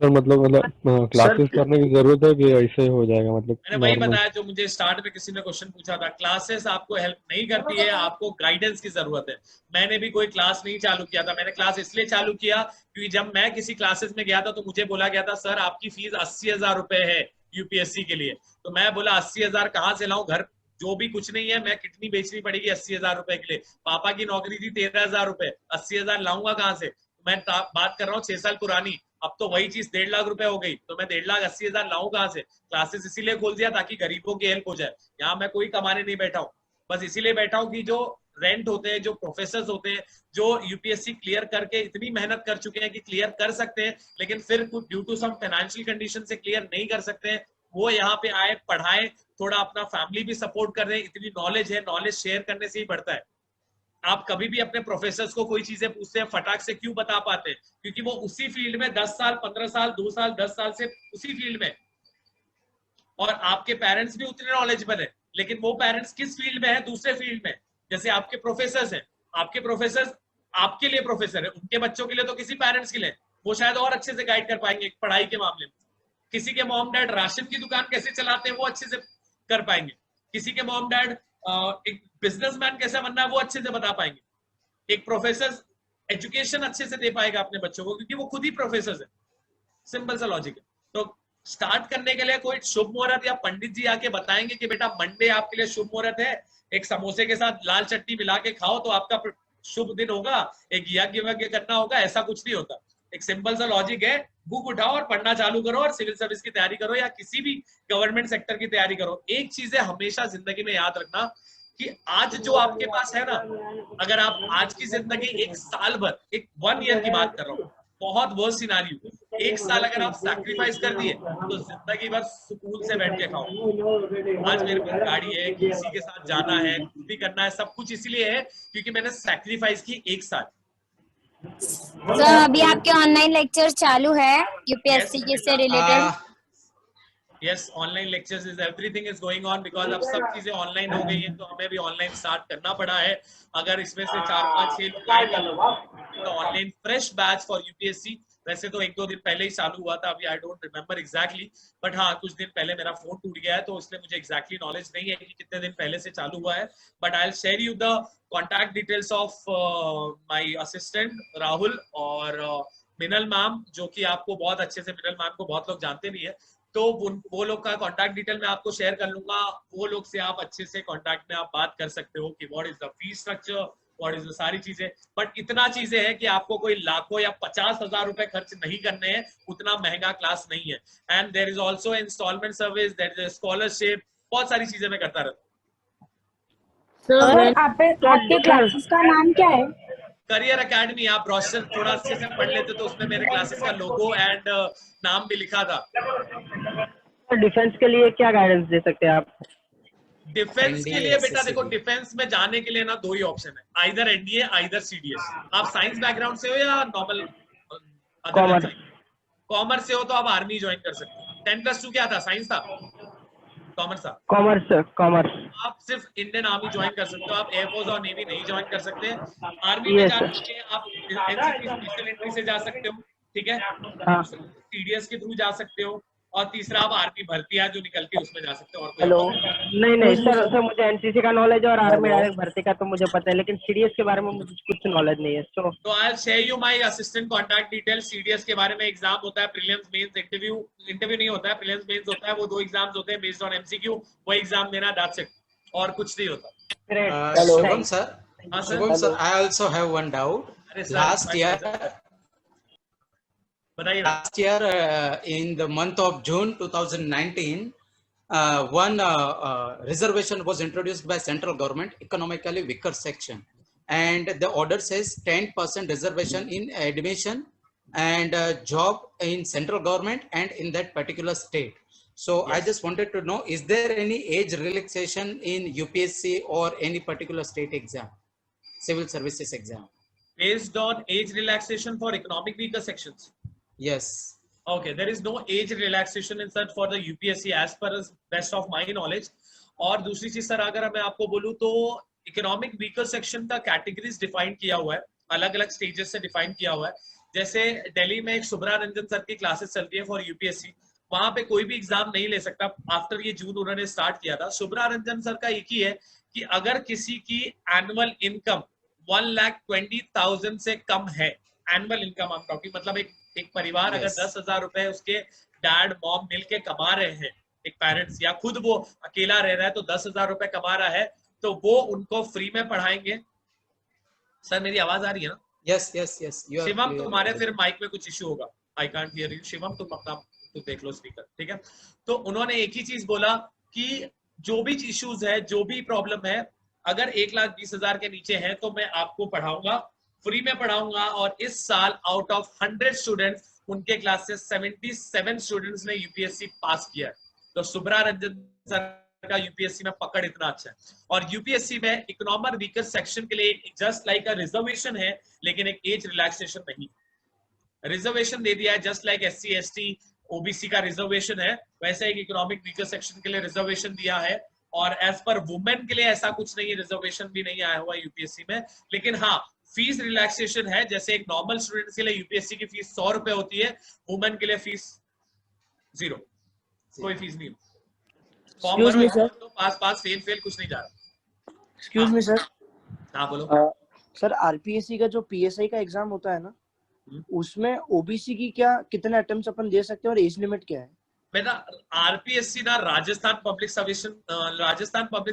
सर मतलब क्लासेस करने की जरूरत है कि ऐसे हो जाएगा? मतलब मैंने वही बताया जो मुझे स्टार्ट में किसी ने क्वेश्चन पूछा था. क्लासेस आपको हेल्प नहीं करती है, आपको गाइडेंस की जरूरत है. मैंने भी कोई क्लास नहीं चालू किया था. मैंने क्लास इसलिए चालू किया क्योंकि जब मैं किसी क्लासेस में गया था तो मुझे बोला गया था सर आपकी फीस 80,000 रुपए है यूपीएससी के लिए. तो मैं बोला 80,000 कहाँ से लाऊं, घर जो भी कुछ नहीं है, मैं किडनी बेचनी पड़ेगी 80,000 रुपए के लिए। पापा की नौकरी थी 13,000 रुपए, 80,000 लाऊंगा कहाँ से? मैं बात कर रहा हूँ 6 साल पुरानी, अब तो वही चीज 1.5 लाख रुपए हो गई, तो मैं 1,80,000 लाऊं कहाँ से? क्लासेस इसीलिए खोल दिया ताकि गरीबों की हेल्प हो जाए। यहाँ मैं कोई कमाने नहीं बैठा हूँ, बस इसीलिए बैठा हूँ कि जो रेंट होते हैं, जो प्रोफेसर होते हैं, जो यूपीएससी क्लियर करके इतनी मेहनत कर चुके हैं कि क्लियर कर सकते हैं, लेकिन फिर due to some financial condition से क्लियर नहीं कर सकते हैं, वो यहाँ पे आए, पढ़ाएं, थोड़ा अपना फैमिली भी सपोर्ट कर रहे हैं। इतनी नॉलेज है, नॉलेज शेयर करने से ही बढ़ता है। आप कभी भी अपने प्रोफेसर्स को कोई चीजें पूछते हैं, फटाक से क्यों बता पाते हैं? क्योंकि वो उसी फील्ड में 10 साल 15 साल 2 साल 10 साल से उसी फील्ड में, और आपके पेरेंट्स भी उतने नॉलेजेबल है, लेकिन वो पेरेंट्स किस फील्ड में है? दूसरे फील्ड में। जैसे आपके प्रोफेसर्स हैं, आपके प्रोफेसर्स आपके लिए प्रोफेसर है, उनके बच्चों के लिए तो किसी पेरेंट्स के लिए वो शायद और अच्छे से गाइड कर पाएंगे पढ़ाई के मामले में। किसी के मॉम डैड राशन की दुकान कैसे चलाते हैं वो अच्छे से कर पाएंगे। किसी के मॉम डैड एक बिजनेसमैन कैसे बनना है वो अच्छे से बता पाएंगे। एक प्रोफेसर एजुकेशन अच्छे से दे पाएगा अपने बच्चों को, क्योंकि वो खुद ही प्रोफेसर है। सिंपल सा लॉजिक है। तो स्टार्ट करने के लिए कोई शुभ मुहूर्त या पंडित जी आके बताएंगे कि बेटा मंडे आपके लिए शुभ मुहूर्त है, एक समोसे के साथ लाल चटनी मिला के खाओ तो आपका शुभ दिन होगा, एक यज्ञ करना होगा, ऐसा कुछ नहीं होता। एक सिंपल सा लॉजिक है, बुक उठाओ और पढ़ना चालू करो और सिविल सर्विस की तैयारी करो या किसी भी गवर्नमेंट सेक्टर की तैयारी करो। एक चीज है हमेशा जिंदगी में याद रखना कि आज जो आपके पास है ना, अगर आप आज की जिंदगी एक साल भर, एक 1 ईयर की बात कर रहा हूँ, बहुत वर्स्ट सिनेरियो, 1 साल अगर आप सैक्रिफाइस कर दिए तो जिंदगी भर सुकून से बैठ के खाओ। आज मेरे पास गाड़ी है, किसी के साथ जाना है, कुछ भी करना है, सब कुछ इसलिए है क्योंकि मैंने सैक्रिफाइस की 1 साल। तो अभी आपके ऑनलाइन लेक्चर चालू है यूपीएससी से related? Yes, online lectures is everything is going on, because अब सब चीजें ऑनलाइन हो गई है, तो हमें भी ऑनलाइन स्टार्ट करना पड़ा है। अगर इसमें से 4-5-6 तो online fresh batch for UPSC, वैसे तो 1-2 दिन पहले ही चालू हुआ था, अभी I don't remember exactly, but हाँ कुछ दिन पहले मेरा फोन टूट गया है तो इसलिए मुझे एग्जैक्टली नॉलेज नहीं है कि कितने दिन पहले से चालू हुआ है। But I will share you the contact details of my assistant Rahul और मिनल मैम, जो कि आपको बहुत अच्छे से, मिनल मैम को बहुत लोग जानते नहीं है, तो वो लोग का कॉन्टैक्ट डिटेल मैं आपको शेयर कर लूंगा। वो लोग से आप अच्छे से कॉन्टैक्ट में आप बात कर सकते हो कि what is the fees structure, what is the सारी चीजें। बट इतना चीजें हैं कि आपको कोई लाखों या 50,000 रुपए खर्च नहीं करने हैं, उतना महंगा क्लास नहीं है। And there is also installment service, there is scholarship, बहुत सारी चीजें मैं करता रहता हूँ। आपके क्लासेस का नाम क्या है? Career academy. आप ब्रोशर थोड़ा अच्छे से पढ़ लेते तो उसमें मेरे क्लासेस का लोगो एंड नाम भी लिखा था। डिफेंस के लिए क्या गाइडेंस दे सकते हैं आप? डिफेंस के लिए बेटा देखो, डिफेंस में जाने के लिए ना 2 ही ऑप्शन है, आइदर एनडीए आइदर सीडीएस। आप साइंस बैकग्राउंड से हो या नॉर्मल कॉमर्स से हो तो आप आर्मी ज्वाइन कर सकते हो। 10+2 क्या था? साइंस था, कॉमर्स था? कॉमर्स। आप सिर्फ इंडियन आर्मी ज्वाइन कर सकते हो, आप एयरफोर्स और नेवी नहीं ज्वाइन कर सकते। आर्मी में जाने के लिए आप एनसीसी स्पेशल एंट्री से जा सकते हो, ठीक है, सीडीएस के थ्रू जा सकते हो, और तीसरा आप आर्मी भर्ती है जो निकलती है उसमें जा सकते हो। और हेलो, नहीं सर मुझे एनसीसी का नॉलेज और आर्मी डायरेक्ट भर्ती का तो मुझे पता है, लेकिन सीडीएस के बारे में मुझे कुछ नॉलेज नहीं है। तो I share you my assistant contact details. CDS के बारे में एग्जाम होता है, प्रीलिम्स मेंस, इंटरव्यू नहीं होता है, प्रीलिम्स मेंस होता है, वो 2 एग्जाम्स होते हैं बेस्ड ऑन एमसीक्यू, वो एग्जाम देना, दैट्स इट, और कुछ नहीं होता। Shubham sir, I also have one doubt. Last year in the month of June 2019, one reservation was introduced by central government, economically weaker section, and the order says 10% reservation in admission and job in central government and in that particular state. So yes. I just wanted to know, is there any age relaxation in UPSC or any particular state exam, civil services exam? Based on age relaxation for economic weaker sections? Yes. Okay, there is no age relaxation in such for the UPSC as per as best of my knowledge. और दूसरी चीज sir अगर मैं आपको बोलूं तो economic weaker section का categories define किया हुआ है, अलग अलग स्टेजेस से डिफाइन किया हुआ है। जैसे दिल्ली में एक शुभ्रा रंजन सर की क्लासेस चलती है फॉर यूपीएससी, वहां पे कोई भी एग्जाम नहीं ले सकता। आफ्टर ये जून उन्होंने स्टार्ट किया था। शुभ्रा रंजन सर का एक ही है कि अगर किसी की एनुअल इनकम 1,20,000 से कम है, एनुअल इनकम आप टॉकिंग, मतलब एक परिवार अगर 10,000 रुपए उसके डैड मॉम मिलके कमा रहे हैं एक पेरेंट्स या खुद वो अकेला रह रहा है तो 10,000 रुपए कमा रहा है, तो वो उनको फ्री में पढ़ाएंगे। सर मेरी आवाज आ रही है ना? Yes yes yes. शिवम तुम्हारे फिर माइक में कुछ इश्यू होगा, I can't hear you. Shivam तुम अपना तो देख लो स्पीकर, ठीक है। तो उन्होंने एक ही चीज बोला कि जो भी इश्यूज है, जो भी प्रॉब्लम है, अगर 1,20,000 के नीचे है तो मैं आपको पढ़ाऊंगा, फ्री में पढ़ाऊंगा। और इस साल आउट ऑफ 100 स्टूडेंट्स उनके क्लास से 77 स्टूडेंट्स ने यूपीएससी पास किया है। तो सुब्रा रंजन सर का यूपीएससी में पकड़ इतना अच्छा है। और यूपीएससी में इकोनॉमिक वीकर सेक्शन के लिए जस्ट लाइक अ रिजर्वेशन है, लेकिन एक एज रिलैक्सेशन नहीं। रिजर्वेशन दे दिया है just like SC ST OBC का रिजर्वेशन है, वैसे एक इकोनॉमिक वीकर सेक्शन के लिए रिजर्वेशन दिया है। और एज पर वुमेन के लिए ऐसा कुछ नहीं है, रिजर्वेशन भी नहीं आया हुआ यूपीएससी में। लेकिन हाँ, फीस रिलैक्सेशन है। जैसे एक नॉर्मल स्टूडेंट के लिए यूपीएससी की फीस 100 रुपए होती है, वुमेन के लिए फीस 0, कोई फीस नहीं। फॉर्म भरो तो पास फेल कुछ नहीं जा रहा। Excuse me sir. हाँ बोलो। सर आरपीएससी का जो पीएसआई का एग्जाम होता है ना, उसमें ओबीसी की क्या कितने अटेम्प्ट्स अपन दे सकते हैं और एज लिमिट क्या है? बेटा आरपीएससी ना राजस्थान पब्लिक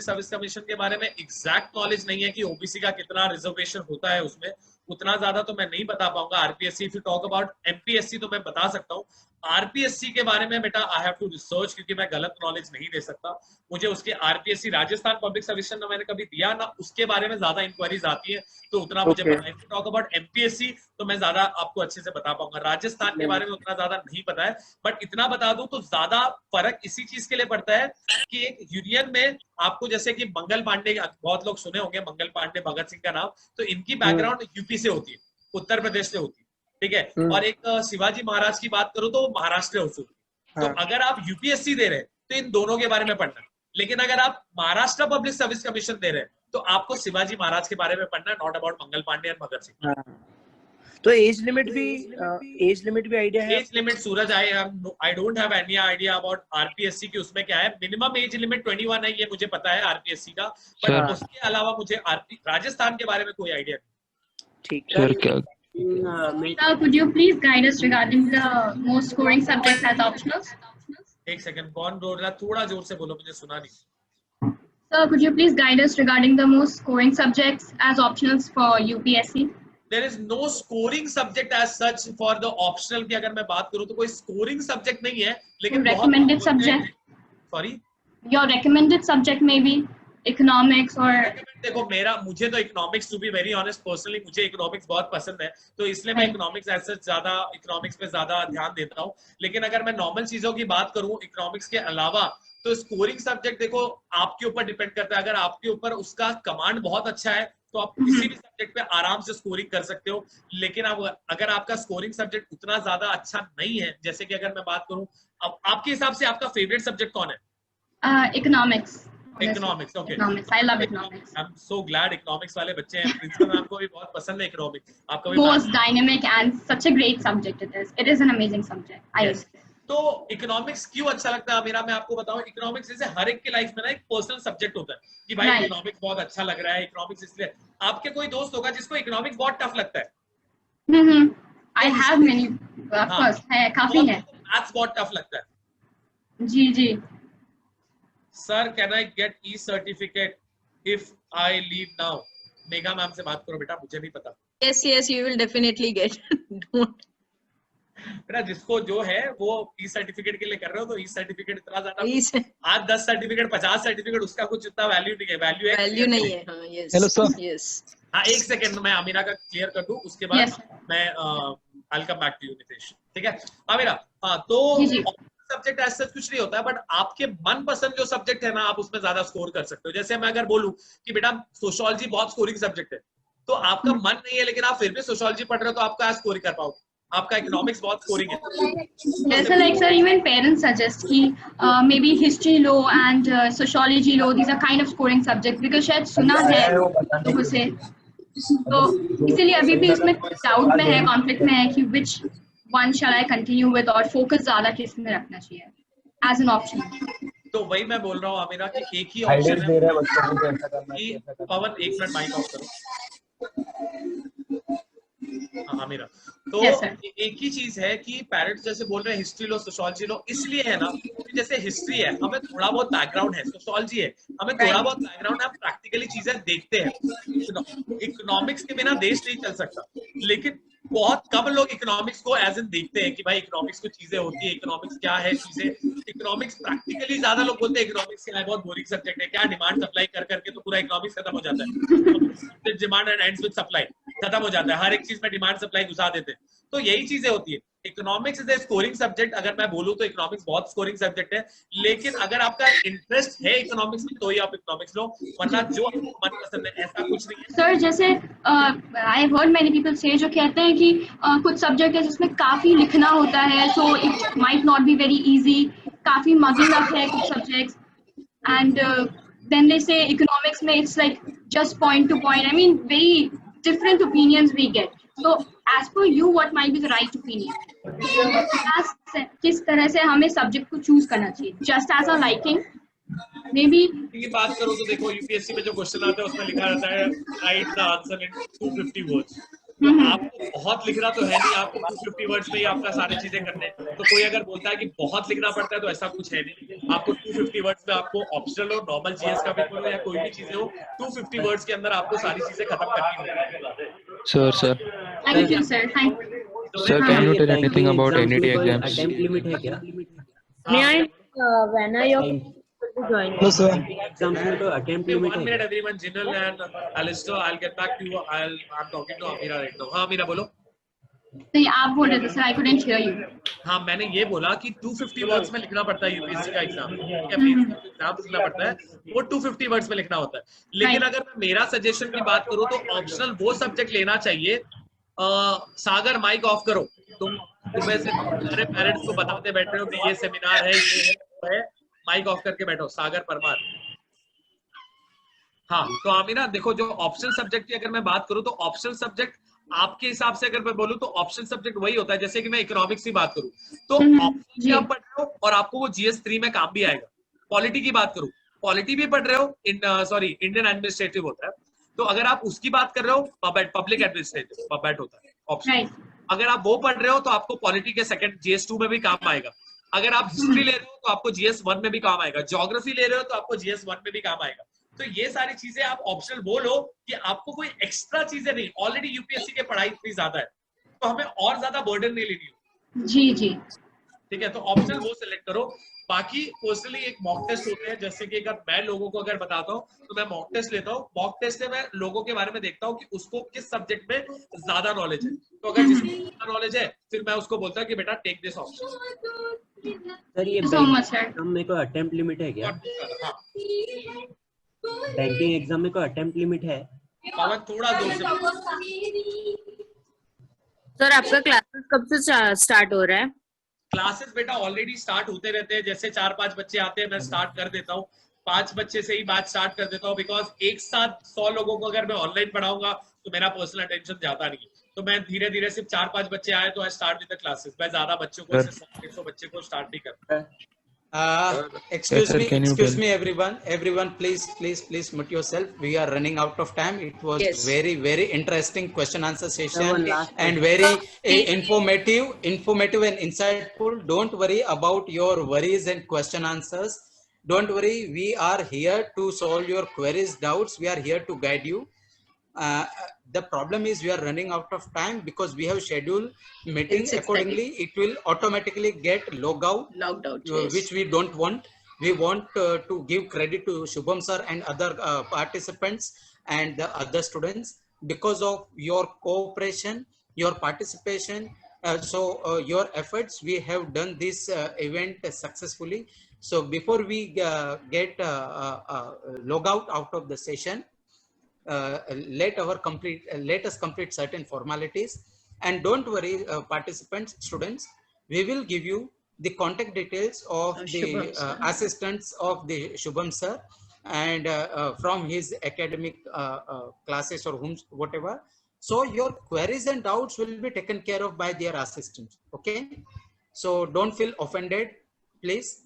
सर्विस कमीशन के बारे में एग्जैक्ट नॉलेज नहीं है कि ओबीसी का कितना रिजर्वेशन होता है उसमें, उतना ज्यादा तो मैं नहीं बता पाऊंगा। RPSC if you talk about MPSC तो मैं बता सकता हूँ। आरपीएससी के बारे में बेटा आई हैव टू रिसर्च, क्योंकि मैं गलत नॉलेज नहीं दे सकता। मुझे उसके आरपीएससी राजस्थान पब्लिक सर्विस ना मैंने कभी दिया ना, उसके बारे में ज्यादा इंक्वायरीज आती है, तो उतना मुझे पता है। If you talk about MPSC तो मैं ज्यादा आपको अच्छे से बता पाऊंगा। राजस्थान के बारे में उतना ज्यादा नहीं पता है, बट इतना बता दूं तो ज्यादा फर्क इसी चीज के लिए पड़ता है कि एक यूनियन में आपको, जैसे कि मंगल पांडे, बहुत लोग सुने होंगे मंगल पांडे, भगत सिंह का नाम, तो इनकी बैकग्राउंड यूपी से होती है, उत्तर प्रदेश से होती है, ठीक है। और एक शिवाजी महाराज की बात करो तो महाराष्ट्र से होती है। तो अगर आप यूपीएससी दे रहे हैं तो इन दोनों के बारे में पढ़ना है, लेकिन अगर आप महाराष्ट्र पब्लिक सर्विस कमीशन दे रहे हैं तो आपको शिवाजी महाराज के बारे में पढ़ना है, नॉट अबाउट मंगल पांडे और भगत सिंह। तो एज लिमिट भी आइडिया है? Age limit Suraj I don't have any idea about RPSC की, उसमें क्या है। मिनिमम एज लिमिट 21 है, ये मुझे पता है आरपीएससी का, बट उसके अलावा मुझे राजस्थान के बारे में कोई आइडिया नहीं। ठीक है। Could you please guide us regarding the most scoring subjects as optionals? एक सेकंड, कौन बोल रहा है? थोड़ा जोर से बोलो, मुझे सुना नहीं। Sir, could you please guide us regarding the most scoring subjects as optionals for UPSC? There is no scoring subject as such for the optional की अगर मैं बात करूं तो कोई scoring subject नहीं है, लेकिन recommended subject. Sorry? Your recommended subject may be economics. और देखो मुझे तो economics, to be very honest personally मुझे इकोनॉमिक्स बहुत पसंद है, तो इसलिए मैं इकोनॉमिक्स इकोनॉमिक्स पे ज्यादा ध्यान देता हूँ। लेकिन अगर मैं नॉर्मल चीजों की बात करूँ इकोनॉमिक्स के अलावा, तो स्कोरिंग सब्जेक्ट देखो आपके ऊपर डिपेंड करता है। अगर आपके ऊपर उसका कमांड बहुत अच्छा है तो आप किसी भी सब्जेक्ट पे आराम से स्कोरिंग कर सकते हो। लेकिन अगर आपका स्कोरिंग सब्जेक्ट उतना ज्यादा अच्छा नहीं है, जैसे कि अगर मैं बात करूँ, अब आपके हिसाब से आपका फेवरेट सब्जेक्ट कौन है? Economics. Economics, okay. Economics, I love economics. I'm so glad economics वाले बच्चे हैं। प्रिंसिपल मैम को भी बहुत पसंद है इकोनॉमिक्स। आपका भी most dynamic and such a great subject it is an amazing subject. Yes. तो इकोनॉमिक्स क्यों अच्छा लगता है मेरा, मैं आपको बताऊं। इकोनॉमिक्स जैसे हर एक के लाइफ में ना एक पर्सनल सब्जेक्ट होता है कि भाई इकोनॉमिक्स बहुत अच्छा लग रहा है, इकोनॉमिक्स इसलिए। आपके कोई दोस्त होगा जिसको इकोनॉमिक्स बहुत टफ लगता है। I have many, of course, है, काफी है। मैथ्स बहुत टफ लगता है। जी जी। Sir can I get e certificate if I leave now? Megha ma'am से बात करो बेटा, मुझे नहीं पता। yes you will definitely get don't बेटा जिसको जो है वो ई सर्टिफिकेट के लिए कर रहे हो, तो ई सर्टिफिकेट इतना ज्यादा, आज 10 सर्टिफिकेट 50 सर्टिफिकेट, उसका कुछ इतना वैल्यू नहीं है। वैल्यू नहीं है। हाँ, yes. Hello sir. yes. हाँ, एक सेकंड मैं अमीरा का क्लियर कर दूं, उसके बाद मैं I'll come back to you Nitesh, ठीक है अमीरा? हाँ, तो सब्जेक्ट ऐसा कुछ नहीं होता है, बट आपके मनपसंद जो सब्जेक्ट है ना, आप उसमें ज्यादा स्कोर कर सकते हो। जैसे मैं अगर बोलूं कि बेटा सोशियोलॉजी बहुत स्कोरिंग सब्जेक्ट है, तो आपका मन नहीं है लेकिन आप फिर भी सोशियोलॉजी पढ़ रहे हो, तो आप क्या स्कोर कर पाओगे? आपका इकोनॉमिक्स बहुत स्कोरिंग है। जैसे like sir even parents suggest कि मे बी हिस्ट्री लो एंड सोशियोलॉजी लो, these are kind of scoring subject, because शायद सुना है लोगों से, तो इसीलिए अभी भी उसमें डाउट में है, कॉन्फ्लिक्ट में है कि which one shall I continue with, और फोकस ज्यादा किस में रखना चाहिए एज एन ऑप्शन। तो वही मैं बोल रहा हूँ अमीरा कि एक ही ऑप्शन है कि पवन, एक मिनट माइक ऑफ करो। हाँ मेरा तो एक ही चीज है कि पेरेंट्स जैसे बोल रहे हैं हिस्ट्री लो सोशियोलॉजी लो, इसलिए है ना जैसे हिस्ट्री है, हमें थोड़ा बहुत बैकग्राउंड है, सोशियोलॉजी है, हमें थोड़ा बहुत बैकग्राउंड है, हम प्रैक्टिकली चीजें देखते हैं। इकोनॉमिक्स के बिना देश नहीं चल सकता, लेकिन बहुत कम लोग इकोनॉमिक्स को एज इन देखते हैं कि भाई इकोनॉमिक्स को चीजें होती है, इकोनॉमिक्स क्या है चीजें। इकोनॉमिक्स प्रैक्टिकली ज्यादा लोग बोलते हैं इकोनॉमिक्स क्या है, बहुत बोरिंग सब्जेक्ट है, क्या डिमांड सप्लाई कर करके तो पूरा इकोनॉमिक्स खत्म हो जाता है। Demand and ends with supply खत्म हो जाता है, हर एक चीज में डिमांड सप्लाई घुसा देते हैं। तो यही चीजें होती है। Economics is a scoring subject, अगर मैं बोलूं तो इकोनॉमिक्स बहुत स्कोरिंग सब्जेक्ट है, लेकिन अगर आपका इंटरेस्ट है इकोनॉमिक्स में तो ही आप इकोनॉमिक्स लो, वरना जो आपको मनपसंद है ऐसा कुछ नहीं है। सर जैसे आई हर्ड मैनी पीपल से जो कहते हैं कि कुछ सब्जेक्ट है जिसमें काफी लिखना होता है, so it might not be very easy, काफी मगिंग अप है कुछ subjects, and then they say economics में it's like just point to point, I mean very different opinions we get. So as per you, what might be the right opinion? किस तरह से हमें subject को choose करना चाहिए? Just as a liking, maybe. की बात करो तो देखो यूपीएससी में जो क्वेश्चन आता है उसमें लिखा रहता है right the answer in 250 words. तो आपको बहुत लिखना तो है नहीं, आपको 250 वर्ड्स में ही आपका सारी चीजें करने। तो कोई अगर बोलता है कि बहुत लिखना पड़ता है तो ऐसा कुछ है नहीं, आपको 250 वर्ड्स में आपको ऑप्शनल हो, नॉर्मल जीएस का पेपर हो या कोई भी चीजें हो, 250 वर्ड्स के अंदर आपको सारी चीजें खत्म करनी होगी। Sir. Thank you, sir. Thank you. Sir, can you tell anything about NET exams? Attempt limit है क्या? May I when are your joining? No, sir. Exams में तो अटेम्प्ट लिमिट है। 1 minute everyone, Jinal and Alistair, I'll get back to you. I'm talking to Amira right now. हाँ अमीरा बोलो। नहीं आप बोल रहे थे sir, I couldn't hear you. हाँ मैंने ये बोला कि 250 वर्ड्स में लिखना पड़ता है यूपीएससी का एग्जाम, एग्जाम लिखना पड़ता है वो 250 वर्ड्स में लिखना होता है। लेकिन अगर मैं मेरा सजेशन की बात करूँ तो ऑप्शनल वो सब्जेक्ट लेना चाहिए। सागर माइक ऑफ करो, तुम सुबह से सारे पेरेंट्स को बताते बैठ रहे हो कि ये सेमिनार है, ये है, माइक ऑफ करके बैठो। सागर परमार। हाँ तो आमीना देखो, जो ऑप्शनल सब्जेक्ट की अगर मैं बात करूँ तो ऑप्शनल सब्जेक्ट आपके हिसाब से अगर मैं बोलूं तो ऑप्शनल सब्जेक्ट वही होता है, जैसे कि मैं इकोनॉमिक्स की बात करूं तो ऑप्शनल आप पढ़ रहे हो और आपको वो जीएस 3 में काम भी आएगा। पॉलिटी की बात करूं, पॉलिटी भी पढ़ रहे हो, इंडियन एडमिनिस्ट्रेटिव होता है, तो अगर आप उसकी बात कर रहे हो पब्लिक एडमिनिस्ट्रेटिव पबैट होता है ऑप्शन। अगर आप वो पढ़ रहे हो तो आपको पॉलिटी के सेकंड जीएस 2 में भी काम आएगा। अगर आप हिस्ट्री ले रहे हो तो आपको जीएस 1 में भी काम आएगा। ज्योग्राफी ले रहे हो तो आपको जीएस 1 में भी काम आएगा। तो ये सारी चीजें आप ऑप्शनल बोलो कि आपको कोई एक्स्ट्रा चीजें नहीं, ऑलरेडी यूपीएससी की पढ़ाई इतनी ज्यादा है तो हमें और ज्यादा बर्डन नहीं लेनी हो। जी जी ठीक है, तो ऑप्शनल वो सिलेक्ट करो। बाकी पर्सनली एक मॉक टेस्ट होते हैं, जैसे कि अगर मैं लोगों को अगर बताता हूँ तो मैं मॉक टेस्ट लेता हूँ। मॉक टेस्ट से मैं लोगों के बारे में देखता हूँ कि उसको किस सब्जेक्ट में ज्यादा नॉलेज है। तो अगर जिसको ज्यादा नॉलेज है फिर मैं उसको बोलता हूँ कि बेटा टेक दिस ऑप्शन। सर ये एग्जाम में कोई अटेम्प्ट लिमिट है क्या? बैंकिंग एग्जाम में कोई अटेम्प्ट लिमिट है? थोड़ा दूर से। सर आपका क्लासेस कब से स्टार्ट हो रहा है? क्लासेस बेटा ऑलरेडी स्टार्ट होते रहते हैं, जैसे 4-5 बच्चे आते हैं मैं स्टार्ट कर देता हूँ। 5 बच्चे से ही बात स्टार्ट कर देता हूँ, बिकॉज एक साथ 100 लोगों को अगर मैं ऑनलाइन पढ़ाऊंगा तो मेरा पर्सनल अटेंशन जाता नहीं। तो मैं धीरे धीरे सिर्फ 4-5 बच्चे आए तो I start with the classes. मैं ज्यादा बच्चों को 100 बच्चे को स्टार्ट नहीं करता। excuse me everyone please mute yourself. We are running out of time. It was very interesting question answer session and very informative and insightful. Don't worry about your worries and question answers. Don't worry, we are here to solve your queries, doubts. We are here to guide you. The problem is we are running out of time because we have scheduled meeting accordingly. It will automatically get logged out, yes. Which we don't want. We want to give credit to Shubham sir and other participants and the other students because of your cooperation, your participation. Your efforts, we have done this event successfully. So before we get log out of the session, let us complete certain formalities, and don't worry, participants, students, we will give you the contact details of the assistants of the Shubham sir and from his academic classes or whatever. So your queries and doubts will be taken care of by their assistants. Okay, so don't feel offended, please.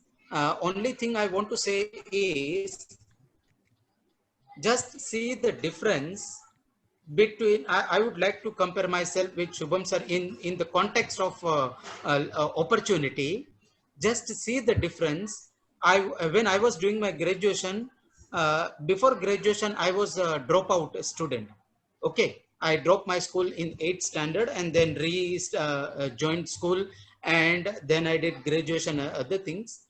Only thing I want to say is just see the difference between. I would like to compare myself with Shubham sir in the context of opportunity. just see the difference. When I was doing my graduation, before graduation, I was a dropout student. Okay, I dropped my school in 8th standard and then joined school, and then I did graduation and other things.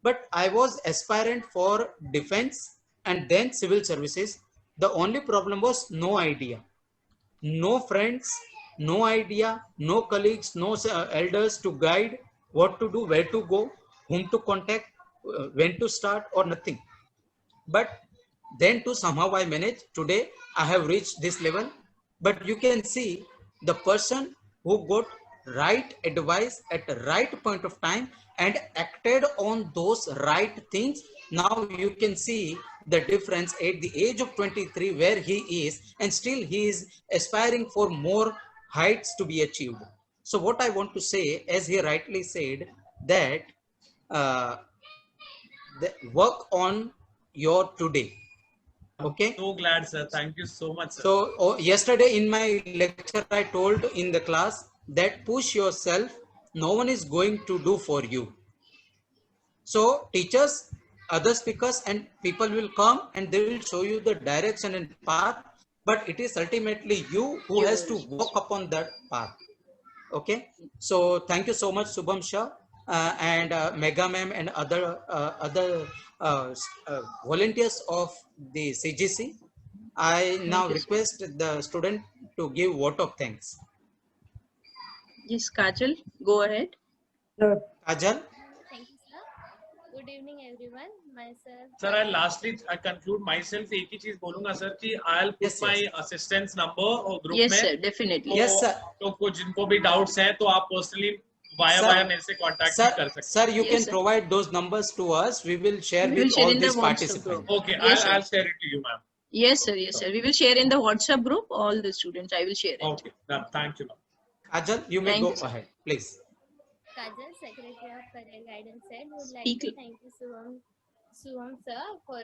But I was aspirant for defense and then civil services. The only problem was no idea, no friends, no idea, no colleagues, no elders to guide what to do, where to go, whom to contact, when to start, or nothing. But then too somehow I managed. Today I have reached this level. But you can see the person who got right advice at the right point of time and acted on those right things. Now you can see the difference at the age of 23 where he is, and still he is aspiring for more heights to be achieved. So what I want to say, as he rightly said, that work on your today. Okay. So glad, sir. Thank you so much, sir. So yesterday in my lecture, I told in the class that push yourself. No one is going to do for you. So teachers, other speakers and people will come and they will show you the direction and path, but it is ultimately you who has to walk upon that path. Okay. So thank you so much, Subham Shah and Megha ma'am and other volunteers of the CGC. I now request the student to give vote of thanks. Yes, Kajal, go ahead. Kajal. Thank you, sir. Good evening, everyone. Myself. Sir, I conclude myself. एक ही चीज बोलूँगा sir कि I'll put my assistant's number और group Yes, में. sir, definitely. Yes, sir. तो कुछ जिनको भी doubts हैं तो आप personally via मेरे से contact कर सकते हैं. Sir, you can provide those numbers to us. We will share with all these participants. Okay, Yes, I'll sir. share it to you, ma'am. Yes, sir. Yes, sir. We will share in the WhatsApp group. All the students, I will share it. Okay, thank you, ma'am. Kajal, you may Thank go you, sir. ahead, please. Kajal, Secretary of Career Guidance Cell, would like Speak. to thank you, Subham sir, for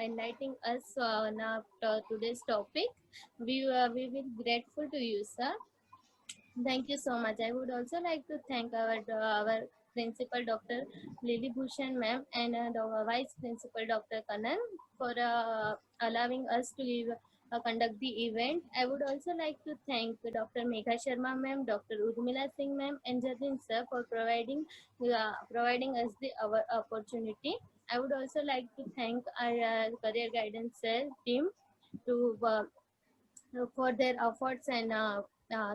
enlightening us on today's topic. We will be grateful to you, sir. Thank you so much. I would also like to thank our principal, Dr. Lily Bhushan ma'am, and the vice principal, Dr. Kanan, for allowing us to conduct the event. I would also like to thank Dr. Megha Sharma ma'am, Dr. Urmila Singh ma'am, and Jatin sir for providing us the opportunity. I would also like to thank our career guidance cell team for their efforts and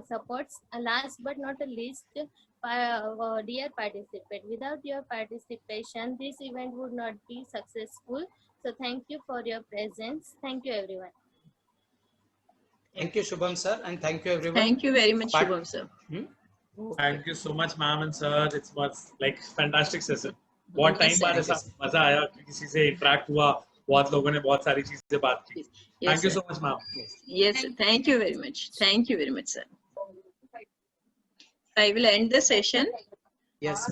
supports. Last but not the least, dear participant, without your participation, this event would not be successful. So thank you for your presence. Thank you, everyone. Thank you, Shubham sir, and thank you everyone. Thank you very much, Shubham sir. Thank you so much, ma'am and sir. It was like fantastic session. बहुत time बाद ऐसा मजा आया कि किसी से interact हुआ, बहुत लोगों ने बहुत सारी चीजें बात की. Thank you so much, ma'am. Yes, sir. Thank you very much. Thank you very much, sir. I will end the session. Yes.